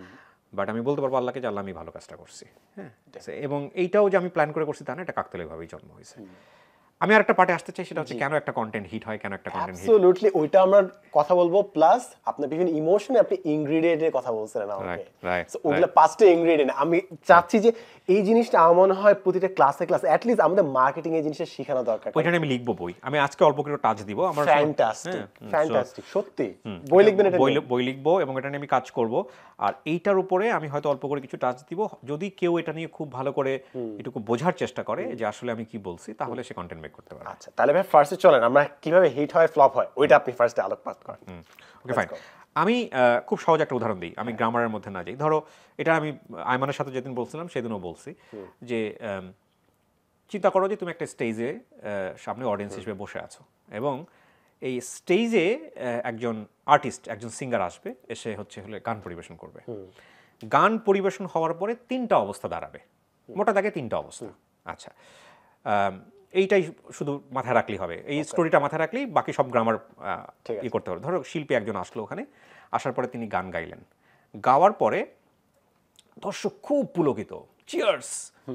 বাট আমি বলতে পারবো আল্লাহকে যে আল্লাহ আমি ভালো কাজটা করছি। হ্যাঁ, এবং এইটাও যে আমি প্ল্যান করে করছি তা না, এটা কাকতালীয়ভাবেই জন্ম হয়েছে। আমি আরেকটা পার্টে আসতে চাই, সেটা হচ্ছে কেন একটা কন্টেন্ট হিট হয়, কেন একটা কন্টেন্ট হিট। অ্যাবসলিউটলি, ওইটা আমরা কথা বলবো। প্লাস আপনার বিভিন্ন ইমোশনে আপনি ইনগ্রেডিয়েন্টের কথা বলছিলেন আমাকে, সো ওগুলা 5টা ইনগ্রেডিয়েন্ট। আমি চাচ্ছি যে এই জিনিসটা আমার মনে হয় প্রতিটা ক্লাসে অ্যাট লিস্ট আমাদের মার্কেটিং এই জিনিসটা শেখানো দরকার। ওইটা আমি লিখবো বই, আমি আজকে অল্প করে টাচ দিব। আমার ফ্যান্টাস্টিক, সত্যি বই লিখবেন, এটা বই লিখবো এবং এটা নিয়ে আমি কাজ করব। আর এইটার উপরে আমি হয়তো অল্প করে কিছু টাচ দিব। যদি কেউ এটা নিয়ে খুব ভালো করে এটুকু বোঝার চেষ্টা করে যে আসলে আমি কি বলছি, তাহলে সে কন্টেন্ট মেক করতে পারে। আচ্ছা, তাহলে ভাই ফার্স্টে চলেন আমরা কিভাবে হিট হয়, ফ্লপ হয়, ওইটা আপনি ফার্স্টে আলোকপাত করেন। ওকে, ফাইন। আমি খুব সহজ একটা উদাহরণ দিই, আমি গ্রামারের মধ্যে না যাই। ধরো, এটা আমি আইমানের সাথে যেদিন বলছিলাম সেদিনও বলছি যে চিন্তা করো যে তুমি একটা স্টেজে সামনে অডিয়েন্স হিসেবে বসে আছো, এবং এই স্টেজে একজন আর্টিস্ট, একজন সিঙ্গার আসবে, এসে হলে গান পরিবেশন করবে। গান পরিবেশন হওয়ার পরে 3টা অবস্থা দাঁড়াবে, মোটা দাগে 3টা অবস্থা। আচ্ছা, এইটাই শুধু মাথায় রাখলেই হবে, এই স্টোরিটা মাথায় রাখলেই বাকি সব গ্রামার করতে হবে। ধরো শিল্পী একজন আসলো, ওখানে আসার পরে তিনি গান গাইলেন, গাওয়ার পরে দর্শক খুব পুলকিত, চিয়ার্স,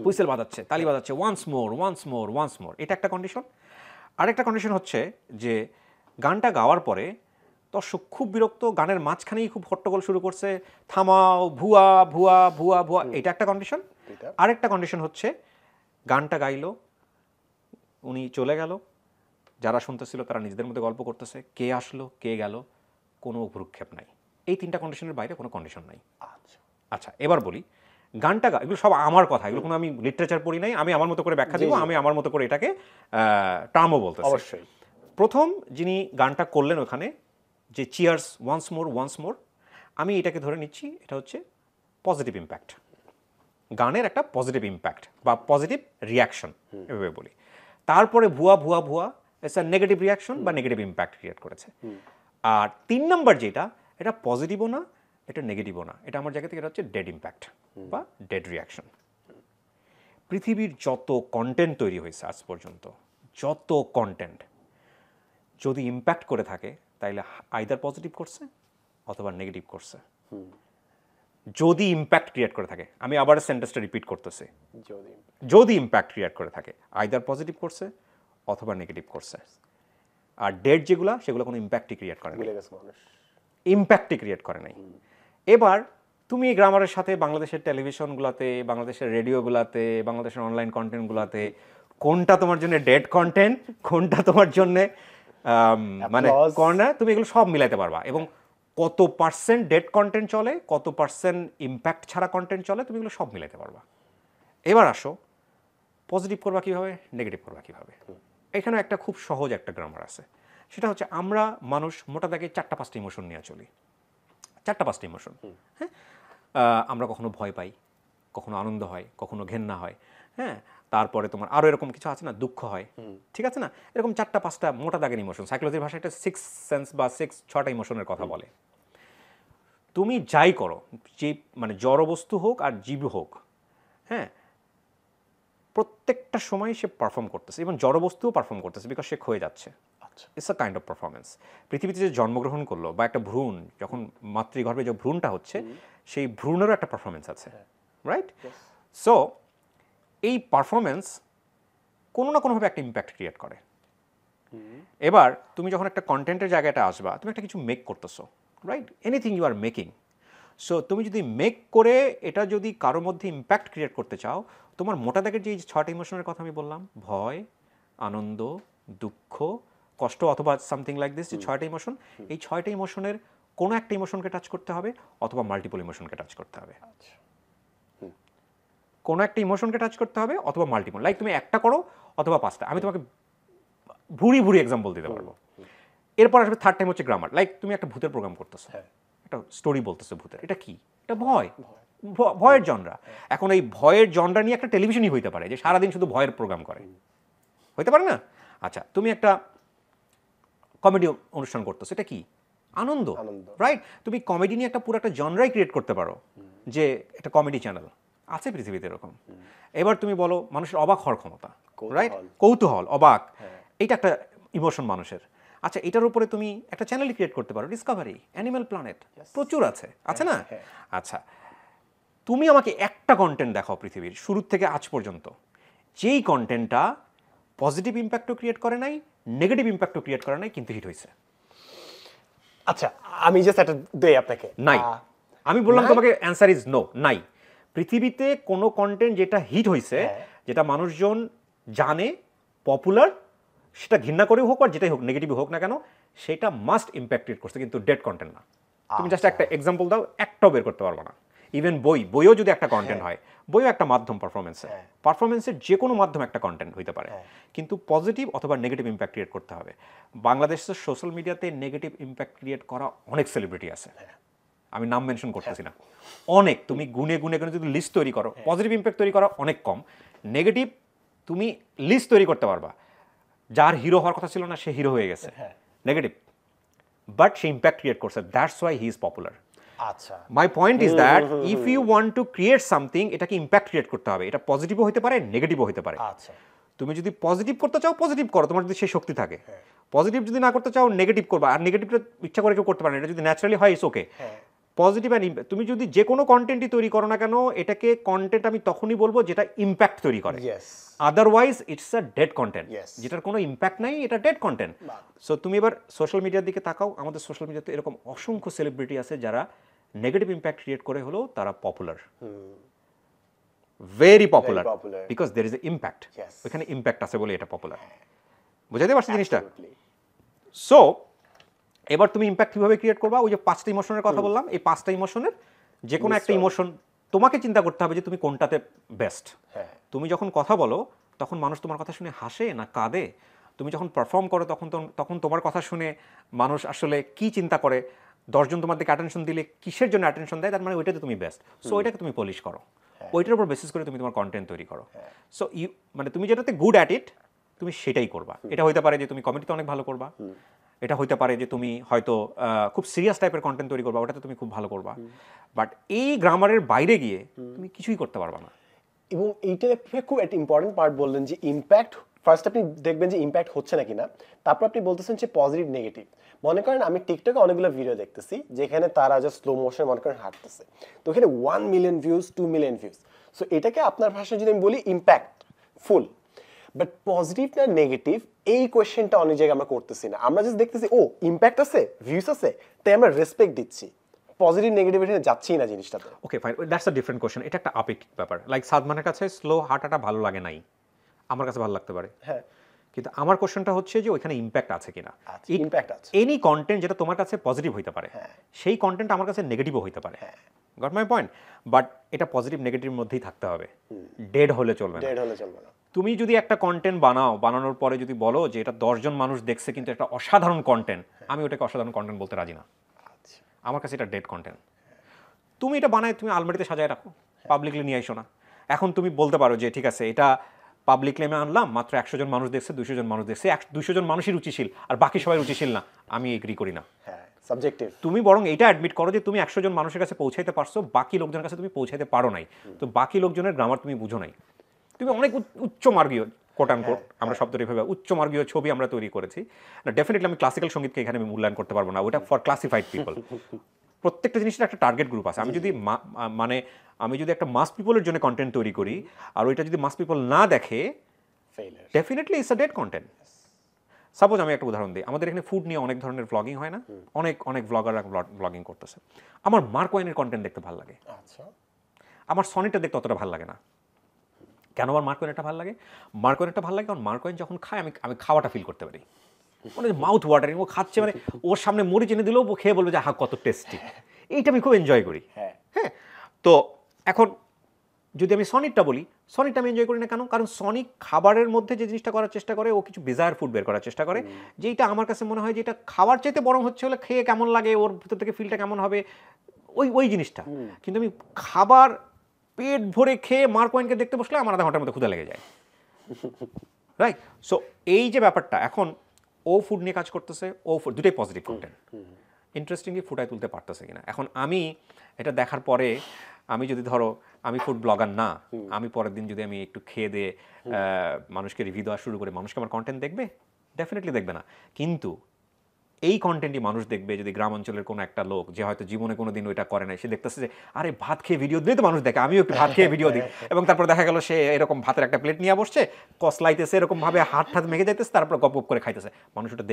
হুইসেল বাজাচ্ছে, তালি বাজাচ্ছে, once more once more once more, এটা একটা কন্ডিশন। আরেকটা কন্ডিশন হচ্ছে যে গানটা গাওয়ার পরে দর্শক খুব বিরক্ত, গানের মাঝখানেই খুব হট্টগোল শুরু করছে, থামাও, ভুয়া ভুয়া ভুয়া ভুয়া, এটা একটা কন্ডিশন। আরেকটা কন্ডিশন হচ্ছে গানটা গাইলো, উনি চলে গেল, যারা শুনতেছিল তারা নিজেদের মধ্যে গল্প করতেছে, কে আসলো কে গেল, কোনো ভ্রুক্ষেপ নাই। এই তিনটা কন্ডিশনের বাইরে কোনো কন্ডিশন নাই। আচ্ছা, এবার বলি গানটা এগুলো সব আমার কথা, এগুলো কোনো আমি লিটারেচার পড়ি নাই, আমি আমার মতো করে ব্যাখ্যা দিব, আমি আমার মতো করে এটাকে টার্মও বলতেছি। অবশ্যই প্রথম যিনি গানটা করলেন ওখানে, যে চিয়ার্স ওয়ান্স মোর, আমি এটাকে ধরে নিচ্ছি এটা হচ্ছে পজিটিভ ইম্প্যাক্ট, গানের একটা পজিটিভ ইম্প্যাক্ট বা পজিটিভ রিয়াকশন এভাবে বলি। তারপরে ভুয়া ভুয়া ভুয়া ইটস আ নেগেটিভ রিয়াকশন বা নেগেটিভ ইম্প্যাক্ট ক্রিয়েট করেছে। আর 3 নম্বর যেটা, এটা পজিটিভও না এটা নেগেটিভও না, এটা আমার জায়গা থেকে এটা হচ্ছে ডেড ইম্প্যাক্ট বা ডেড রিয়াকশন। পৃথিবীর যত কন্টেন্ট তৈরি হয়েছে আজ পর্যন্ত, যত কন্টেন্ট যদি ইম্প্যাক্ট করে থাকে তাইলে আইদার পজিটিভ করছে অথবা নেগেটিভ করছে। যদি ইম্প্যাক্ট ক্রিয়েট করে থাকে, আমি আবার সেন্টেন্সটা রিপিট করতেছি, যদি ইম্প্যাক্ট ক্রিয়েট করে থাকে আইদার পজিটিভ করছে অথবা নেগেটিভ করছে। আর ডেড যেগুলো সেগুলো কোনো ইম্প্যাক্টই ক্রিয়েট করে না, ইম্প্যাক্টই ক্রিয়েট করে নাই। এবার তুমি গ্রামারের সাথে বাংলাদেশের টেলিভিশনগুলোতে, বাংলাদেশের রেডিওগুলোতে, বাংলাদেশের অনলাইন কন্টেন্টগুলোতে কোনটা তোমার জন্য ডেড কন্টেন্ট, কোনটা তোমার জন্য মানে কর্নার, তুমি এগুলো সব মিলাইতে পারবা। এবং কত পার্সেন্ট ডেড কন্টেন্ট চলে, কত পার্সেন্ট ইম্প্যাক্ট ছাড়া কন্টেন্ট চলে, তুমি এগুলো সব মিলাইতে পারবা। এবার আসো পজিটিভ করবা কীভাবে, নেগেটিভ করবা কীভাবে। এখানে একটা খুব সহজ একটা গ্রামার আছে, সেটা হচ্ছে আমরা মানুষ মোটা দাগে 4-5টা ইমোশন নিয়ে চলি, 4-5টা ইমোশন। হ্যাঁ, আমরা কখনো ভয় পাই, কখনো আনন্দ হয়, কখনো ঘেন্না হয়, হ্যাঁ, তারপরে তোমার আরও এরকম কিছু আছে না, দুঃখ হয়, ঠিক আছে না, এরকম 4-5টা মোটা দাগের ইমোশন। সাইকোলজির ভাষায় একটা 6 সেন্স বা 6-6টা ইমোশনের কথা বলে। তুমি যাই করো, যে মানে জড় বস্তু হোক আর জীব হোক, হ্যাঁ, প্রত্যেকটা সময় সে পারফর্ম করতেছে, এবং জড় বস্তুও পারফর্ম করতেছে, বিকজ সে ক্ষয়ে যাচ্ছে। It's a kind of performance. পৃথিবীতে যে জন্মগ্রহণ করলো বা একটা ভ্রূণ যখন মাতৃগর্ভে যে ভ্রূণটা হচ্ছে, সেই ভ্রূণেরও একটা পারফরমেন্স আছে, রাইট? সো এই পারফরমেন্স কোনো না কোনোভাবে একটা ইম্প্যাক্ট ক্রিয়েট করে। এবার তুমি যখন একটা কন্টেন্টের জায়গাটা আসবা, তুমি একটা কিছু মেক করতেছো, right? Anything you are making. So তুমি যদি মেক করে এটা যদি কারোর মধ্যে ইম্প্যাক্ট ক্রিয়েট করতে চাও, তোমার মোটা দাগের যে 6টা ইমোশনের কথা আমি বললাম, ভয়, আনন্দ, দুঃখ, কষ্ট অথবা সামথিং লাইক দিস, যে 6টা ইমোশন, এই 6টা ইমোশনের কোনো একটা ইমোশনকে টাচ করতে হবে অথবা মাল্টিপল ইমোশনকে টাচ করতে হবে। কোনো একটা ইমোশনকে টাচ করতে হবে অথবা মাল্টিপল, লাইক তুমি একটা করো অথবা 5টা। আমি তোমাকে ভুরি ভুরি এক্সাম্পল দিতে পারবো। এরপর আসবে থার্ড টাইম হচ্ছে গ্রামার, লাইক তুমি একটা ভূতের প্রোগ্রাম করতেছো, একটা স্টোরি বলতেছো ভূতের, এটা কি? এটা ভয়, ভয়ের জনরা। এখন এই ভয়ের জনরা নিয়ে একটা টেলিভিশনই হইতে পারে যে সারাদিন শুধু ভয়ের প্রোগ্রাম করে, হইতে পারে না? আচ্ছা, তুমি একটা কমেডি অনুষ্ঠান করতেছো, এটা কি? আনন্দ, রাইট? তুমি কমেডি নিয়ে একটা পুরো একটা জনরাই ক্রিয়েট করতে পারো, যে একটা কমেডি চ্যানেল আছে পৃথিবীতে এরকম। এবার তুমি বলো মানুষের অবাক হওয়ার ক্ষমতা, রাইট? কৌতূহল, অবাক, এইটা একটা ইমোশন মানুষের। আচ্ছা, এটার উপরে তুমি একটা চ্যানেল ক্রিয়েট করতে পারো, ডিসকভারি, অ্যানিম্যাল প্ল্যানেট, প্রচুর আছে না? আচ্ছা, তুমি আমাকে একটা কন্টেন্ট দেখাও পৃথিবীর শুরু থেকে আজ পর্যন্ত, যেই কন্টেন্টটা পজিটিভ ইম্প্যাক্টও ক্রিয়েট করে নাই, নেগেটিভ ইম্প্যাক্টও ক্রিয়েট করে নাই, কিন্তু হিট হয়েছে। আচ্ছা, আমি জাস্ট একটা দেই আপনাকে। নাই, আমি বললাম তোমাকে অ্যান্সার ইজ নো, নাই। পৃথিবীতে কোনো কন্টেন্ট যেটা হিট হয়েছে, যেটা মানুষজন জানে, পপুলার, সেটা ঘৃণা করেও হোক আর যেটাই হোক, নেগেটিভ হোক না কেন, সেটা মাস্ট ইম্প্যাক্ট ক্রিয়েট করছে, কিন্তু ডেড কন্টেন্ট না। তুমি জাস্ট একটা এক্সাম্পল দাও, একটাও বের করতে পারবো না। ইভেন বইও যদি একটা কন্টেন্ট হয়, বইও একটা মাধ্যম পারফরমেন্সের যে কোনো মাধ্যম একটা কন্টেন্ট হইতে পারে, কিন্তু পজিটিভ অথবা নেগেটিভ ইম্প্যাক্ট ক্রিয়েট করতে হবে। বাংলাদেশের সোশ্যাল মিডিয়াতে নেগেটিভ ইম্প্যাক্ট ক্রিয়েট করা অনেক সেলিব্রিটি আছে, আমি নাম মেনশন করতেছি না, অনেক। তুমি গুনে গুনে গুনে যদি লিস্ট তৈরি করো, পজিটিভ ইম্প্যাক্ট তৈরি করা অনেক কম, নেগেটিভ তুমি লিস্ট তৈরি করতে পারবা। যার হিরো হওয়ার কথা ছিল না, সে হিরো হয়ে গেছে, নেগেটিভ, বাট সে ইম্প্যাক্ট ক্রিয়েট করছে, that's why he is popular. আচ্ছা, my point is that if you want to create something, এটাকে ইম্প্যাক্ট ক্রিয়েট করতে হবে। এটা পজিটিভও হতে পারে, নেগেটিভও হতে পারে। আচ্ছা, তুমি যদি পজিটিভ করতে চাও, পজিটিভ করো, তোমার যদি সেই শক্তি থাকে। পজিটিভ যদি না করতে চাও, নেগেটিভ করবা। আর নেগেটিভটা ইচ্ছা করে কেউ করতে পারে না, এটা যদি ন্যাচারালি হয়, ইটস ওকে। পজিটিভ অ্যান্ড তুমি যদি যে কোনো কন্টেন্টই তৈরি করো না কেন, এটাকে কন্টেন্ট আমি তখনই বলবো যেটা ইম্প্যাক্ট তৈরি করে। Otherwise it's a dead content, যেটার কোনো ইম্প্যাক্ট নাই, এটা ডেড কন্টেন্ট। সো তুমি এবার সোশ্যাল মিডিয়ার দিকে তাকাও, আমাদের সোশ্যাল মিডিয়াতে এরকম অসংখ্য সেলিব্রিটি আছে যারা নেগেটিভ ইম্প্যাক্ট ক্রিয়েট করে হলেও তারা popular, very popular, because there is a impact. ওইখানে ইম্প্যাক্ট আছে বলে এটা পপুলার। বুঝাতে পারছি জিনিসটা? সো এবার তুমি ইম্প্যাক্ট কীভাবে ক্রিয়েট করবা? ওই যে 5টা ইমোশনের কথা বললাম, এই 5টা ইমোশনের যে কোনো একটা ইমোশন তোমাকে চিন্তা করতে হবে যে তুমি কোনটাতে বেস্ট। তুমি যখন কথা বলো তখন মানুষ তোমার কথা শুনে হাসে না কাঁদে? তুমি যখন পারফর্ম করো তখন তোমার কথা শুনে মানুষ আসলে কি চিন্তা করে? 10 জন তোমার দিকে অ্যাটেনশন দিলে কিসের জন্য অ্যাটেনশন দেয়? তার মানে ওইটাতে তুমি বেস্ট। সো ওইটাকে তুমি পলিশ করো, ওইটার উপর বেসিস করে তুমি তোমার কন্টেন্ট তৈরি করো। সো মানে তুমি যেটাতে গুড অ্যাট ইট তুমি সেটাই করবা। এটা হইতে পারে যে তুমি কমেডিতে অনেক ভালো করবা, এটা হইতে পারে যে তুমি হয়তো খুব সিরিয়াস টাইপের কন্টেন্ট তৈরি করবা, ওটাতে তুমি খুব ভালো করবা, বাট এই গ্রামারের বাইরে গিয়ে তুমি কিছুই করতে পারবা না। এবং এইটা খুব একটা ইম্পর্টেন্ট পার্ট বললেন যে ইম্প্যাক্ট, ফার্স্ট আপনি দেখবেন যে ইম্প্যাক্ট হচ্ছে নাকি না, তারপর আপনি বলতেছেন যে পজিটিভ নেগেটিভ। মনে করেন আমি টিকটকে অনেকগুলো ভিডিও দেখতেছি যেখানে তারা জাস্ট স্লো মোশন মনে করেন হাঁটতেছে, তো এখানে 1 million views, 2 million views. So এটাকে আপনার ভাষায় যদি আমি বলি ইম্প্যাক্ট ফুল। বাট পজিটিভ না নেগেটিভ এই কোয়েশ্চেনটা অনেক জায়গায় আমরা করতেছি না। আমরা জাস্ট দেখতেছি ও ইম্প্যাক্ট আছে, ভিউজ আছে, তাই আমরা রেসপেক্ট দিচ্ছি, পজিটিভ নেগেটিভ এখানে যাচ্ছেই না জিনিসটাতে। Okay fine, that's a different question. এটা একটা আপেক্ষিক ব্যাপার। লাইক সালমানের কাছে স্লো হাঁটাটা ভালো লাগে নাই, আমার কাছে ভালো লাগতে পারে। হ্যাঁ, কিন্তু আমার কোশ্চেনটা হচ্ছে যে ওইখানে ইম্প্যাক্ট আছে কিনা। ইম্প্যাক্ট আছে। এনি কন্টেন্ট যেটা তোমার কাছে পজিটিভ হইতে পারে, সেই কন্টেন্ট আমার কাছে নেগেটিভও হইতে পারে। Got my point? বাট এটা পজিটিভ নেগেটিভের মধ্যেই থাকতে হবে, ডেড হলে চলবে না। ডেড হলে চলবে না। তুমি যদি একটা কন্টেন্ট বানানোর পরে যদি বলো যে এটা 10 জন মানুষ দেখছে কিন্তু একটা অসাধারণ কন্টেন্ট, আমি ওটাকে অসাধারণ কন্টেন্ট বলতে রাজি না। আমার কাছে এটা ডেড কন্টেন্ট। তুমি এটা বানায় তুমি আলমারিতে সাজায় রাখো, পাবলিকলি নিয়ে আইসো না। এখন তুমি বলতে পারো যে ঠিক আছে এটা পাবলিকলি আমি আনলাম, মাত্র 100 জন মানুষ দেখছে, 200 জন মানুষ দেখছে, 200 জন মানুষই রুচিশীল আর বাকি সবাই রুচিশীল না, আমি এগ্রি করি না। সাবজেক্টিভ। তুমি বরং এটা অ্যাডমিট করো যে তুমি 100 জন মানুষের কাছে পৌঁছাইতে পারছো, বাকি লোকজনের কাছে তুমি পৌঁছাইতে পারো নাই। তো বাকি লোকজনের গ্রামার তুমি বুঝো নাই। তুমি অনেক উচ্চ মার্গীয় কোট অ্যান্ড কোট, আমরা শব্দটা এভাবে উচ্চ মার্গীয় ছবি আমরা তৈরি করেছি না। ডেফিনেটলি আমি ক্লাসিক্যাল সঙ্গীতকে এখানে আমি মূল্যায়ন করতে পারবো না, ওটা ফর ক্লাসিফাইড পিপল। প্রত্যেকটা জিনিসের একটা টার্গেট গ্রুপ আছে। আমি যদি একটা মাস পিপলের জন্য কন্টেন্ট তৈরি করি আর ওইটা যদি মাস পিপল না দেখে, definitely it's a dead content. Suppose আমি একটা উদাহরণ দিই, আমাদের এখানে ফুড নিয়ে অনেক ধরনের ব্লগিং হয় না, অনেক ব্লগাররা ব্লগিং করতেছে। আমার মার্ক ওয়াইনের কন্টেন্ট দেখতে ভালো লাগে, আমার সনিটা দেখতে অতটা ভালো লাগে না। কেন আমার মার্ক ওয়াইনটা ভালো লাগে? মার্ক ওয়াইনটা ভালো লাগে কারণ মার্ক ওয়াইন যখন খায় আমি খাওয়াটা ফিল করতে পারি, মানে মাউথ ওয়াটারিং। ও খাচ্ছে মানে ওর সামনে মরিচ এনে দিলেও খেয়ে বলবো যে কত টেস্টি। এইটা আমি খুব এনজয় করি। হ্যাঁ, তো এখন যদি আমি সনিকটা বলি, সনিকটা আমি এনজয় করি না কেন? কারণ সনিক খাবারের মধ্যে যে জিনিসটা করার চেষ্টা করে, ও কিছু বিজায়ার ফুড বের করার চেষ্টা করে, যেটা আমার কাছে মনে হয় যে এটা খাওয়ার চাইতে বরং হচ্ছে হলে খেয়ে কেমন লাগে, ওর ভিতর থেকে ফিলটা কেমন হবে, ওই জিনিসটা। কিন্তু আমি খাবার পেট ভরে খেয়ে মার্ক ওয়াইনকে দেখতে বসলে আমার আধা ঘন্টার মধ্যে ক্ষুধা লেগে যায়, রাইট? সো এই যে ব্যাপারটা, এখন ও ফুড নিয়ে কাজ করতেছে, ও ফুড দুটোই পজিটিভ কন্টেন্ট, ইন্টারেস্টিংলি ফুটায় তুলতে পারতেছে কিনা। এখন আমি এটা দেখার পরে আমি যদি ধরো আমি ফুড ব্লগার না, আমি পরের দিন যদি আমি একটু খেয়ে দিয়ে মানুষকে রিভিউ দেওয়া শুরু করে, মানুষকে আমার কন্টেন্ট দেখবে? ডেফিনেটলি দেখবে না। কিন্তু এই কন্টেন্টই মানুষ দেখবে যদি গ্রাম অঞ্চলের কোনো একটা লোক যে হয়তো জীবনে কোনো দিন ওইটা করে নাই, সে দেখতেছে যে আরে ভাত খেয়ে ভিডিও দিলে তো মানুষ দেখে, আমিও একটু ভাত খেয়ে ভিডিও দিই। এবং তারপর দেখা গেল সে এরকম ভাতের একটা প্লেট নিয়ে বসছে, কসলাইতেছে, এরকমভাবে হাত মেখে যাইতেছে, তারপর গপ গপ করে খাইতেছে। মানুষ ওটা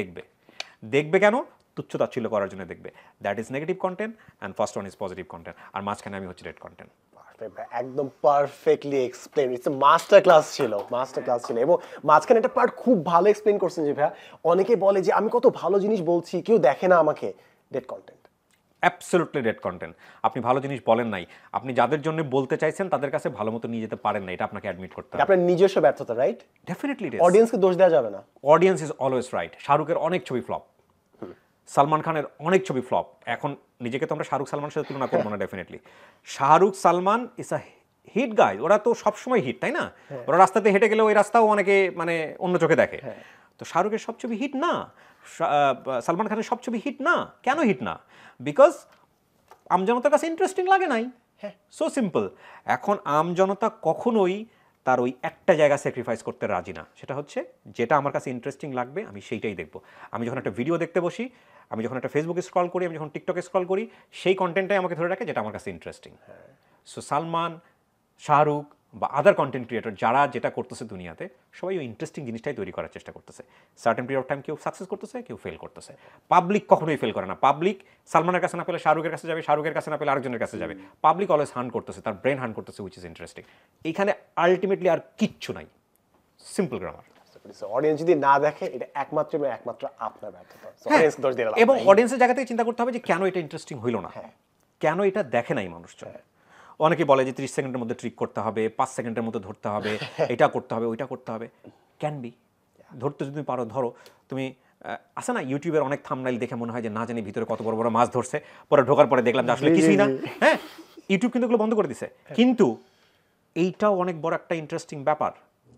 দেখবে কেন? তুচ্ছ তাচ্ছিল্য করার জন্য দেখবে। That is negative content and first one is positive content. আর মাঝখানে আমি হচ্ছে রেড কন্টেন্ট। একদম perfectly explain, it's a master class ছিল এবং মাঝখানে একটা পার্ট খুব ভালো এক্সপ্লেন করছেন যে ভাইয়া অনেকে বলে যে আমি কত ভালো জিনিস বলছি, কেউ দেখে না আমাকে। Dead content, absolutely dead content. আপনি ভালো জিনিস বলেন নাই, আপনি যাদের জন্য বলতে চাইছেন তাদের কাছে ভালো মতো নিয়ে যেতে পারেন না, এটা আপনাকে অ্যাডমিট করতে হবে। আপনার নিজস্ব ব্যর্থতা, রাইট? ডেফিনেটলি অডিয়েন্সকে দোষ দেওয়া যাবে না। Audience is always right. শাহরুখের অনেক ছবি ফ্লপ, সালমান খানের অনেক ছবি ফ্লপ। এখন নিজেকে তো আমরা শাহরুখ সালমানের সাথে তুলনা করবো না। Definitely Shahrukh Salman is a hit guy, ওরা তো সবসময় হিট, তাই না? ওরা রাস্তাতে হেঁটে গেলে ওই রাস্তাও অনেকে মানে অন্য চোখে দেখে। তো শাহরুখের সব ছবি হিট না, সালমান খানের সব ছবি হিট না। কেন হিট না? বিকজ আমজনতার কাছে ইন্টারেস্টিং লাগে নাই। So simple. এখন আমজনতা কখনোই তার ওই একটা জায়গা স্যাক্রিফাইস করতে রাজি না, সেটা হচ্ছে যেটা আমার কাছে ইন্টারেস্টিং লাগবে আমি সেইটাই দেখব। আমি যখন একটা ভিডিও দেখতে বসি, আমি যখন একটা ফেসবুকে স্ক্রল করি, আমি যখন টিকটকে স্ক্রল করি, সেই কন্টেন্টটাই আমাকে ধরে রাখে যেটা আমার কাছে ইন্টারেস্টিং। সো সালমান, শাহরুখ বা আদার কন্টেন্ট ক্রিয়েটর যারা যেটা করতেছে দুনিয়াতে, সবাই ওই ইন্টারেস্টিং জিনিসটাই তৈরি করার চেষ্টা করতেছে। সার্টেন পিরিয়ড অফ টাইম কেউ সাকসেস করতেছে, কেউ ফেল করতেছে। পাবলিক কখনোই ফেল করে না। পাবলিক সালমানের কাছে না পেলে শাহরুখের কাছে যাবে, শাহরুখের কাছে না পেলে আরেকজনের কাছে যাবে। পাবলিক অলওয়েজ হান্ট করতেছে, তার ব্রেন হান্ট করতেছে, উইচ ইজ ইন্টারেস্টিং। এইখানে আলটিমেটলি আর কিচ্ছু নাই, সিম্পল গ্রামার। অডিয়েন্স যদি না দেখে, এটা একমাত্র আপনার ব্যর্থতা। অডিয়েন্স দোষ দিয়ে লাভ এবং নাই। অডিয়েন্সের জায়গা থেকে চিন্তা করতে হবে যে কেন এটা ইন্টারেস্টিং হইল না, কেন এটা দেখে নাই মানুষজন। অনেকে বলে যে 30 সেকেন্ডের মধ্যে ট্রিক করতে হবে, 5 সেকেন্ডের মধ্যে ধরতে হবে, এটা করতে হবে, ওইটা করতে হবে। ক্যান বি, ধরতে যদি পারো ধরো। তুমি আছে না ইউটিউবের অনেক থাম্বনেইল দেখে মনে হয় যে না জানি ভিতরে কত বড় বড় মাছ ধরছে, পরে ঢোকার পরে দেখলাম যে আসলে কিছুই না। হ্যাঁ, ইউটিউব কিন্তু এগুলো বন্ধ করে দিছে। কিন্তু এইটাও অনেক বড় একটা ইন্টারেস্টিং ব্যাপার।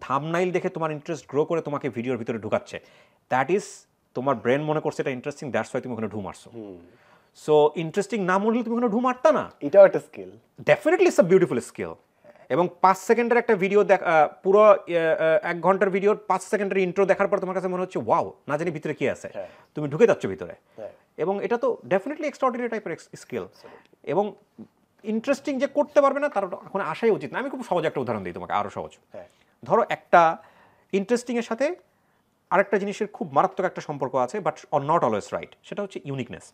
থাম্বনেইল দেখে তোমার ইন্টারেস্ট গ্রো করে তোমাকে ভিডিওর ভিতরে ঢুকাচ্ছে, দ্যাট ইজ তোমার ব্রেন মনে করছে এটা ইন্টারেস্টিং, দ্যাটস ওয়াই তুমি ওখানে ঢু মারছো। সো ইন্টারেস্টিং না মনে হলে তুমি ওখানে ঢু মারতা না। এটাও একটা skill. Definitely it's a beautiful skill. এবং 5 সেকেন্ডের একটা ভিডিও পুরো 1 ঘন্টার ভিডিওর 5 সেকেন্ডের ইন্ট্রো দেখার পর তোমার কাছে মনে হচ্ছে ওয়াও, না জানি ভিতরে কি আছে, তুমি ঢুকে যাচ্ছ ভিতরে। এবং এটা তো ডেফিনেটলি এক্সট্রাঅর্ডিনারি টাইপের স্কিল। এবং ইন্টারেস্টিং যে করতে পারবে না তার এখন আশাই উচিত না। আমি খুব সহজ একটা উদাহরণ দিই তোমাকে, আরও সহজ। ধরো একটা ইন্টারেস্টিংয়ের সাথে আরেকটা জিনিসের খুব মারাত্মক একটা সম্পর্ক আছে, বাট নট অলওয়েজ রাইট। সেটা হচ্ছে ইউনিকনেস।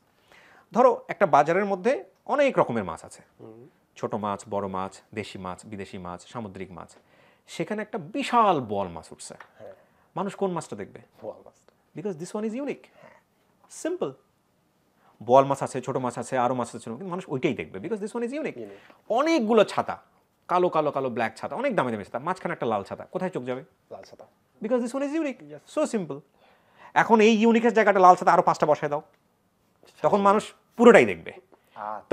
ধরো একটা বাজারের মধ্যে অনেক রকমের মাছ আছে, ছোট মাছ, বড় মাছ, দেশি মাছ, বিদেশি মাছ, সামুদ্রিক মাছ। সেখানে একটা বিশাল বোয়াল মাছ উঠছে। মানুষ কোন মাছটা দেখবে? Because this one is unique. Simple. বোয়াল মাছ আছে, ছোট মাছ আছে, আরও মাছ আছে, কিন্তু মানুষ ওইটাই দেখবে because this one is unique. অনেকগুলো ছাতা, কালো কালো কালো ব্ল্যাক ছাতা, অনেক দামি দামি ছাতা, মাঝখানে একটা লাল ছাতা, কোথায় চোখ যাবে? লাল ছাতা। Because this one is unique. So simple. এখন এই ইউনিকের জায়গাটা লাল ছাতা আরও 5টা বসায় দাও, তখন মানুষ পুরোটাই দেখবে।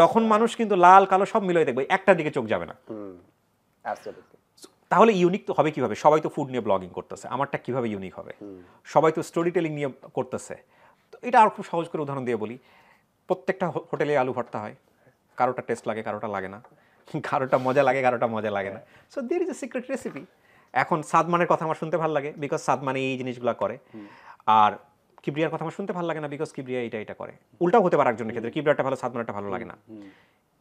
তখন মানুষ কিন্তু লাল কালো সব মিলিয়ে দেখবে, একটার দিকে চোখ যাবে না। তাহলে ইউনিক তো হবে কিভাবে? সবাই তো ফুড নিয়ে ব্লগিং করতেছে, আমারটা কিভাবে ইউনিক হবে? সবাই তো স্টোরি টেলিং নিয়ে করতেছে। তো এটা আর খুব সহজ করে উদাহরণ দিয়ে বলি, প্রত্যেকটা হোটেলে আলু ভর্তা হয়, কারোটা টেস্ট লাগে, কারোটা লাগে না, কারোটা মজা লাগে, কারোটা মজা লাগে না। So there is a secret recipe. এখন সাদমানের কথা আমার শুনতে ভালো লাগে বিকজ সাদমান এই জিনিসগুলো করে, আর কিবরিয়ার কথা আমার শুনতে ভালো লাগে না বিকজ কিবরিয়া এটা করে। উল্টাও হতে পারে একজনের ক্ষেত্রে, কিবরিয়াটা ভালো, সাদমানটা ভালো লাগে না।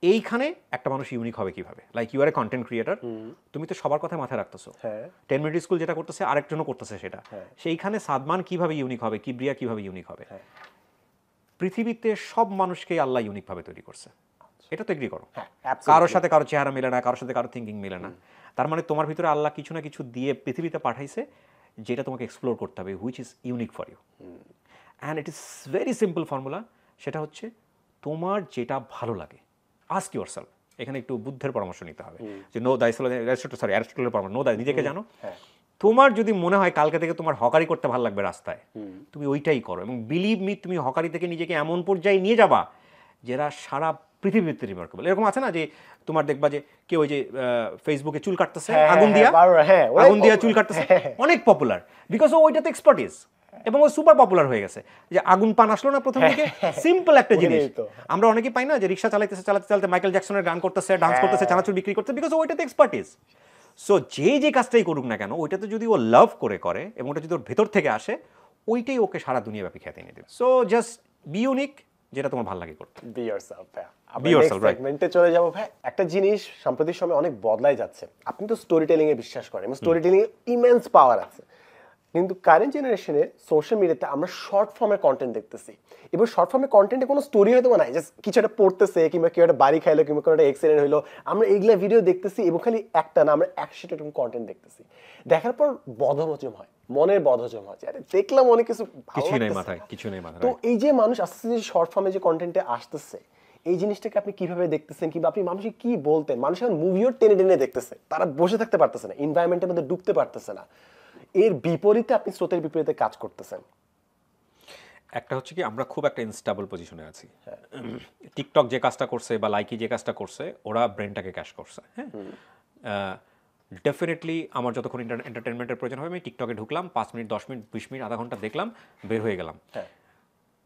এইখানে একটা মানুষ ইউনিক হবে কিভাবে? Like you are a content creator, তুমি তো সবার কথা মাথায় রাখতেছো। 10 মিনিট স্কুল যেটা করতেছে আরেকজনও করতেছে সেটা। সেইখানে সাদমান কিভাবে ইউনিক হবে, কিবরিয়া কিভাবে ইউনিক হবে? পৃথিবীতে সব মানুষকে আল্লাহ ইউনিক ভাবে তৈরি করছে, এটা তো এগ্রি করো। কারোর সাথে কারো চেহারা মিলে না, কারোর সাথে কারো থিঙ্কিং মিলে না। তার মানে তোমার ভিতরে আল্লাহ কিছু না কিছু দিয়ে পৃথিবীতে পাঠাইছে যেটা তোমাকে এক্সপ্লোর করতে হবে, which is unique for you. And it is very simple formula, সেটা হচ্ছে তোমার যেটা ভালো লাগে, আস্ক ইউরসেলফ। এখানে একটু বুদ্ধের পরামর্শ নিতে হবে, যে নো দাই অ্যারিস্টটলের পরামর্শ, নো দাই, নিজেকে জানো। তোমার যদি মনে হয় কালকে থেকে তোমার হকারি করতে ভালো লাগবে রাস্তায়, তুমি ওইটাই করো। এবং বিলিভ মি, তুমি হকারি থেকে নিজেকে এমন পর্যায়ে নিয়ে যাবা যারা সারা পৃথিবীতে রিমার্কেবল। এরকম আছে না যে তোমার দেখবা যে কেউ ওই যে ফেসবুকে চুল কাটতেছে, আগুন দিয়া চুল কাটতেছে, অনেক পপুলার বিকজ ও ওইটাতে এক্সপার্টিস, এবং ও সুপার পপুলার হয়ে গেছে। যে আগুন পান আসলো না প্রথম দিকে, সিম্পল একটা জিনিস। আমরা অনেকেই পাই না যে রিক্সা চালাতে চালাতে মাইকেল জ্যাকসনের গান করতেছে, ডান্স করতেছে, চানাচুর বিক্রি করতেছে, বিকজ ওইটাতে এক্সপার্টিস। সো যে কাজটাই করুক না কেন, ওইটাতে যদি ও লাভ করে এবং ওটা যদি ওর ভেতর থেকে আসে, ওইটাই ওকে সারা দুনিয়াব্যাপী খ্যাতি এনে দেবে। সো জাস্ট বি ইউনিক, যেটা তোমার ভালো লাগে করতে। Be yourself. Be yourself, right. সেগমেন্টে চলে যাব ভাই। একটা জিনিস সাম্প্রতিক সময় অনেক বদলাই যাচ্ছে। আপনি তো স্টোরি টেলিং এ বিশ্বাস করেন, এবং স্টোরি টেলিং এ ইমেন্স পাওয়ার আছে। কিন্তু কারেন্ট জেনারেশনে সোশ্যাল মিডিয়াতে আমরা শর্ট ফর্মের কন্টেন্ট দেখতেছি। এবার শর্ট ফর্মের কন্টেন্টে কোনো স্টোরি হয়তো নাই, জাস্ট কিছু একটা পড়তেছে, কিংবা কেউ একটা বাড়ি খাইলো, কিংবা কোনো একটা অ্যাক্সিডেন্ট হইলো, আমরা এইগুলা ভিডিও দেখতেছি, এবং খালি একটা না, আমরা 100টা এরকম কন্টেন্ট দেখতেছি। দেখার পর বদহজম হয়, মনের বদহজম হয়, আরে দেখলাম অনেক কিছু, কিছুই নাই মাথায়, কিছু নেই মাথায়। তো এই যে মানুষ আস্তে আস্তে শর্ট ফর্মে যে কন্টেন্টে আসতেছে, এই জিনিসটাকে আপনি কিভাবে দেখতেছেন, কিংবা আপনি মানুষকে কি বলতেন? মানুষ এখন মুভিও টেনে টেনে দেখতেছে, তারা বসে থাকতে পারতেছে না, এনভায়রনমেন্টের মধ্যে ডুবতে পারতেছে না। এর বিপরীতে আপনি স্রোতের বিপরীতে কাজ করতেছেন। একটা হচ্ছে কি, আমরা খুব একটা ইনস্টেবল পজিশনে আছি। টিকটক যে কাজটা করছে বা লাইকি যে কাজটা করছে, ওরা ব্রেনটাকে ক্যাশ করছে। হ্যাঁ, ডেফিনেটলি আমার যতক্ষণ এন্টারটেনমেন্টের প্রয়োজন হবে, আমি টিকটকে ঢুকলাম, 5 মিনিট, 10 মিনিট, 20 মিনিট, আধা ঘন্টা দেখলাম, বের হয়ে গেলাম।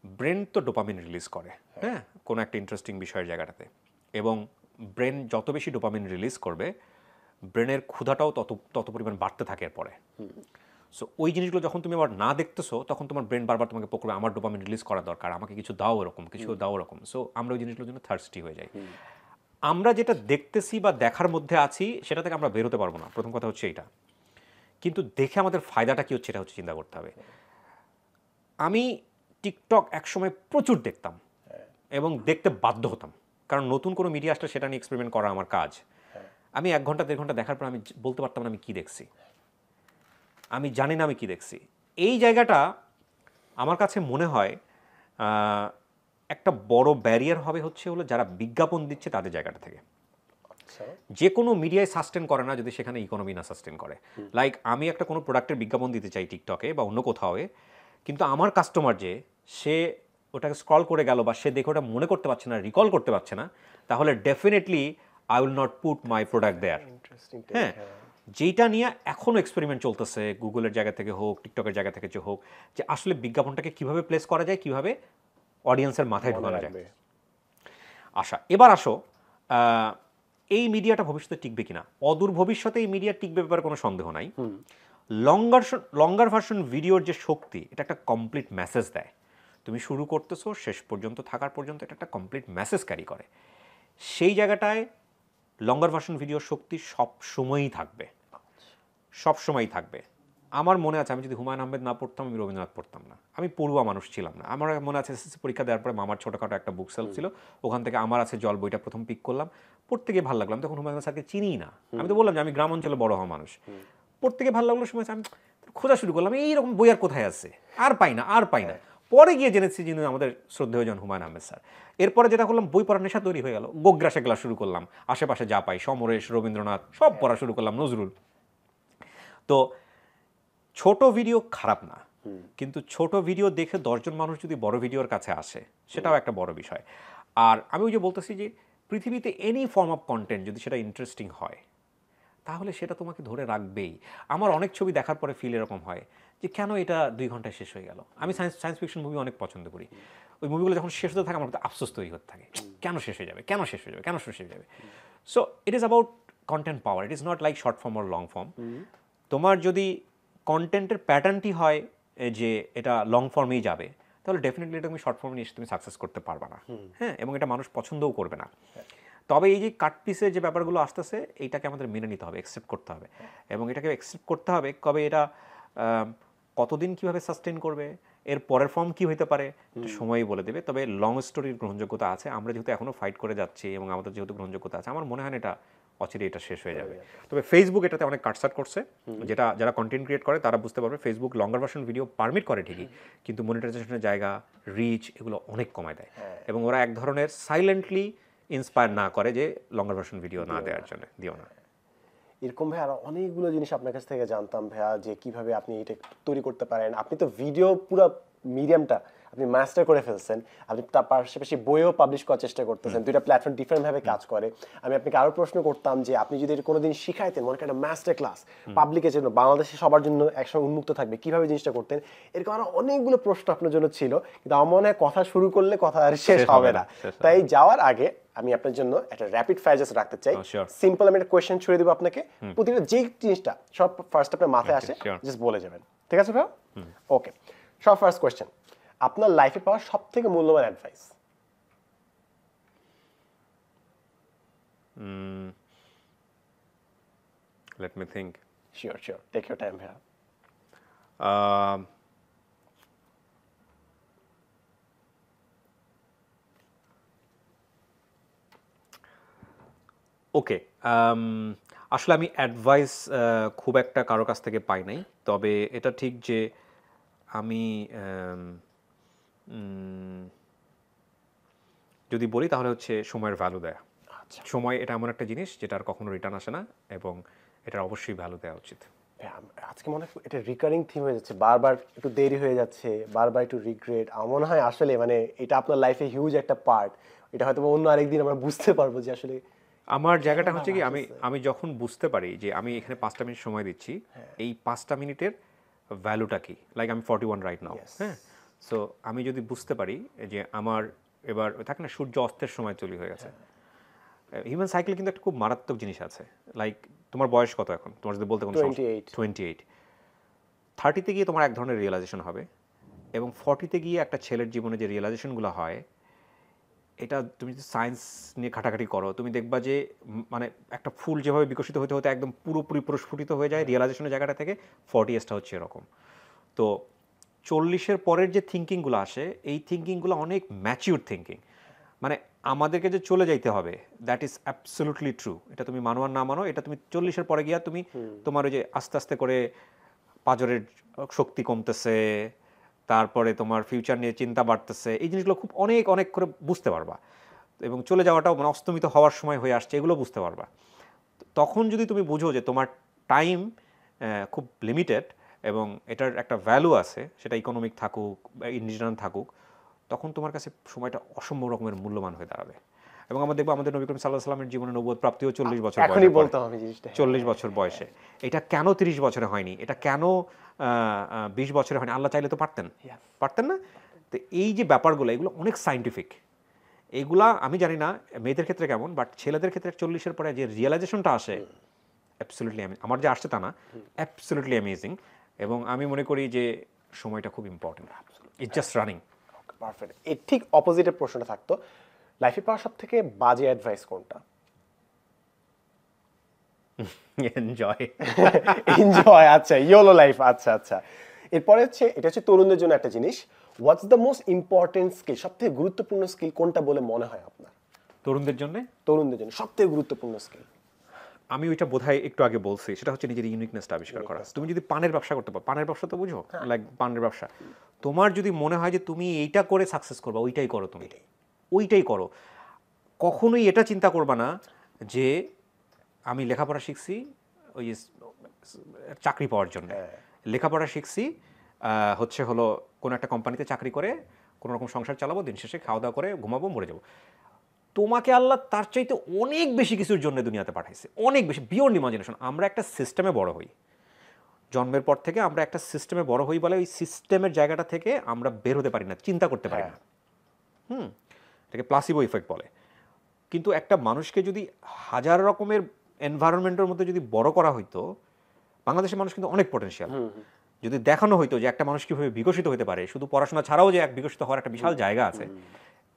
ব্রেন তো ডোপামিন রিলিজ করে, হ্যাঁ, কোনো একটা ইন্টারেস্টিং বিষয়ের জায়গাটাতে। এবং ব্রেন যত বেশি ডোপামিন রিলিজ করবে, ব্রেনের ক্ষুধাটাও তত পরিমাণ বাড়তে থাকে এরপরে। সো ওই জিনিসগুলো যখন তুমি আবার না দেখতেছো তখন তোমার ব্রেন বারবার তোমাকে পকড়বে, আমার ডোপামিন রিলিজ করা দরকার, আমাকে কিছু দাও এরকম, কিছু দাও এরকম। সো আমরা ওই জিনিসগুলোর জন্য থার্স্টি হয়ে যাই। আমরা যেটা দেখতেছি বা দেখার মধ্যে আছি সেটা থেকে আমরা বেরোতে পারবো না, প্রথম কথা হচ্ছে এইটা। কিন্তু দেখে আমাদের ফায়দাটা কী হচ্ছে এটা হচ্ছে চিন্তা করতে হবে। আমি টিকটক একসময় প্রচুর দেখতাম এবং দেখতে বাধ্য হতাম, কারণ নতুন কোনো মিডিয়া আসলে সেটা নিয়ে এক্সপেরিমেন্ট করা আমার কাজ। আমি 1 ঘন্টা 1.5 ঘন্টা দেখার পর আমি বলতে পারতাম না আমি কী দেখছি, আমি জানি না আমি কী দেখছি। এই জায়গাটা আমার কাছে মনে হয় একটা বড় ব্যারিয়ার হবে হচ্ছে হলো যারা বিজ্ঞাপন দিচ্ছে তাদের জায়গাটা থেকে। যে কোনো মিডিয়ায় সাস্টেন করে না যদি সেখানে ইকোনমি না সাস্টেন করে। লাইক আমি একটা কোনো প্রোডাক্টের বিজ্ঞাপন দিতে চাই টিকটকে বা অন্য কোথাও, কিন্তু আমার কাস্টমার যে সে ওটাকে স্ক্রল করে গেল বা সে দেখে ওটা মনে করতে পারছে না, রিকল করতে পারছে না, তাহলে definitely I will not put my product there. হ্যাঁ, যেটা নিয়ে এখনও এক্সপেরিমেন্ট চলতেছে গুগলের জায়গা থেকে হোক, টিকটকের জায়গা থেকে যে হোক, যে আসলে বিজ্ঞাপনটাকে কীভাবে প্লেস করা যায়, কীভাবে অডিয়েন্সের মাথায় ঢোকানো যায়। এবার আসো এই মিডিয়াটা ভবিষ্যতে টিকবে কিনা। অদূর ভবিষ্যতে এই মিডিয়া টিকবে ব্যাপারে কোনো সন্দেহ নাই। লঙ্গার ভার্সন ভিডিওর যে শক্তি, এটা একটা কমপ্লিট মেসেজ দেয়। তুমি শুরু করতেছো শেষ পর্যন্ত থাকার পর্যন্ত এটা একটা কমপ্লিট মেসেজ ক্যারি করে। সেই জায়গাটায় লঙ্গার ভার্সন ভিডিওর শক্তি সব সময়ই থাকবে, সব সময়ই থাকবে। আমার মনে আছে আমি যদি হুমায়ুন আহমেদ না পড়তাম আমি রবীন্দ্রনাথ পড়তাম না, আমি পড়ুয়া মানুষ ছিলাম না। আমার মনে আছে এসএসসি পরীক্ষা দেওয়ার পরে মামার ছোটোখাটো একটা বুক সেলফ ছিল, ওখান থেকে আমার আছে জল বইটা প্রথম পিক করলাম, পড়তে গিয়ে ভালো লাগলাম। তখন হুমায়ুন স্যারকে চিনিই না, আমি তো বললাম যে আমি গ্রাম অঞ্চলে বড় হওয়া মানুষ। পড়তে গিয়ে ভালো লাগলো, সময় আমি খোঁজা শুরু করলাম এইরকম বই আর কোথায় আছে, আর পাই না। পরে গিয়ে জেনেছি যিনি আমাদের শ্রদ্ধেয়জন হুমায়ুন আহমেদ স্যার। এরপরে যেটা করলাম, বই পড়ার নেশা তৈরি হয়ে গেল, গোগ্রাসে ক্লাস শুরু করলাম, আশেপাশে যা পাই সমরেশ, রবীন্দ্রনাথ সব পড়া শুরু করলাম, নজরুল। তো ছোট ভিডিও খারাপ না, কিন্তু ছোট ভিডিও দেখে 10 জন মানুষ যদি বড় ভিডিওর কাছে আসে সেটাও একটা বড় বিষয়। আর আমি ওই যে বলতেছি যে পৃথিবীতে এনি ফর্ম অফ কন্টেন্ট যদি সেটা ইন্টারেস্টিং হয় তাহলে সেটা তোমাকে ধরে রাখবেই। আমার অনেক ছবি দেখার পরে ফিল এরকম হয় যে কেন এটা 2 ঘন্টায় শেষ হয়ে গেল। আমি সায়েন্স ফিকশন মুভি অনেক পছন্দ করি, ওই মুভিগুলো যখন শেষ হতে থাকে আমার আফসোস তৈরি হতে থাকে, কেন শেষ হয়ে যাবে। So it is about content power, it is not like short form or long form. তোমার যদি কন্টেন্টের প্যাটার্নটি হয় যে এটা লং ফর্মেই যাবে, তাহলে ডেফিনেটলি এটা তুমি শর্ট ফর্মে নিয়ে তুমি সাকসেস করতে পারবে না। হ্যাঁ, এবং এটা মানুষ পছন্দও করবে না। তবে এই যে কাট পিসের যে ব্যাপারগুলো আসতেছে এইটাকে আমাদের মেনে নিতে হবে, অ্যাকসেপ্ট করতে হবে। এবং এটাকে অ্যাকসেপ্ট করতে হবে কবে এটা কতদিন কিভাবে সাস্টেন করবে, এর পরের ফর্ম কি হতে পারে এটা সময়ই বলে দেবে। তবে লং স্টোরির গ্রহণযোগ্যতা আছে, আমরা যেহেতু এখনও ফাইট করে যাচ্ছি এবং আমাদের যেহেতু গ্রহণযোগ্যতা আছে, আমার মনে হয় না এটা অচিরে এটা শেষ হয়ে যাবে। তবে ফেসবুক এটাতে অনেক কাটসাট করছে, যেটা যারা কন্টেন্ট ক্রিয়েট করে তারা বুঝতে পারবে ফেসবুক লঙ্গার ভার্সন ভিডিও পারমিট করে ঠিকই, কিন্তু মনিটাইজেশনের জায়গা, রিচ এগুলো অনেক কমায় দেয়। এবং ওরা এক ধরনের সাইলেন্টলি ইন্সপায়ার না করে যে লঙ্গার ভার্সন ভিডিও না দেওয়ার জন্য দিও না। এরকম ভাই আরো অনেকগুলো জিনিস আপনার কাছ থেকে জানতাম ভাইয়া, যে কিভাবে আপনি এটা তৈরি করতে পারেন। আপনি তো ভিডিও পুরো মিডিয়ামটা আপনি মাস্টার করে ফেলছেন, আপনি তার পাশাপাশি বইও পাবলিশ করার চেষ্টা করতেছেন, দুইটা প্ল্যাটফর্ম ডিফারেন্ট ভাবে কাজ করে। আমি আপনাকে আরো প্রশ্ন করতাম যে আপনি যদি এটা কোনোদিন শিখাইতেন, মনে করেন একটা মাস্টার ক্লাস পাবলিকের জন্য, বাংলাদেশে সবার জন্য একসঙ্গে উন্মুক্ত থাকবে, কিভাবে জিনিসটা করতেন, এরকম আরো অনেকগুলো প্রশ্ন আপনার জন্য ছিল, কিন্তু আমার মনে হয় কথা শুরু করলে কথা আর শেষ হবে না। তাই যাওয়ার আগে আমি আপনার জন্য একটা র্যাপিড ফায়ার জাস্ট রাখতে চাই। সিম্পল আমি একটা কোয়েশ্চেন ছুড়ে দিব আপনাকে, প্রতিটা যে জিনিসটা সব ফার্স্ট আপনার মাথায় আসে জাস্ট বলে যাবেন, ঠিক আছে ভাই? ওকে, সব ফার্স্ট কোয়েশ্চেন, আপনার লাইফে পাওয়া সবথেকে মূল্যবান advice? Let me think. Sure take your time ভাইয়া। ওকে, আসলে আমি অ্যাডভাইস খুব একটা কারো কাছ থেকে পাই নাই, তবে এটা ঠিক যে আমি যদি বলি তাহলে হচ্ছে সময়ের ভ্যালু দেয়া। সময় এটা এমন একটা জিনিস যেটা আর কখনো রিটার্ন আসে না এবং এটার অবশ্যই ভ্যালু দেওয়া উচিত। আজকে মনে হয় এটা রিকারিং থিম হয়ে যাচ্ছে, বারবার একটু দেরি হয়ে যাচ্ছে, বারবার একটু রিগ্রেট। আমার মনে হয় আসলে মানে এটা আপনার লাইফে হিউজ একটা পার্ট, এটা হয়তো অন্য আরেকদিন আমরা বুঝতে পারবো যে আসলে আমার জায়গাটা হচ্ছে কি, আমি যখন বুঝতে পারি যে আমি এখানে 5টা মিনিট সময় দিচ্ছি, এই 5টা মিনিটের ভ্যালুটা কি, লাইক আমি 41 রাইট নাও। হ্যাঁ, সো আমি যদি বুঝতে পারি যে আমার এবার থাকে না সূর্য অস্তের সময় তৈরি হয়ে গেছে। হিউম্যান সাইকেল কিন্তু একটা খুব মারাত্মক জিনিস আছে। লাইক তোমার বয়স কত এখন, তোমার যদি বলতে কোনো 28। 28, 30তে গিয়ে তোমার এক ধরনের রিয়েলাইজেশন হবে, এবং 40তে গিয়ে একটা ছেলের জীবনে যে রিয়েলাইজেশনগুলো হয়, এটা তুমি যদি সায়েন্স নিয়ে ঘাটাঘাটি করো, তুমি দেখবা যে মানে একটা ফুল যেভাবে বিকশিত হতে হতে একদম পুরোপুরি প্রস্ফুটিত হয়ে যায় রিয়েলাইজেশনের জায়গাটা থেকে, 40 এজটা হচ্ছে এরকম। তো 40-এর পরের যে থিঙ্কিংগুলো আসে, এই থিঙ্কিংগুলো অনেক ম্যাচিউর থিঙ্কিং। মানে আমাদেরকে যে চলে যাইতে হবে, দ্যাট ইজ অ্যাবসলিউটলি ট্রু। এটা তুমি মানো আর না মানো, এটা তুমি 40-এর পরে গিয়া তুমি তোমার ওই যে আস্তে আস্তে করে পাঁজরের শক্তি কমতেছে, তারপরে তোমার ফিউচার নিয়ে চিন্তা বাড়তেছে, এই জিনিসগুলো খুব অনেক অনেক করে বুঝতে পারবা, এবং চলে যাওয়াটাও মানে অস্তমিত হওয়ার সময় হয়ে আসছে, এগুলো বুঝতে পারবা। তখন যদি তুমি বুঝো যে তোমার টাইম খুব লিমিটেড এবং এটার একটা ভ্যালু আছে, সেটা ইকোনমিক থাকুক বা ইন্ডিজিনাল থাকুক, তখন তোমার কাছে সময়টা অসম্ভব রকমের মূল্যবান হয়ে দাঁড়াবে। এবং আমরা দেখবো আমাদের নবী করিম সাল্লাল্লাহু আলাইহি সাল্লামের জীবনে নবুয়ত প্রাপ্তিও 40 বছর বয়সে। এখনই বলতে হবে জিনিসটা। 40 বছর বয়সে। এটা কেন 30 বছরে হয়নি, এটা কেন 20 বছরে হয়নি? আল্লাহ চাইলে তো পারতেন, পারতেন না? তো এই যে ব্যাপারগুলো, এগুলো অনেক সায়েন্টিফিক। এগুলা আমি জানি না মেয়েদের ক্ষেত্রে কেমন, বাট ছেলেদের ক্ষেত্রে 40-এর পরে যে রিয়েলাইজেশনটা আসে, অ্যাবসলিউটলি আমার যে আসছে তা না, অ্যাবসলিউটলি অ্যামেজিং। এবং আমি মনে করি যে সময়টা খুব important, it's just running. Perfect. এর ঠিক অপোজিটের প্রশ্নটা থাকতো, লাইফে পাওয়া সব থেকে বাজে অ্যাডভাইস কোনটা? এনজয়। এনজয়, আচ্ছা, ইয়োলো লাইফ, আচ্ছা আচ্ছা। এরপরে হচ্ছে, এটা হচ্ছে তরুণদের জন্য একটা জিনিস, what's the most important skill, সবথেকে গুরুত্বপূর্ণ স্কিল কোনটা বলে মনে হয় আপনার? তরুণদের জন্য তরুণদের জন্য সবথেকে গুরুত্বপূর্ণ স্কিল? আমি ওইটা বোধহয় একটু আগে বলছি, সেটা হচ্ছে নিজের ইউনিকনেসটা আবিষ্কার করা। তুমি যদি পানের ব্যবসা করতে পারো, পানের ব্যবসা তো বুঝো, লাইক পানের ব্যবসা, তোমার যদি মনে হয় যে তুমি এইটা করে সাকসেস করবা, ওইটাই করো, তুমি ওইটাই করো। কখনোই এটা চিন্তা করবা না যে আমি লেখাপড়া শিখছি ওই চাকরি পাওয়ার জন্য। লেখাপড়া শিখছি হচ্ছে হলো কোনো একটা কোম্পানিতে চাকরি করে কোনো রকম সংসার চালাবো, দিন শেষে খাওয়া দাওয়া করে ঘুমাবো, মরে যাবো। তোমাকে আল্লাহ তার চাইতে অনেক বেশি কিছুর জন্য দুনিয়াতে পাঠাইছে, অনেক বেশি, বিয়ন্ড ইমাজিনেশন। আমরা একটা সিস্টেমে বড় হই, জন্মের পর থেকে আমরা একটা সিস্টেমে বড় হই বলে ওই সিস্টেমের জায়গাটা থেকে আমরা বের হতে পারি না, চিন্তা করতে পারি না। এটাকে প্লাসিবো ইফেক্ট বলে। কিন্তু একটা মানুষকে যদি হাজার রকমের এনভায়রনমেন্টের মধ্যে যদি বড় করা হইতো, বাংলাদেশের মানুষ কিন্তু অনেক পটেনশিয়াল, যদি দেখানো হইতো যে একটা মানুষ কীভাবে বিকশিত হতে পারে, শুধু পড়াশোনা ছাড়াও যে এক বিকশিত হওয়ার একটা বিশাল জায়গা আছে,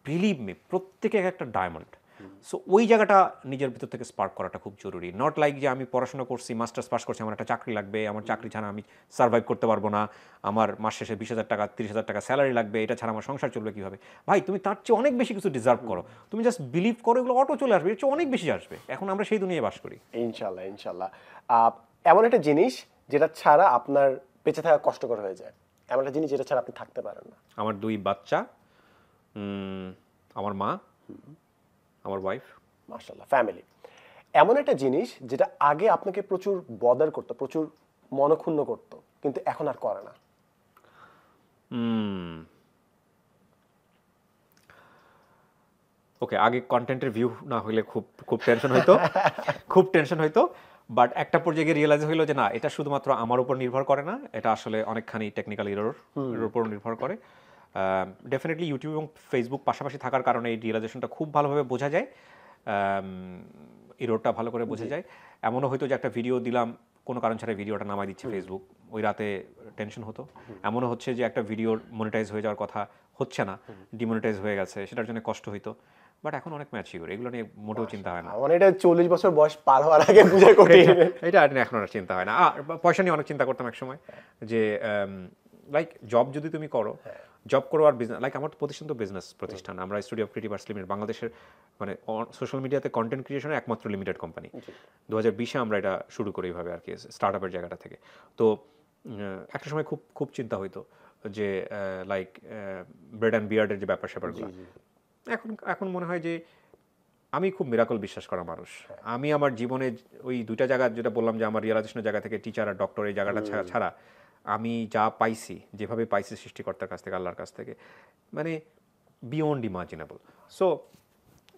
বিলিভ মি, প্রত্যেকে একটা ডায়মন্ড। সো ওই জায়গাটা নিজের ভিতর থেকে স্পার্ক করাটা খুব জরুরি। নট লাইক যে আমি পড়াশোনা করছি, মাস্টার্স পাস করছি, আমার একটা চাকরি লাগবে, আমার চাকরি ছাড়া আমি সার্ভাইভ করতে পারবো না, আমার মাস শেষে 20,000 টাকা 30,000 টাকা স্যালারি লাগবে, এটা ছাড়া আমার সংসার চলবে কীভাবে? ভাই, তুমি তার চেয়ে অনেক বেশি কিছু ডিজার্ভ করো, তুমি জাস্ট বিলিভ করো, এগুলো অটো চলে আসবে, এর চেয়ে অনেক বেশি আসবে। এখন আমরা সেই দুনিয়ায় বাস করি। ইনশাল্লাহ ইনশাল্লাহ। এমন একটা জিনিস যেটা ছাড়া আপনার বেঁচে থাকা কষ্টকর হয়ে যায়, এমন একটা জিনিস যেটা ছাড়া আপনি থাকতে পারেন না? আমার 2 বাচ্চা, আমার মা, আমার ওয়াইফ। মাশাআল্লাহ, ফ্যামিলি। এমন একটা জিনিস যেটা আগে আপনাকে প্রচুর বদার করতো, প্রচুর মনক্ষুণ্ণ করতো, কিন্তু এখন আর করে না? ওকে, আগে কন্টেন্টের ভিউ না হইলে খুব খুব টেনশন হইতো, খুব টেনশন হইতো। বাট একটা পর্যায়ে রিয়েলাইজ হইলো যে না, এটা শুধুমাত্র আমার উপর নির্ভর করে না, এটা আসলে অনেকখানি টেকনিক্যাল এরর উপর নির্ভর করে। ডেফিনেটলি ইউটিউব এবং ফেসবুক পাশাপাশি থাকার কারণে এই রিয়েলাইজেশনটা খুব ভালোভাবে বোঝা যায়, এররটা ভালো করে বোঝা যায়। এমনও হয়তো যে একটা ভিডিও দিলাম, কোনো কারণ ছাড়া ভিডিওটা নামাই দিচ্ছে ফেসবুক, ওই রাতে টেনশন হতো। এমনও হচ্ছে যে একটা ভিডিও মনিটাইজ হয়ে যাওয়ার কথা, হচ্ছে না, ডিমনিটাইজ হয়ে গেছে, সেটার জন্য কষ্ট হইতো। বাট এখন অনেক ম্যাচিউর, এগুলো নিয়ে মোটেও চিন্তা হয় না। মানে এটা 40 বছর বয়স পার হওয়ার আগে বুঝা করি, এটা আর এখন আর চিন্তা হয় না। পয়সা নিয়ে অনেক চিন্তা করতাম এক সময়, যে লাইক জব যদি তুমি করো, জব করো আর বিজনেস, লাইক আমার প্রতিষ্ঠান তো বিজনেস প্রতিষ্ঠান, আমরা studio of creative arts limited, বাংলাদেশের মানে সোশ্যাল মিডিয়াতে কন্টেন্ট ক্রিয়েশনের একমাত্র লিমিটেড কোম্পানি। 2020-এ আমরা এটা শুরু করি এইভাবে আর কি, স্টার্ট আপের জায়গাটা থেকে। তো একটা সময় খুব খুব চিন্তা হইতো যে লাইক ব্রেড অ্যান্ড বিয়ার্ডের যে ব্যাপার স্যাপারগুলো। এখন মনে হয় যে আমি খুব মিরাকল বিশ্বাস করা মানুষ। আমি আমার জীবনে ওই 2টা জায়গা, যেটা বললাম যে আমার রিয়েলাইজেশনের জায়গা থেকে টিচার আর ডক্টর, এই জায়গাটা ছাড়া আমি যা পাইছি, যেভাবে পাইছি সৃষ্টিকর্তার কাছ থেকে, আল্লাহর কাছ থেকে, মানে বিয়ন্ড ইমাজিনেবল। সো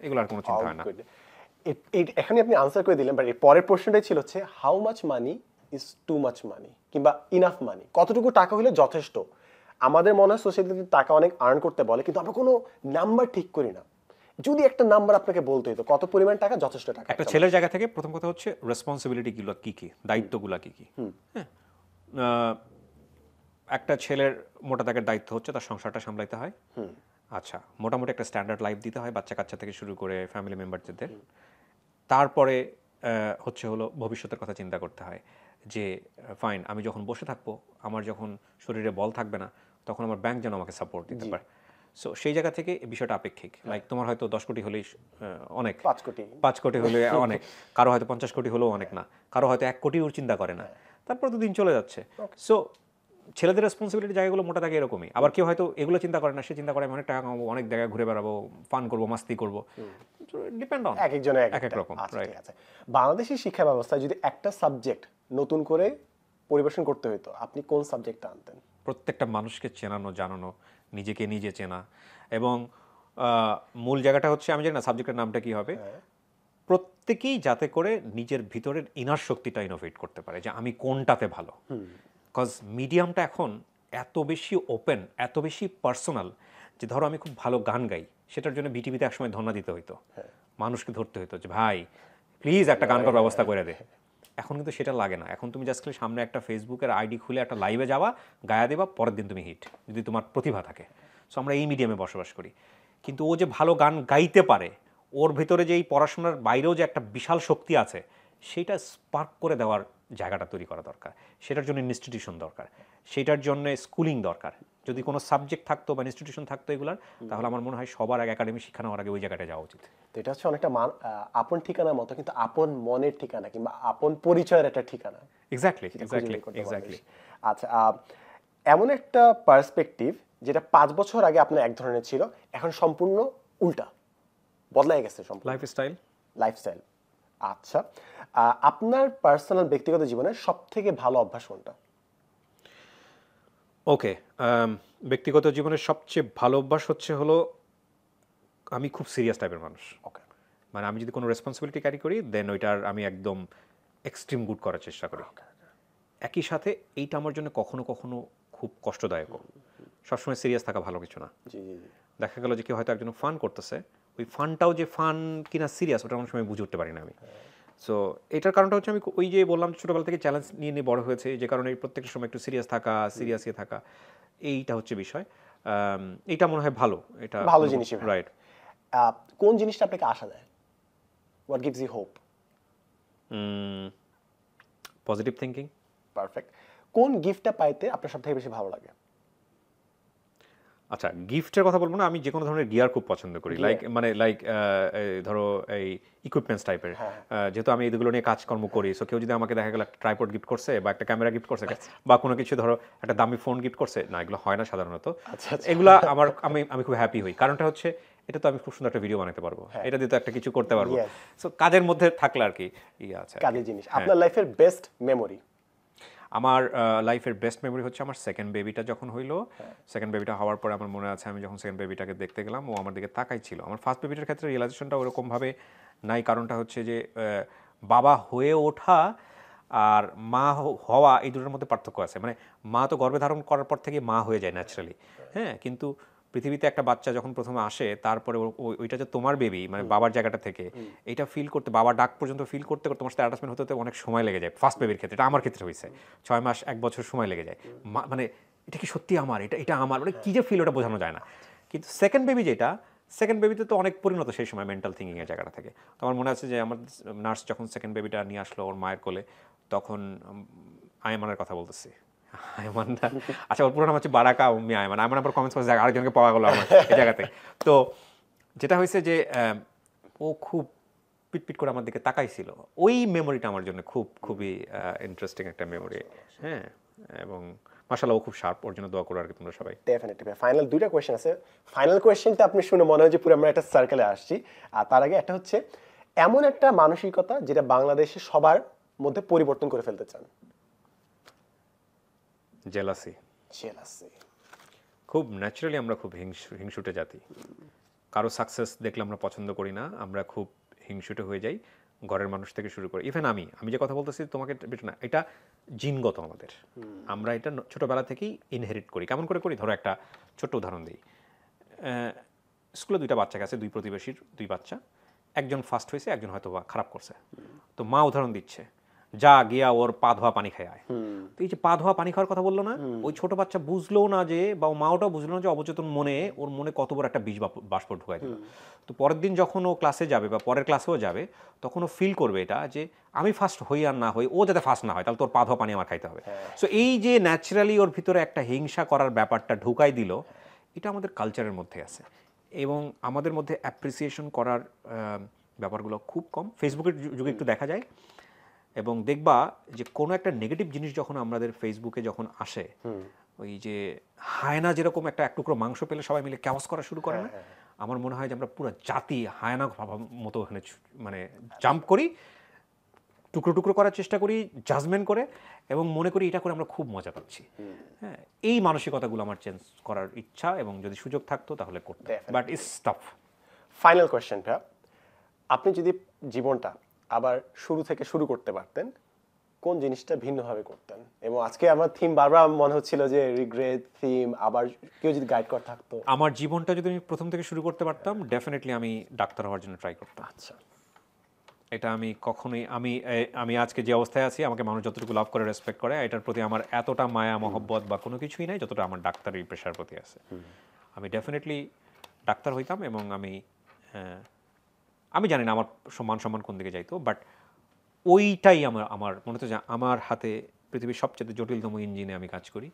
এগুলো আর কোনো চিন্তা হয় না। এখানে আপনি আনসার করে দিলেন, বাট এর পরের প্রশ্নটাই ছিল হচ্ছে how much money is too much money, কিংবা ইনাফ মানি, কতটুকু টাকা হলে যথেষ্ট? আমাদের মনে হয় সোসাইটিতে টাকা অনেক আর্ন করতে বলে, কিন্তু আমরা কোনো নাম্বার ঠিক করি না। যদি একটা নাম্বার আপনাকে বলতে হতো কত পরিমাণ টাকা যথেষ্ট টাকা একটা ছেলের জায়গা থেকে, প্রথম কথা হচ্ছে রেসপন্সিবিলিটিগুলো কী কী, দায়িত্বগুলো কী কী। হ্যাঁ, একটা ছেলের মোটা দাগের দায়িত্ব হচ্ছে তার সংসারটা সামলাইতে হয়, আচ্ছা মোটামুটি একটা স্ট্যান্ডার্ড লাইফ দিতে হয় বাচ্চা কাচ্চা থেকে শুরু করে ফ্যামিলি মেম্বারদের। তারপরে হলো ভবিষ্যতের কথা চিন্তা করতে হয় যে ফাইন, আমি যখন বসে থাকবো, আমার যখন শরীরে বল থাকবে না, তখন আমার ব্যাংক যেন আমাকে সাপোর্ট দিতে পারে। সো সেই জায়গা থেকে এই বিষয়টা আপেক্ষিক। লাইক তোমার হয়তো 10 কোটি হলেই অনেক, 5 কোটি হলে অনেক, কারো হয়তো 50 কোটি হলেও অনেক না, কারো হয়তো 1 কোটিও চিন্তা করে না, তারপর তো দিন চলে যাচ্ছে। সো ছেলেদের রেসপন্সিবিলিটি জায়গাগুলো মোটা থাকে এরকমই। আবার কেউ হয়তো এগুলো চিন্তা করে না, সে চিন্তা করে আমি অনেক টাকা কামাবো, অনেক জায়গায় ঘুরে বেড়াবো, ফান করবো, মাস্তি করবো। ডিপেন্ড অন এক এক রকম। ঠিক আছে, বাংলাদেশের শিক্ষা ব্যবস্থায় যদি একটা সাবজেক্ট নতুন করে পরিবেশন করতে হতো, আপনি কোন সাবজেক্টটা আনতেন? প্রত্যেকটা মানুষকে চেনানো, জানানো, নিজেকে নিজে চেনা, এবং মূল জায়গাটা হচ্ছে, আমি জানি না সাবজেক্টের নামটা কি হবে, প্রত্যেকেই যাতে করে নিজের ভিতরের ইনার শক্তিটা ইনোভেট করতে পারে যে আমি কোনটাতে ভালো। কজ মিডিয়ামটা এখন এত বেশি ওপেন, এত বেশি পার্সোনাল, যে ধরো আমি খুব ভালো গান গাই, সেটার জন্য বিটিভিতে একসময় ধর্ণা দিতে হইতো, মানুষকে ধরতে হইতো যে ভাই প্লিজ একটা গান করার ব্যবস্থা করে দে। এখন কিন্তু সেটা লাগে না। এখন তুমি জাস্ট খালি সামনে একটা ফেসবুকের আইডি খুলে একটা লাইভে যাওয়া, গায়া দেবা, পরের দিন তুমি হিট, যদি তোমার প্রতিভা থাকে। সো আমরা এই মিডিয়ামে বসবাস করি। কিন্তু ও যে ভালো গান গাইতে পারে, ওর ভেতরে যে এই পড়াশোনার বাইরেও যে একটা বিশাল শক্তি আছে, সেটা স্পার্ক করে দেওয়ার জায়গাটা তৈরি করা দরকার। সেটার জন্য ইনস্টিটিউশন দরকার, সেটার জন্য স্কুলিং দরকার। যদি কোনো সাবজেক্ট থাকতো বা ইনস্টিটিউশন থাকতো এগুলার, তাহলে আমার মনে হয় সবার আগে একাডেমি শিক্ষা নেওয়ার আগে ওই জায়গাটা যাওয়া উচিত। তো এটা হচ্ছে অনেকটা আপন ঠিকানার মতো, কিন্তু আপন মনের ঠিকানা কিংবা আপন পরিচয়ের একটা ঠিকানা। এক্স্যাক্টলি। আচ্ছা, এমন একটা পার্সপেক্টিভ যেটা 5 বছর আগে আপনার এক ধরনের ছিল, এখন সম্পূর্ণ উল্টা, বদলাই গেছে সম্পূর্ণ লাইফস্টাইল। আচ্ছা, আপনার পার্সোনাল ব্যক্তিগত জীবনের সবথেকে ভালো অভ্যাস কোনটা? ওকে, ব্যক্তিগত জীবনের সবচেয়ে ভালো অভ্যাস হলো আমি খুব সিরিয়াস টাইপের মানুষ। ওকে, মানে আমি যদি কোনো রেসপন্সিবিলিটি ক্যারি করি, দেন ওইটার আমি একদম এক্সট্রিম গুড করার চেষ্টা করি। একই সাথে এইটা আমার জন্য কখনো কখনো খুব কষ্টদায়ক। সবসময় সিরিয়াস থাকা ভালো কিছু না। দেখা গেল যে কেউ হয়তো একজন ফান করতেছে, ওই ফানটাও যে ফান কিনা সিরিয়াস, ওটা অনেক সময় বুঝে উঠতে পারি না আমি। সো এটার কারণটা হচ্ছে আমি ওই যে বললাম ছোটোবেলা থেকে চ্যালেঞ্জ নিয়ে নিয়ে বড় হয়েছে, যে কারণে প্রত্যেকটা সময় একটু সিরিয়াস থাকা, এইটা হচ্ছে বিষয়। এইটা মনে হয় ভালো, এটা ভালো জিনিস। রাইট। কোন জিনিসটা আপনাকে আশা দেয়? What gives you hope? Positive thinking. Perfect. কোন গিফটটা পাইতে আপনার সবথেকে বেশি ভালো লাগে? আচ্ছা, গিফটের কথা বলবো না, আমি যে কোনো ধরনের গিয়ার খুব পছন্দ করি। লাইক ধরো এই ইকুইপমেন্টস টাইপের, যেহেতু আমি এগুলো নিয়ে কাজকর্ম করি। সো কেউ যদি আমাকে দেখা গেল ট্রাইপড গিফট করছে বা একটা ক্যামেরা গিফট করছে বা কোনো কিছু, ধরো একটা দামি ফোন গিফট করছে, না এগুলো হয় না সাধারণত। এগুলা আমি খুব হ্যাপি হই। কারণটা হচ্ছে এটা তো আমি খুব সুন্দর একটা ভিডিও বানাতে পারবো, এটা দিয়ে তো একটা কিছু করতে পারবো। সো কাজের মধ্যে থাকলে আর কি আছে কাজের জিনিস। আপনার লাইফের বেস্ট মেমোরি? আমার লাইফের বেস্ট মেমোরি হচ্ছে আমার সেকেন্ড বেবিটা যখন হইলো। সেকেন্ড বেবিটা হওয়ার পরে আমার মনে আছে, আমি যখন সেকেন্ড বেবিটাকে দেখতে গেলাম, ও আমার দিকে তাকাই ছিল। আমার ফার্স্ট বেবিটার ক্ষেত্রে রিয়েলাইজেশনটা ওরকমভাবে নাই। কারণটা হচ্ছে যে বাবা হয়ে ওঠা আর মা হওয়া, এই দুটোর মধ্যে পার্থক্য আছে। মানে মা তো গর্ভে ধারণ করার পর থেকে মা হয়ে যায় ন্যাচারালি, হ্যাঁ, কিন্তু পৃথিবীতে একটা বাচ্চা যখন প্রথমে আসে, তারপরে ওইটা যে তোমার বেবি, মানে বাবার জায়গাটা থেকে এটা ফিল করতে, বাবার ডাক পর্যন্ত ফিল করতে করতে তোমার সাথে অ্যাটাচমেন্ট হতে অনেক সময় লেগে যায়। ফার্স্ট বেবির ক্ষেত্রে, এটা আমার ক্ষেত্রে হয়েছে 6 মাস 1 বছর সময় লেগে যায়। মানে এটা কি সত্যি আমার, এটা আমার, মানে কী যে ফিল, ওটা বোঝানো যায় না। কিন্তু সেকেন্ড বেবিতে তো অনেক পরিণত সেই সময় মেন্টাল থিঙ্কিংয়ের জায়গাটা থেকে। তো আমার মনে আছে যে আমার নার্স যখন সেকেন্ড বেবিটা নিয়ে আসলো ওর মায়ের কোলে, তখন আয়মানের কথা বলতেছি, আয়মানটা, আচ্ছা ওর পুরো নাম হচ্ছে বারাকা উম্মি আয়মান। আবার কমেন্টস করছে আরেকজনকে পাওয়া গেলো আমার এই জায়গাতে। তো যেটা হয়েছে যে ও খুব পিটপিট করে আমার দিকে তাকাইছিল। ওই মেমোরিটা আমার জন্য খুবই ইন্টারেস্টিং একটা মেমোরি। হ্যাঁ, এবং মাশাআল্লাহ ও খুব শার্প, ওর জন্য দোয়া করো আর কি তোমরা সবাই। ডেফিনেটলি। ফাইনাল 2টা কোয়েশ্চেন আছে। ফাইনাল কোয়েশ্চেনটা আপনি শুনে মনে হয় যে পুরো আমরা একটা সার্কেলে আসছি। আর তার আগে একটা হচ্ছে, এমন একটা মানসিকতা যেটা বাংলাদেশে সবার মধ্যে পরিবর্তন করে ফেলতে চান? জেলাসি। খুব ন্যাচারালি আমরা খুব হিংসুটে জাতি। কারো সাকসেস দেখলে আমরা পছন্দ করি না, আমরা খুব হিংসুটে হয়ে যাই, ঘরের মানুষ থেকে শুরু করে। ইভেন আমি যে কথা বলতেছি তোমাকে না, এটা জিনগত আমাদের। আমরা এটা ছোটবেলা থেকেই ইনহেরিট করি। কেমন করে করি? ধরো একটা ছোট্ট উদাহরণ দিই। স্কুলে 2টা বাচ্চা গেছে, 2 প্রতিবেশীর 2 বাচ্চা, একজন ফার্স্ট হয়েছে, একজন হয়তো বা খারাপ করছে। তো মা উদাহরণ দিচ্ছে যা গিয়া ওর পা ধোয়া পানি খায় আয়। তো এই যে পা ধোয়া পানি খাওয়ার কথা বললো না, ওই ছোট বাচ্চা বুঝলো না যে, বা মাওটাও বুঝলো না যে অবচেতন মনে ওর মনে কত বড় একটা বীজ বাষ্প ঢুকাই দিল। তো পরের দিন যখন ও ক্লাসে যাবে বা পরের ক্লাসেও যাবে, তখন ও ফিল করবে এটা যে আমি ফার্স্ট হই আর না হই, ও যাতে ফার্স্ট না হয়, তাহলে তোর পা ধোয়া পানি আমার খাইতে হবে। সো এই যে ন্যাচারালি ওর ভিতরে একটা হিংসা করার ব্যাপারটা ঢুকাই দিল, এটা আমাদের কালচারের মধ্যে আছে এবং আমাদের মধ্যে অ্যাপ্রিসিয়েশন করার ব্যাপারগুলো খুব কম। ফেসবুকের যুগে একটু দেখা যায় এবং দেখবা যে কোনো একটা নেগেটিভ জিনিস যখন আমাদের ফেসবুকে যখন আসে, ওই যে হায়না যেরকম একটা এক টুকরো মাংস পেলে সবাই মিলে ক্যাওস করা শুরু করে না, আমার মনে হয় যে আমরা পুরো জাতি হায়না মতো ওখানে মানে জাম্প করি, টুকরো টুকরো করার চেষ্টা করি, জাজমেন্ট করে, এবং মনে করি এটা করে আমরা খুব মজা পাচ্ছি। হ্যাঁ, এই মানসিকতাগুলো আমার চেঞ্জ করার ইচ্ছা, এবং যদি সুযোগ থাকতো তাহলে করতে, but it's tough. Final question ভাইয়া, আপনি যদি জীবনটা আবার শুরু থেকে শুরু করতে পারতেন, কোন জিনিসটা ভিন্নভাবে করতেন? এবং আজকে আমার থিম বারবার মনে হচ্ছিল যে রিগ্রেট থিম, আবার কেউ যদি গাইড করে থাকতো। আমার জীবনটা যদি আমি প্রথম থেকে শুরু করতে পারতাম, ডেফিনেটলি আমি ডাক্তার হওয়ার জন্য ট্রাই করতাম। আচ্ছা, এটা আমি কখনোই, আমি আজকে যে অবস্থায় আছি, আমাকে মানুষ যতটুকু লাভ করে, রেসপেক্ট করে, এটার প্রতি আমার এতটা মায়া মহব্বত বা কোনো কিছুই নাই যতটা আমার ডাক্তারি পেশার প্রতি আছে। আমি ডেফিনেটলি ডাক্তার হইতাম, এবং আমি জানি না আমার সম্মান কোন দিকে যাইতো, বাট ওইটাই আমার মনে হতো যে আমার হাতে পৃথিবীর সবচেয়ে জটিলতম ইঞ্জিনে আমি কাজ করি,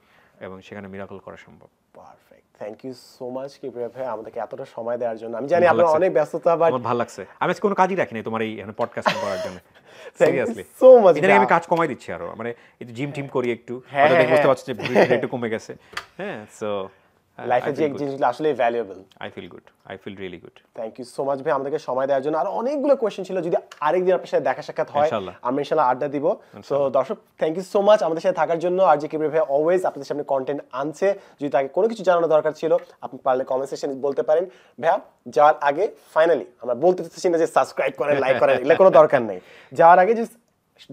এবং সেখানে মিরাকল করা সম্ভব। Perfect, thank you so much Kibria ভাই আমাদেরকে এতটা সময় দেওয়ার জন্য। আমি জানি আপনার অনেক ব্যস্ততা, বাট আমার ভালো লাগছে। আমি আজকে কোনো কাজই রাখিনি তোমার এই পডকাস্ট করার জন্য। Seriously so much. ইদানিং আমি কাজ কমাই দিচ্ছি আরো, মানে একটু জিম টিম করি একটু, হয়তো বুঝতে পারছি যে ব্রিথ একটু কমে গেছে। হ্যাঁ, সো লাইফে যে জিনিসগুলো আসলে valuable. I feel good, I feel really good. Thank you so much ভাই আমাদেরকে সময় দেওয়ার জন্য। আর অনেকগুলো কোয়েশ্চেন ছিল, যদি আরেকদিন আপনার সাথে দেখা সাক্ষাৎ হয় আমরা ইনশাআল্লাহ আড্ডা দিব। সো দর্শক, থ্যাংক ইউ সো মাচ আমাদের সাথে থাকার জন্য। আর যে কিবরিয়া ভাই অলওয়েজ আপনাদের সামনে কন্টেন্ট আনছে, যদি তাকে কোনো কিছু জানানো দরকার ছিল আপনি পারলে কমেন্ট সেকশনে বলতে পারেন। ভাইয়া যাওয়ার আগে ফাইনালি আমরা বলতে চাচ্ছি না যে সাবস্ক্রাইব করেন, লাইক করেন, এগুলো কোনো দরকার নেই। যাওয়ার আগে যে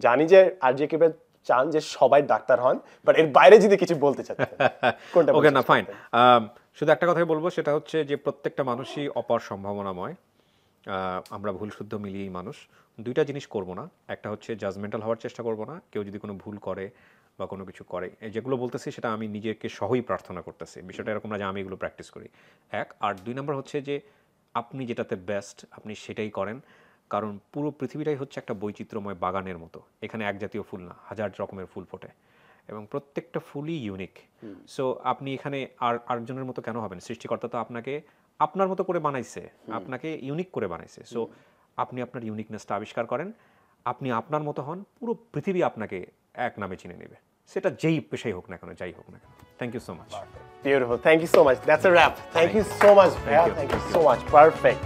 জানি যে আর যে কিবরিয়া চান যে সবাই ডাক্তার হন, বাট এর বাইরে যদি কিছু বলতে চান কোনটা? ওকে, না ফাইন, শুধু একটা কথাই বলবো, সেটা হচ্ছে যে প্রত্যেকটা মানুষই অপার সম্ভাবনাময়। আমরা ভুল শুদ্ধ মিলিয়েই মানুষ। দুইটা জিনিস করব না, একটা হচ্ছে জাজমেন্টাল হওয়ার চেষ্টা করব না। কেউ যদি কোনো ভুল করে বা কোনো কিছু করে, যেগুলো বলতেছি সেটা আমি নিজেকে সহই প্রার্থনা করতেছি, বিষয়টা এরকম না যে আমি এগুলো প্র্যাকটিস করি। আর 2 নম্বর হচ্ছে যে আপনি যেটাতে বেস্ট আপনি সেটাই করেন, কারণ পুরো পৃথিবীটাই হচ্ছে একটা বৈচিত্র্যময় বাগানের মতো। এখানে এক জাতীয় ফুল না, হাজার রকমের ফুল ফোটে, এবং প্রত্যেকটা ফুলই ইউনিক। সো আপনি এখানে আরেকজনের মতো কেন হবেন? সৃষ্টিকর্তা তো আপনাকে আপনার মতো করে বানাইছে, আপনাকে ইউনিক করে বানাইছে। সো আপনি আপনার ইউনিকনেসটা আবিষ্কার করেন, আপনি আপনার মতো হন, পুরো পৃথিবী আপনাকে এক নামে চিনে নেবে, সেটা যেই পেশাই হোক না কেন, যাই হোক না কেন। Thank you so much. Beautiful. Thank you so much. That's a wrap. Thank you so much. Thank you so much. Perfect.